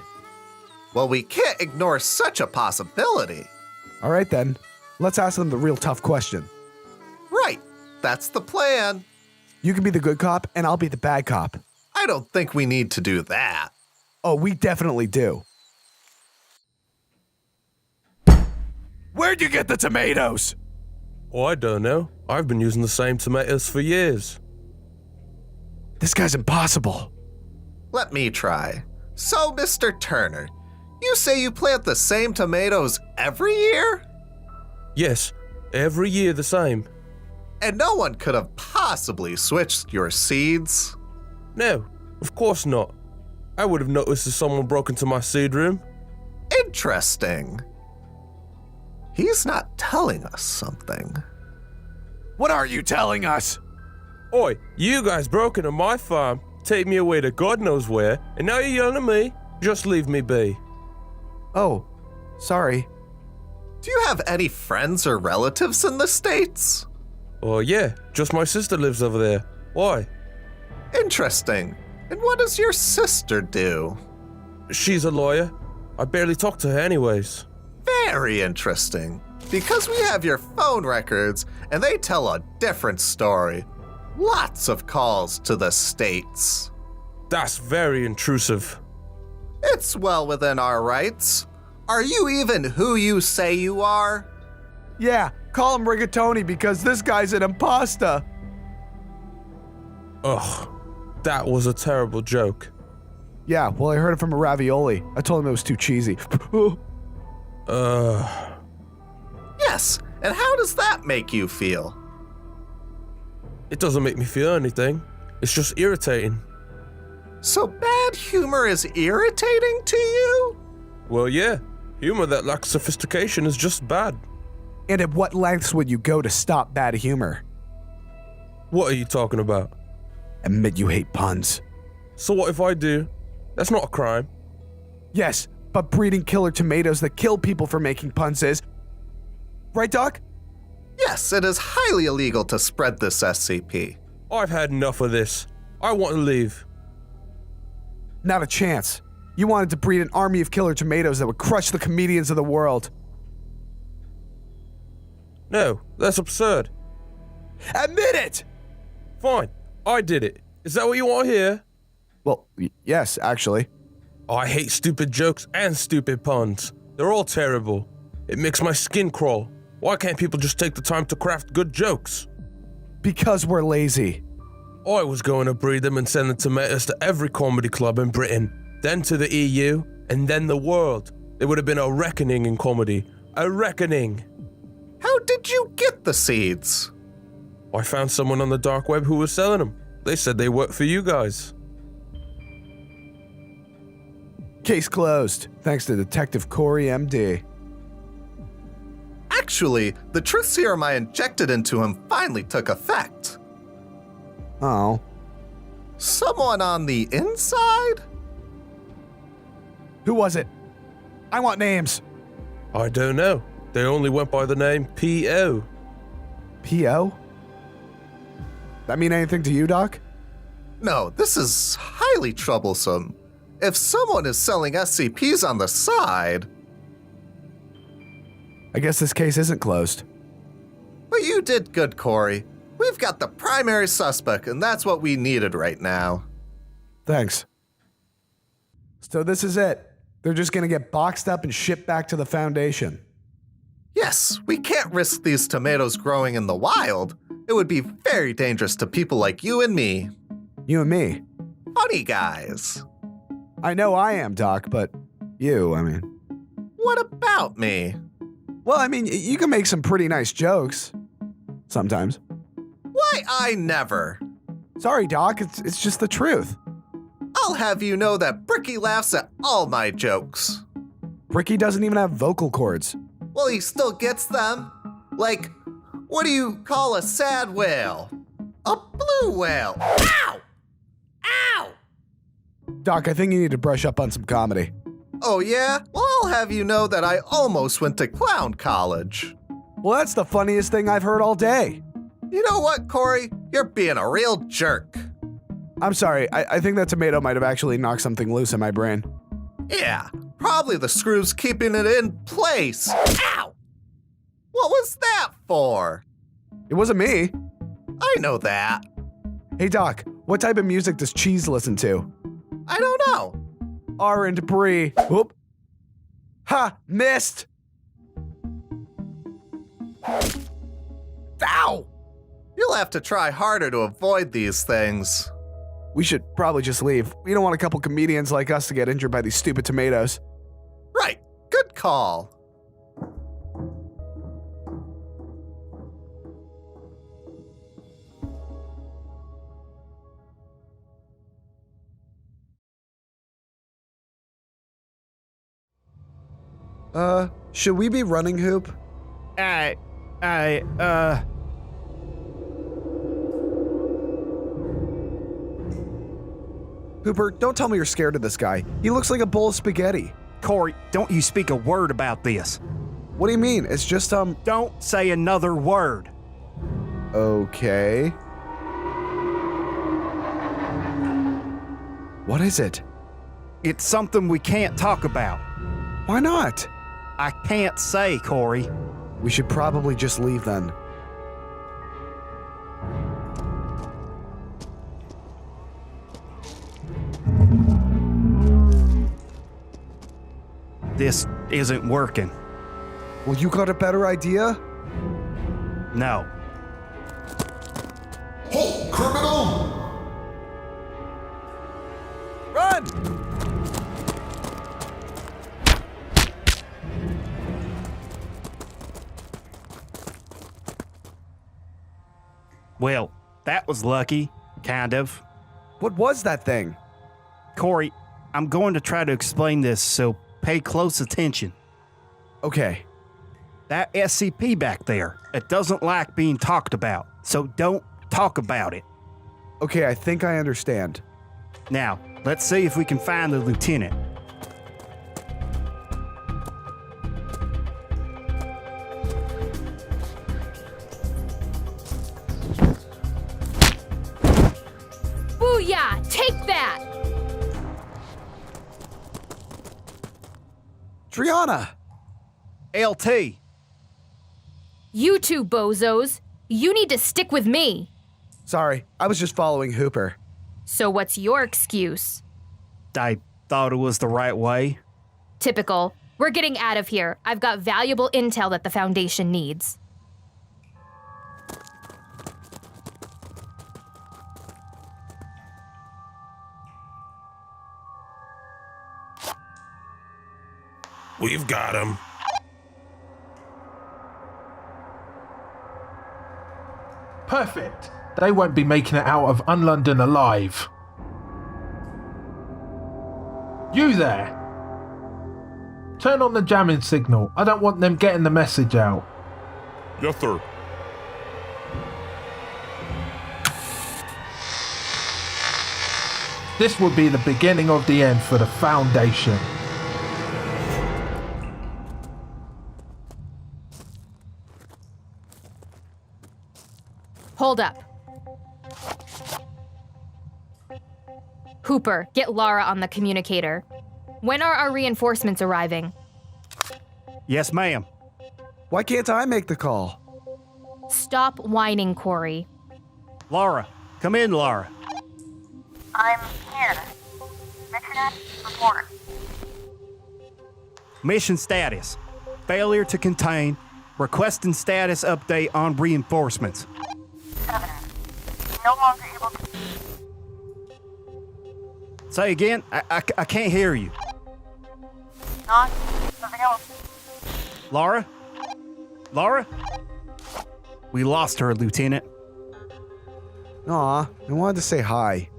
S7: Well, we can't ignore such a possibility.
S2: All right then. Let's ask them the real tough question.
S7: Right. That's the plan.
S2: You can be the good cop, and I'll be the bad cop.
S7: I don't think we need to do that.
S2: Oh, we definitely do. Where'd you get the tomatoes?
S14: Oh, I don't know. I've been using the same tomatoes for years.
S2: This guy's impossible.
S7: Let me try. So, Mr. Turner, you say you plant the same tomatoes every year?
S14: Yes, every year the same.
S7: And no one could have possibly switched your seeds?
S14: No, of course not. I would have noticed if someone broke into my seed room.
S7: Interesting. He's not telling us something.
S2: What are you telling us?
S14: Oi, you guys broke into my farm, take me away to God knows where, and now you're yelling at me? Just leave me be.
S2: Oh, sorry.
S7: Do you have any friends or relatives in the States?
S14: Oh yeah, just my sister lives over there. Why?
S7: Interesting. And what does your sister do?
S14: She's a lawyer. I barely talk to her anyways.
S7: Very interesting. Because we have your phone records, and they tell a different story. Lots of calls to the States.
S14: That's very intrusive.
S7: It's well within our rights. Are you even who you say you are?
S2: Yeah, call him Rigatoni because this guy's an imposter.
S14: Ugh, that was a terrible joke.
S2: Yeah, well, I heard it from a ravioli. I told him it was too cheesy.
S7: Yes, and how does that make you feel?
S14: It doesn't make me feel anything. It's just irritating.
S7: So bad humor is irritating to you?
S14: Well, yeah. Humor that lacks sophistication is just bad.
S2: And at what lengths would you go to stop bad humor?
S14: What are you talking about?
S2: Admit you hate puns.
S14: So what if I do? That's not a crime.
S2: Yes, but breeding killer tomatoes that kill people for making puns is. Right, Doc?
S7: Yes, it is highly illegal to spread this SCP.
S14: I've had enough of this. I want to leave.
S2: Not a chance. You wanted to breed an army of killer tomatoes that would crush the comedians of the world.
S14: No, that's absurd.
S2: Admit it!
S14: Fine. I did it. Is that what you want to hear?
S15: Well, yes, actually.
S14: I hate stupid jokes and stupid puns. They're all terrible. It makes my skin crawl. Why can't people just take the time to craft good jokes?
S15: Because we're lazy.
S14: I was going to breed them and send the tomatoes to every comedy club in Britain, then to the EU, and then the world. It would have been a reckoning in comedy. A reckoning.
S7: How did you get the seeds?
S14: I found someone on the dark web who was selling them. They said they worked for you guys.
S15: Case closed, thanks to Detective Corey MD.
S7: Actually, the truth serum I injected into him finally took effect.
S15: Oh.
S7: Someone on the inside?
S15: Who was it? I want names.
S14: I don't know. They only went by the name P.O.
S15: P.O.? That mean anything to you, Doc?
S7: No, this is highly troublesome. If someone is selling SCPs on the side...
S15: I guess this case isn't closed.
S7: But you did good, Corey. We've got the primary suspect, and that's what we needed right now.
S15: Thanks. So this is it. They're just gonna get boxed up and shipped back to the Foundation.
S7: Yes, we can't risk these tomatoes growing in the wild. It would be very dangerous to people like you and me.
S15: You and me?
S7: Funny guys.
S15: I know I am, Doc, but you, I mean.
S7: What about me?
S15: Well, I mean, you can make some pretty nice jokes. Sometimes.
S7: Why, I never.
S15: Sorry, Doc, it's just the truth.
S7: I'll have you know that Bricky laughs at all my jokes.
S15: Bricky doesn't even have vocal cords.
S7: Well, he still gets them. Like, what do you call a sad whale? A blue whale. Ow! Ow!
S15: Doc, I think you need to brush up on some comedy.
S7: Oh yeah? Well, I'll have you know that I almost went to clown college.
S15: Well, that's the funniest thing I've heard all day.
S7: You know what, Corey? You're being a real jerk.
S15: I'm sorry, I think that tomato might have actually knocked something loose in my brain.
S7: Yeah, probably the screws keeping it in place. Ow! What was that for?
S15: It wasn't me.
S7: I know that.
S15: Hey, Doc, what type of music does Cheese listen to?
S7: I don't know.
S15: R and Brie. Whoop. Ha! Missed! Ow!
S7: You'll have to try harder to avoid these things.
S15: We should probably just leave. We don't want a couple comedians like us to get injured by these stupid tomatoes.
S7: Right. Good call.
S15: Should we be running, Hoop? Hooper, don't tell me you're scared of this guy. He looks like a bowl of spaghetti.
S3: Corey, don't you speak a word about this.
S15: What do you mean? It's just,
S3: Don't say another word.
S15: Okay. What is it?
S3: It's something we can't talk about.
S15: Why not?
S3: I can't say, Corey.
S15: We should probably just leave then.
S3: This isn't working.
S15: Well, you got a better idea?
S3: No.
S5: Halt, criminal!
S15: Run!
S3: Well, that was lucky, kind of.
S15: What was that thing?
S3: Corey, I'm going to try to explain this, so pay close attention.
S15: Okay.
S3: That SCP back there, it doesn't like being talked about, so don't talk about it.
S15: Okay, I think I understand.
S3: Now, let's see if we can find the lieutenant.
S1: Booyah! Take that!
S15: Triana!
S3: LT!
S1: You two bozos, you need to stick with me.
S2: Sorry, I was just following Hooper.
S1: So what's your excuse?
S3: I thought it was the right way.
S1: Typical. We're getting out of here. I've got valuable intel that the Foundation needs.
S14: We've got him.
S6: Perfect. They won't be making it out of UnLondon alive. You there! Turn on the jamming signal. I don't want them getting the message out.
S5: Yes, sir.
S6: This will be the beginning of the end for the Foundation.
S1: Hold up. Hooper, get Lara on the communicator. When are our reinforcements arriving?
S3: Yes, ma'am.
S2: Why can't I make the call?
S1: Stop whining, Corey.
S3: Lara, come in, Lara.
S11: I'm here. Mission report.
S3: Mission status. Failure to contain. Requesting status update on reinforcements.
S11: 7. No longer able to...
S3: Say again? I can't hear you.
S11: Not something else.
S3: Lara? Lara? We lost her, Lieutenant.
S2: Aw, I wanted to say hi.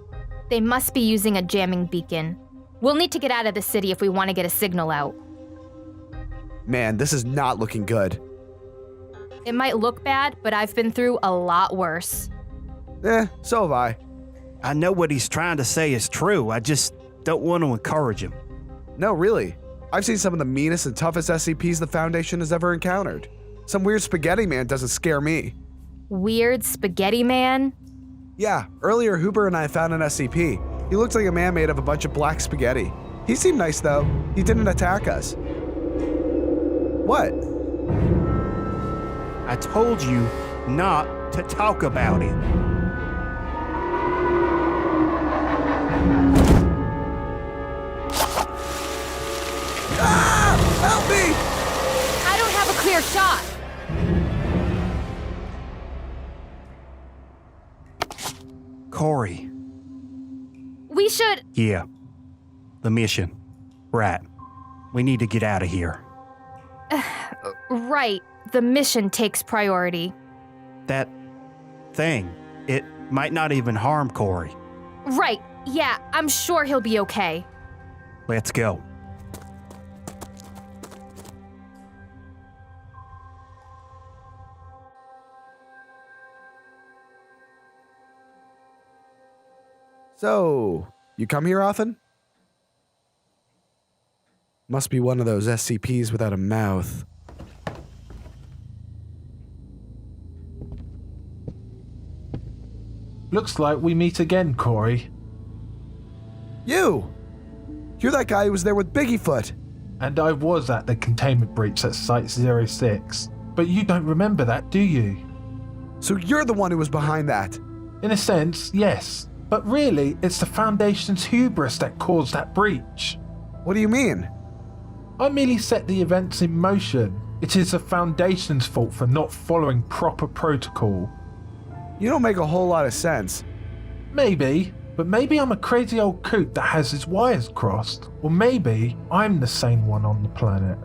S1: They must be using a jamming beacon. We'll need to get out of the city if we want to get a signal out.
S2: Man, this is not looking good.
S1: It might look bad, but I've been through a lot worse.
S2: So have I.
S3: I know what he's trying to say is true. I just don't want to encourage him.
S2: No, really. I've seen some of the meanest and toughest SCPs the Foundation has ever encountered. Some weird spaghetti man doesn't scare me.
S1: Weird spaghetti man?
S2: Yeah, earlier Hooper and I found an SCP. He looks like a man made of a bunch of black spaghetti. He seemed nice though. He didn't attack us. What?
S3: I told you not to talk about it.
S2: Ah! Help me!
S1: I don't have a clear shot.
S3: Corey.
S1: We should...
S3: Yeah. The mission. Right. We need to get out of here.
S1: Right. The mission takes priority.
S3: That thing, it might not even harm Corey.
S1: Right. Yeah, I'm sure he'll be okay.
S3: Let's go.
S2: So, you come here often? Must be one of those SCPs without a mouth.
S6: Looks like we meet again, Corey.
S2: You! You're that guy who was there with Bigfoot.
S6: And I was at the containment breach at Site 06. But you don't remember that, do you?
S2: So you're the one who was behind that?
S6: In a sense, yes. But really, it's the Foundation's hubris that caused that breach.
S2: What do you mean?
S6: I merely set the events in motion. It is the Foundation's fault for not following proper protocol.
S2: You don't make a whole lot of sense.
S6: Maybe, but maybe I'm a crazy old coot that has his wires crossed. Or maybe I'm the sane one on the planet.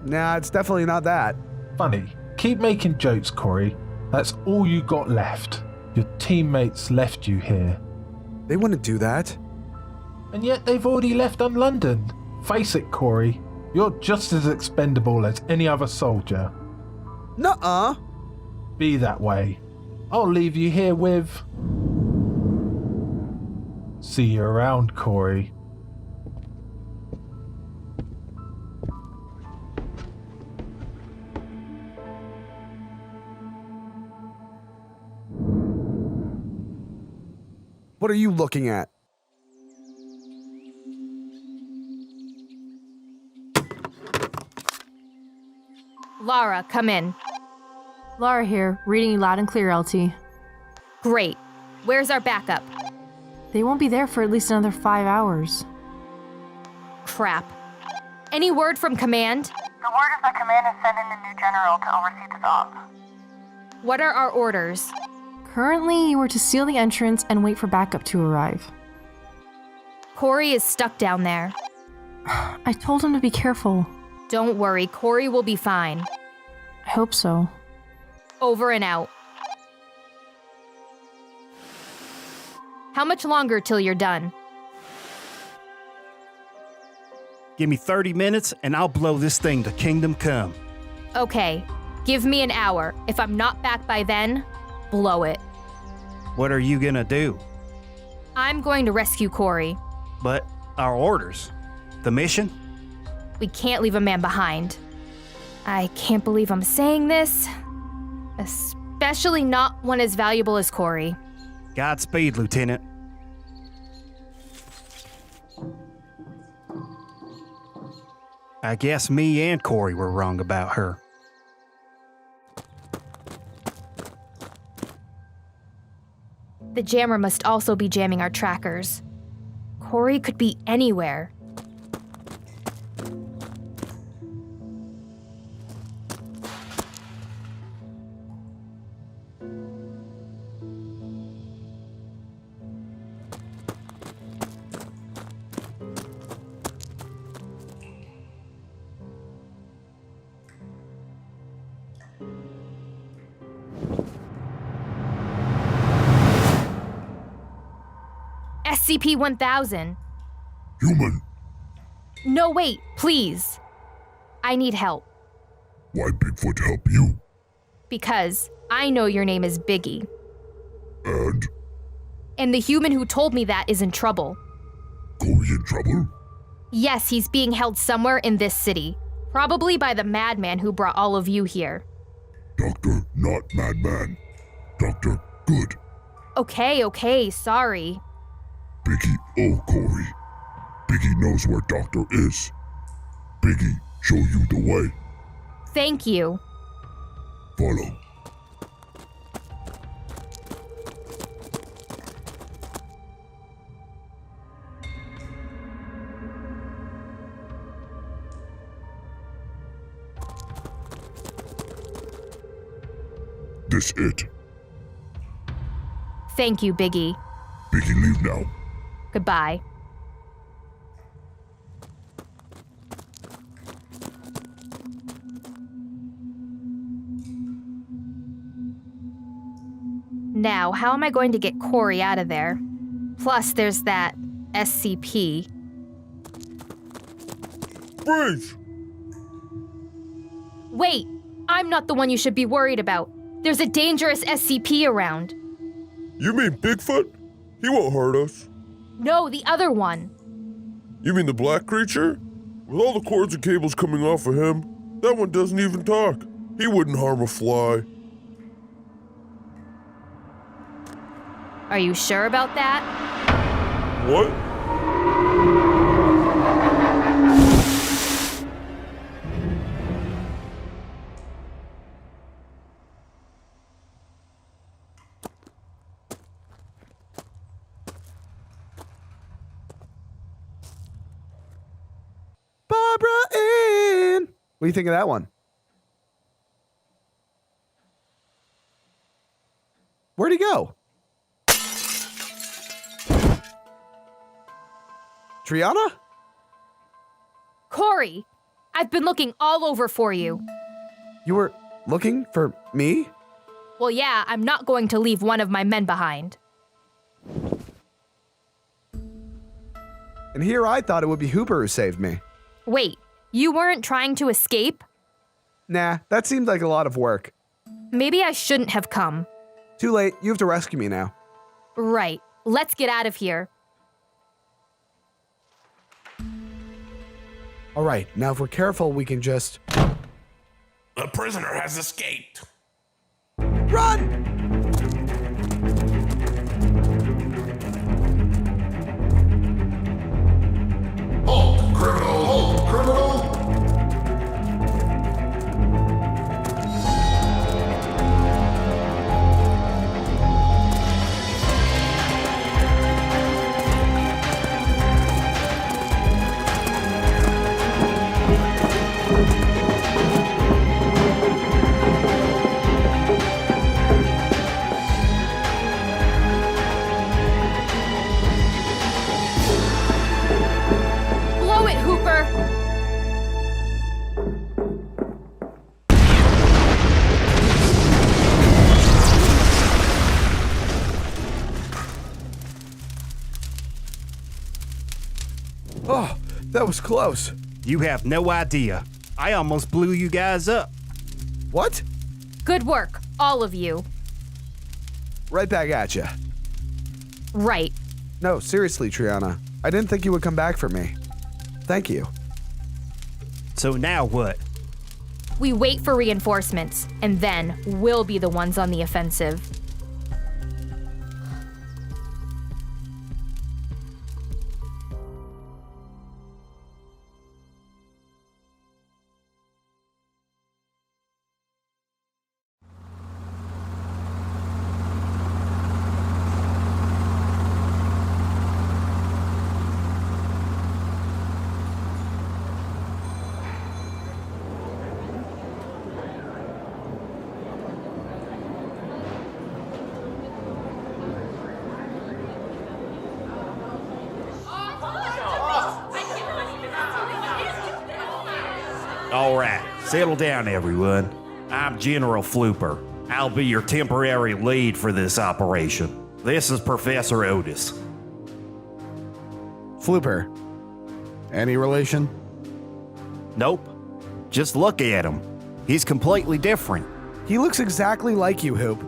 S2: Nah, it's definitely not that.
S6: Funny. Keep making jokes, Corey. That's all you got left. Your teammates left you here.
S2: They wouldn't do that.
S6: And yet they've already left UnLondon. Face it, Corey. You're just as expendable as any other soldier.
S2: Nuh-uh.
S6: Be that way. I'll leave you here with... See you around, Corey.
S2: What are you looking at?
S1: Lara, come in.
S9: Lara here, reading you loud and clear, LT.
S1: Great. Where's our backup?
S9: They won't be there for at least another 5 hours.
S1: Crap. Any word from command?
S11: The word is that command is sending a new general to oversee this op.
S1: What are our orders?
S9: Currently, you are to seal the entrance and wait for backup to arrive.
S1: Corey is stuck down there.
S9: I told him to be careful.
S1: Don't worry, Corey will be fine.
S9: I hope so.
S1: Over and out. How much longer till you're done?
S3: Give me 30 minutes and I'll blow this thing to Kingdom Come.
S1: Okay, give me an hour. If I'm not back by then, blow it.
S3: What are you gonna do?
S1: I'm going to rescue Corey.
S3: But our orders? The mission?
S1: We can't leave a man behind. I can't believe I'm saying this. Especially not one as valuable as Corey.
S3: Godspeed, Lieutenant. I guess me and Corey were wrong about her.
S1: The jammer must also be jamming our trackers. Corey could be anywhere. SCP-1000.
S5: Human.
S1: No, wait, please. I need help.
S5: Why Bigfoot help you?
S1: Because I know your name is Biggie.
S5: And?
S1: And the human who told me that is in trouble.
S5: Corey in trouble?
S1: Yes, he's being held somewhere in this city. Probably by the madman who brought all of you here.
S5: Doctor, not madman. Doctor, good.
S1: Okay, sorry.
S5: Biggie, oh Corey. Biggie knows where Doctor is. Biggie, show you the way.
S1: Thank you.
S5: Follow. This it.
S1: Thank you, Biggie.
S5: Biggie, leave now.
S1: Goodbye. Now, how am I going to get Corey out of there? Plus, there's that SCP.
S14: Freeze!
S1: Wait! I'm not the one you should be worried about. There's a dangerous SCP around.
S14: You mean Bigfoot? He won't hurt us.
S1: No, the other one.
S14: You mean the black creature? With all the cords and cables coming off of him, that one doesn't even talk. He wouldn't harm a fly.
S1: Are you sure about that?
S14: What?
S15: Barbara Ann! What do you think of that one? Where'd he go? Triana?
S1: Corey! I've been looking all over for you.
S15: You were looking for me?
S1: Well, yeah, I'm not going to leave one of my men behind.
S15: And here I thought it would be Hooper who saved me.
S1: Wait, you weren't trying to escape?
S15: Nah, that seemed like a lot of work.
S1: Maybe I shouldn't have come.
S15: Too late, you have to rescue me now.
S1: Right, let's get out of here.
S15: All right, now if we're careful, we can just...
S14: The prisoner has escaped.
S15: Run!
S5: Halt, criminal! Halt, criminal!
S15: Oh, that was close.
S3: You have no idea. I almost blew you guys up.
S15: What?
S1: Good work, all of you.
S15: Right back at you.
S1: Right.
S15: No, seriously, Triana. I didn't think you would come back for me. Thank you.
S3: So now what?
S1: We wait for reinforcements, and then we'll be the ones on the offensive.
S3: All right, settle down, everyone. I'm General Flooper. I'll be your temporary lead for this operation. This is Professor Otis.
S15: Flooper. Any relation?
S3: Nope. Just look at him. He's completely different.
S15: He looks exactly like you, Hoop.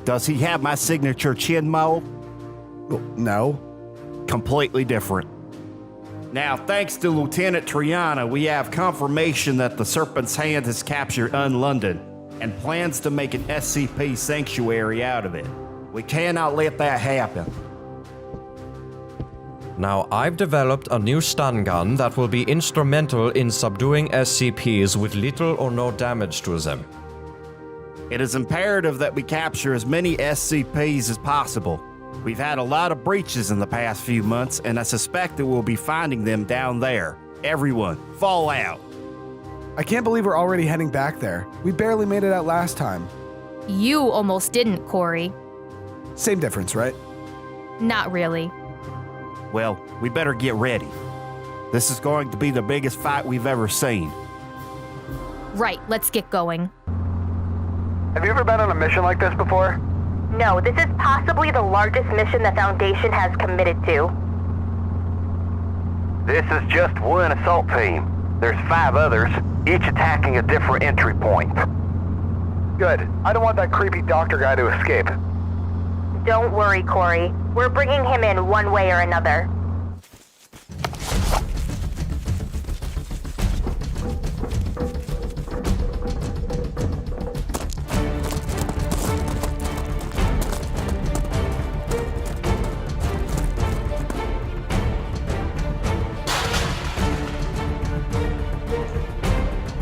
S3: Does he have my signature chin mole?
S15: No.
S3: Completely different. Now, thanks to Lieutenant Triana, we have confirmation that the Serpent's Hand has captured UnLondon and plans to make an SCP sanctuary out of it. We cannot let that happen.
S4: Now, I've developed a new stun gun that will be instrumental in subduing SCPs with little or no damage to them.
S3: It is imperative that we capture as many SCPs as possible. We've had a lot of breaches in the past few months, and I suspect that we'll be finding them down there. Everyone, fall out.
S15: I can't believe we're already heading back there. We barely made it out last time.
S1: You almost didn't, Corey.
S15: Same difference, right?
S1: Not really.
S3: Well, we better get ready. This is going to be the biggest fight we've ever seen.
S1: Right, let's get going.
S12: Have you ever been on a mission like this before?
S11: No, this is possibly the largest mission the Foundation has committed to.
S12: This is just one assault team. There's 5 others, each attacking a different entry point. Good. I don't want that creepy doctor guy to escape.
S11: Don't worry, Corey. We're bringing him in one way or another.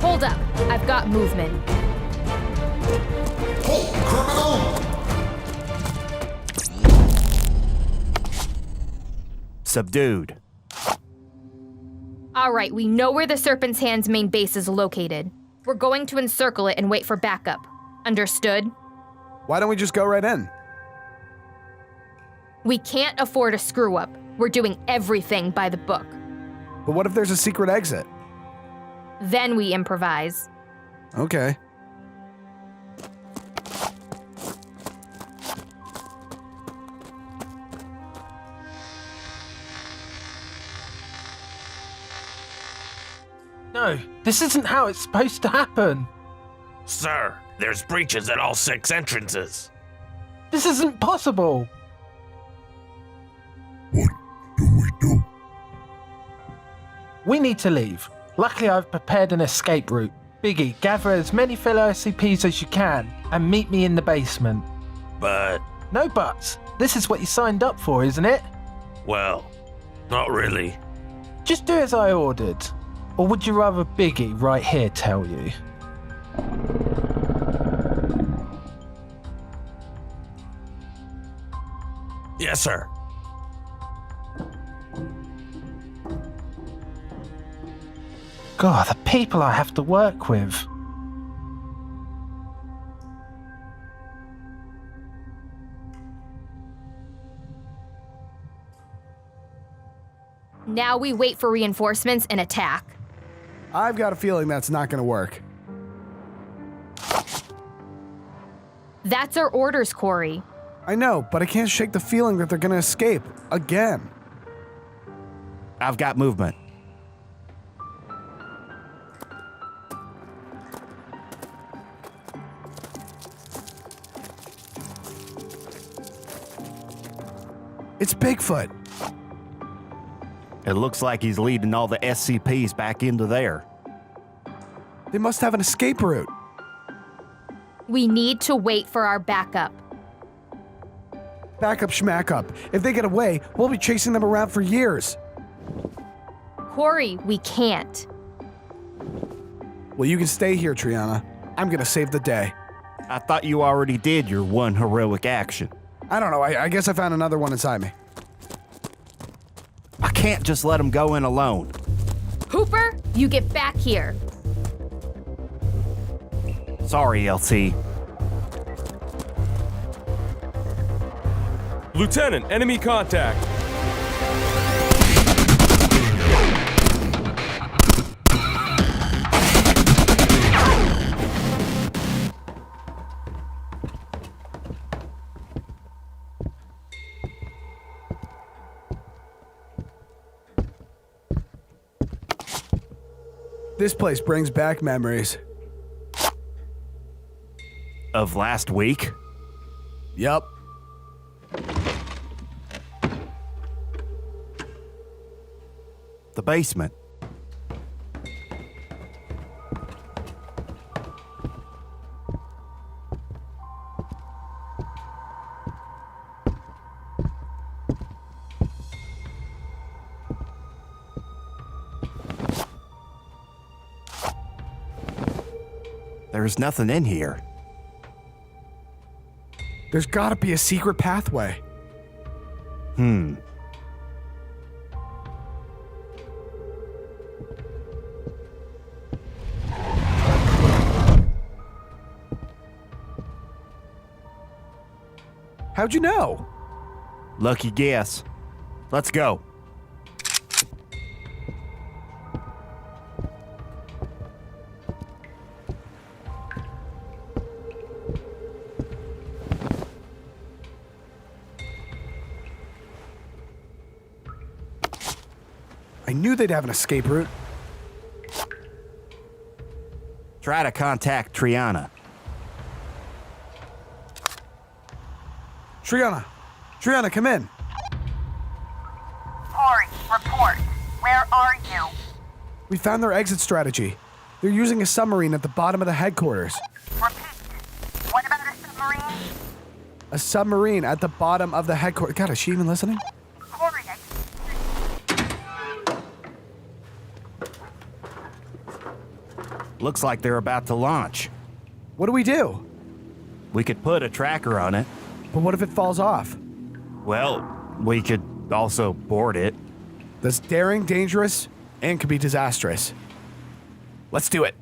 S1: Hold up, I've got movement.
S3: Subdued.
S1: All right, we know where the Serpent's Hand's main base is located. We're going to encircle it and wait for backup. Understood?
S15: Why don't we just go right in?
S1: We can't afford a screw-up. We're doing everything by the book.
S15: But what if there's a secret exit?
S1: Then we improvise.
S15: Okay.
S6: No, this isn't how it's supposed to happen.
S13: Sir, there's breaches at all 6 entrances.
S6: This isn't possible.
S5: What do we do?
S6: We need to leave. Luckily, I've prepared an escape route. Biggie, gather as many fellow SCPs as you can and meet me in the basement.
S13: But...
S6: No buts. This is what you signed up for, isn't it?
S13: Well, not really.
S6: Just do as I ordered. Or would you rather Biggie right here tell you?
S13: Yes, sir.
S6: God, the people I have to work with.
S1: Now we wait for reinforcements and attack.
S15: I've got a feeling that's not going to work.
S1: That's our orders, Corey.
S15: I know, but I can't shake the feeling that they're going to escape. Again.
S3: I've got movement.
S2: It's Bigfoot.
S3: It looks like he's leading all the SCPs back into there.
S2: They must have an escape route.
S1: We need to wait for our backup.
S2: Back up, schmack up. If they get away, we'll be chasing them around for years.
S1: Corey, we can't.
S2: Well, you can stay here, Triana. I'm gonna save the day.
S3: I thought you already did your one heroic action.
S2: I don't know, I guess I found another one inside me.
S3: I can't just let him go in alone.
S1: Hooper, you get back here.
S3: Sorry, LT.
S17: Lieutenant, enemy contact.
S2: This place brings back memories.
S3: Of last week?
S2: Yup.
S3: The basement. There's nothing in here.
S2: There's gotta be a secret pathway. How'd you know?
S3: Lucky guess. Let's go.
S2: I knew they'd have an escape route.
S3: Try to contact Triana.
S2: Triana, come in.
S11: Corey, report. Where are you?
S2: We found their exit strategy. They're using a submarine at the bottom of the headquarters.
S11: Repeat. What about a submarine?
S2: A submarine at the bottom of the headquarters. God, is she even listening?
S11: Corey,
S3: Looks like they're about to launch.
S2: What do we do?
S3: We could put a tracker on it.
S2: But what if it falls off?
S3: Well, we could also board it.
S2: That's daring, dangerous, and could be disastrous. Let's do it.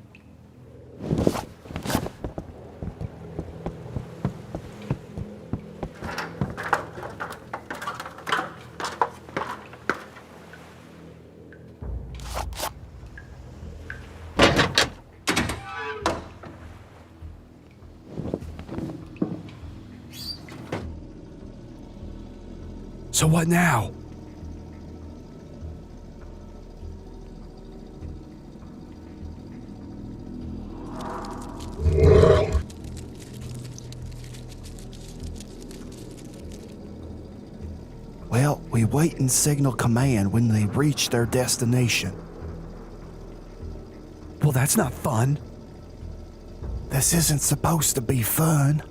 S2: So what now?
S3: Well, we wait and signal command when they reach their destination.
S2: Well, that's not fun.
S3: This isn't supposed to be fun.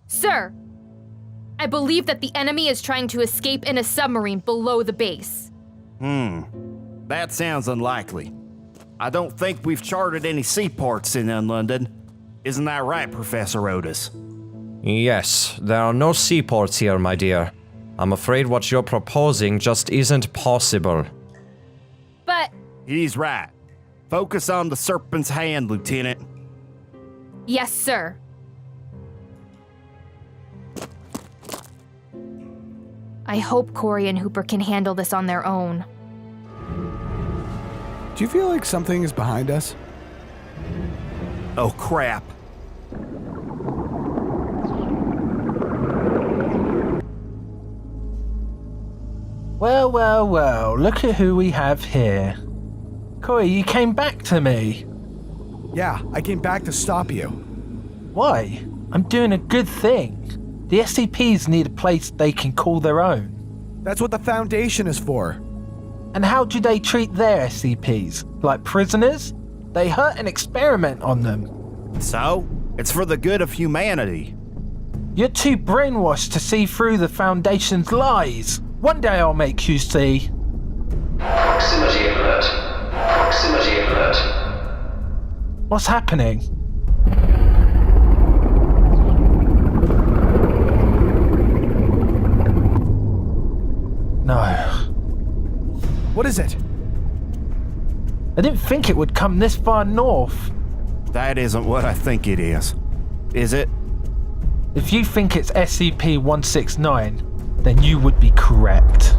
S1: Sir, I believe that the enemy is trying to escape in a submarine below the base.
S3: That sounds unlikely. I don't think we've charted any seaports in UnLondon. Isn't that right, Professor Otis?
S4: Yes, there are no seaports here, my dear. I'm afraid what you're proposing just isn't possible.
S1: But...
S3: He's right. Focus on the serpent's hand, Lieutenant.
S1: Yes, sir. I hope Corey and Hooper can handle this on their own.
S2: Do you feel like something is behind us?
S3: Oh, crap.
S6: Well, well, well, look at who we have here. Corey, you came back to me.
S2: Yeah, I came back to stop you.
S6: Why? I'm doing a good thing. The SCPs need a place they can call their own.
S2: That's what the Foundation is for.
S6: And how do they treat their SCPs? Like prisoners? They hurt and experiment on them.
S3: So? It's for the good of humanity.
S6: You're too brainwashed to see through the Foundation's lies. One day I'll make you see.
S18: Proximity alert. Proximity alert.
S6: What's happening? No.
S2: What is it?
S6: I didn't think it would come this far north.
S3: That isn't what I think it is it?
S6: If you think it's SCP-169, then you would be correct.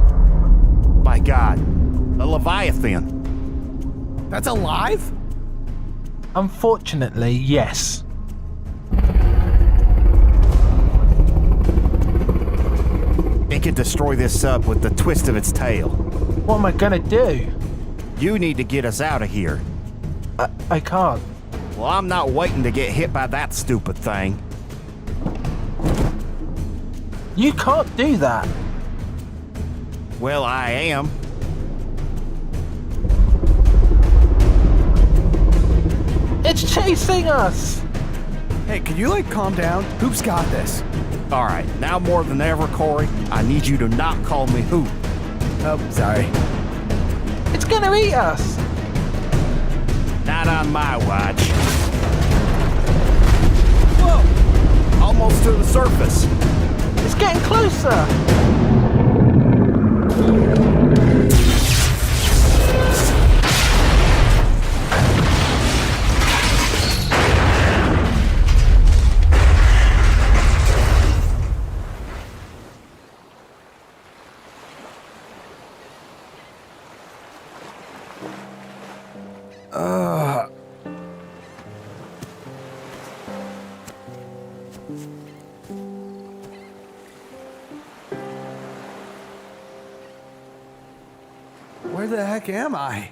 S3: My God, a Leviathan.
S2: That's alive?
S6: Unfortunately, yes.
S3: It can destroy this sub with the twist of its tail.
S6: What am I gonna do?
S3: You need to get us out of here.
S6: I can't.
S3: Well, I'm not waiting to get hit by that stupid thing.
S6: You can't do that.
S3: Well, I am.
S6: It's chasing us!
S2: Hey, can you calm down? Hoop's got this.
S3: All right, now more than ever, Corey, I need you to not call me Hoop.
S2: Oh, sorry.
S6: It's gonna eat us!
S3: Not on my watch. Whoa! Almost to the surface.
S6: It's getting closer!
S2: Where the heck am I?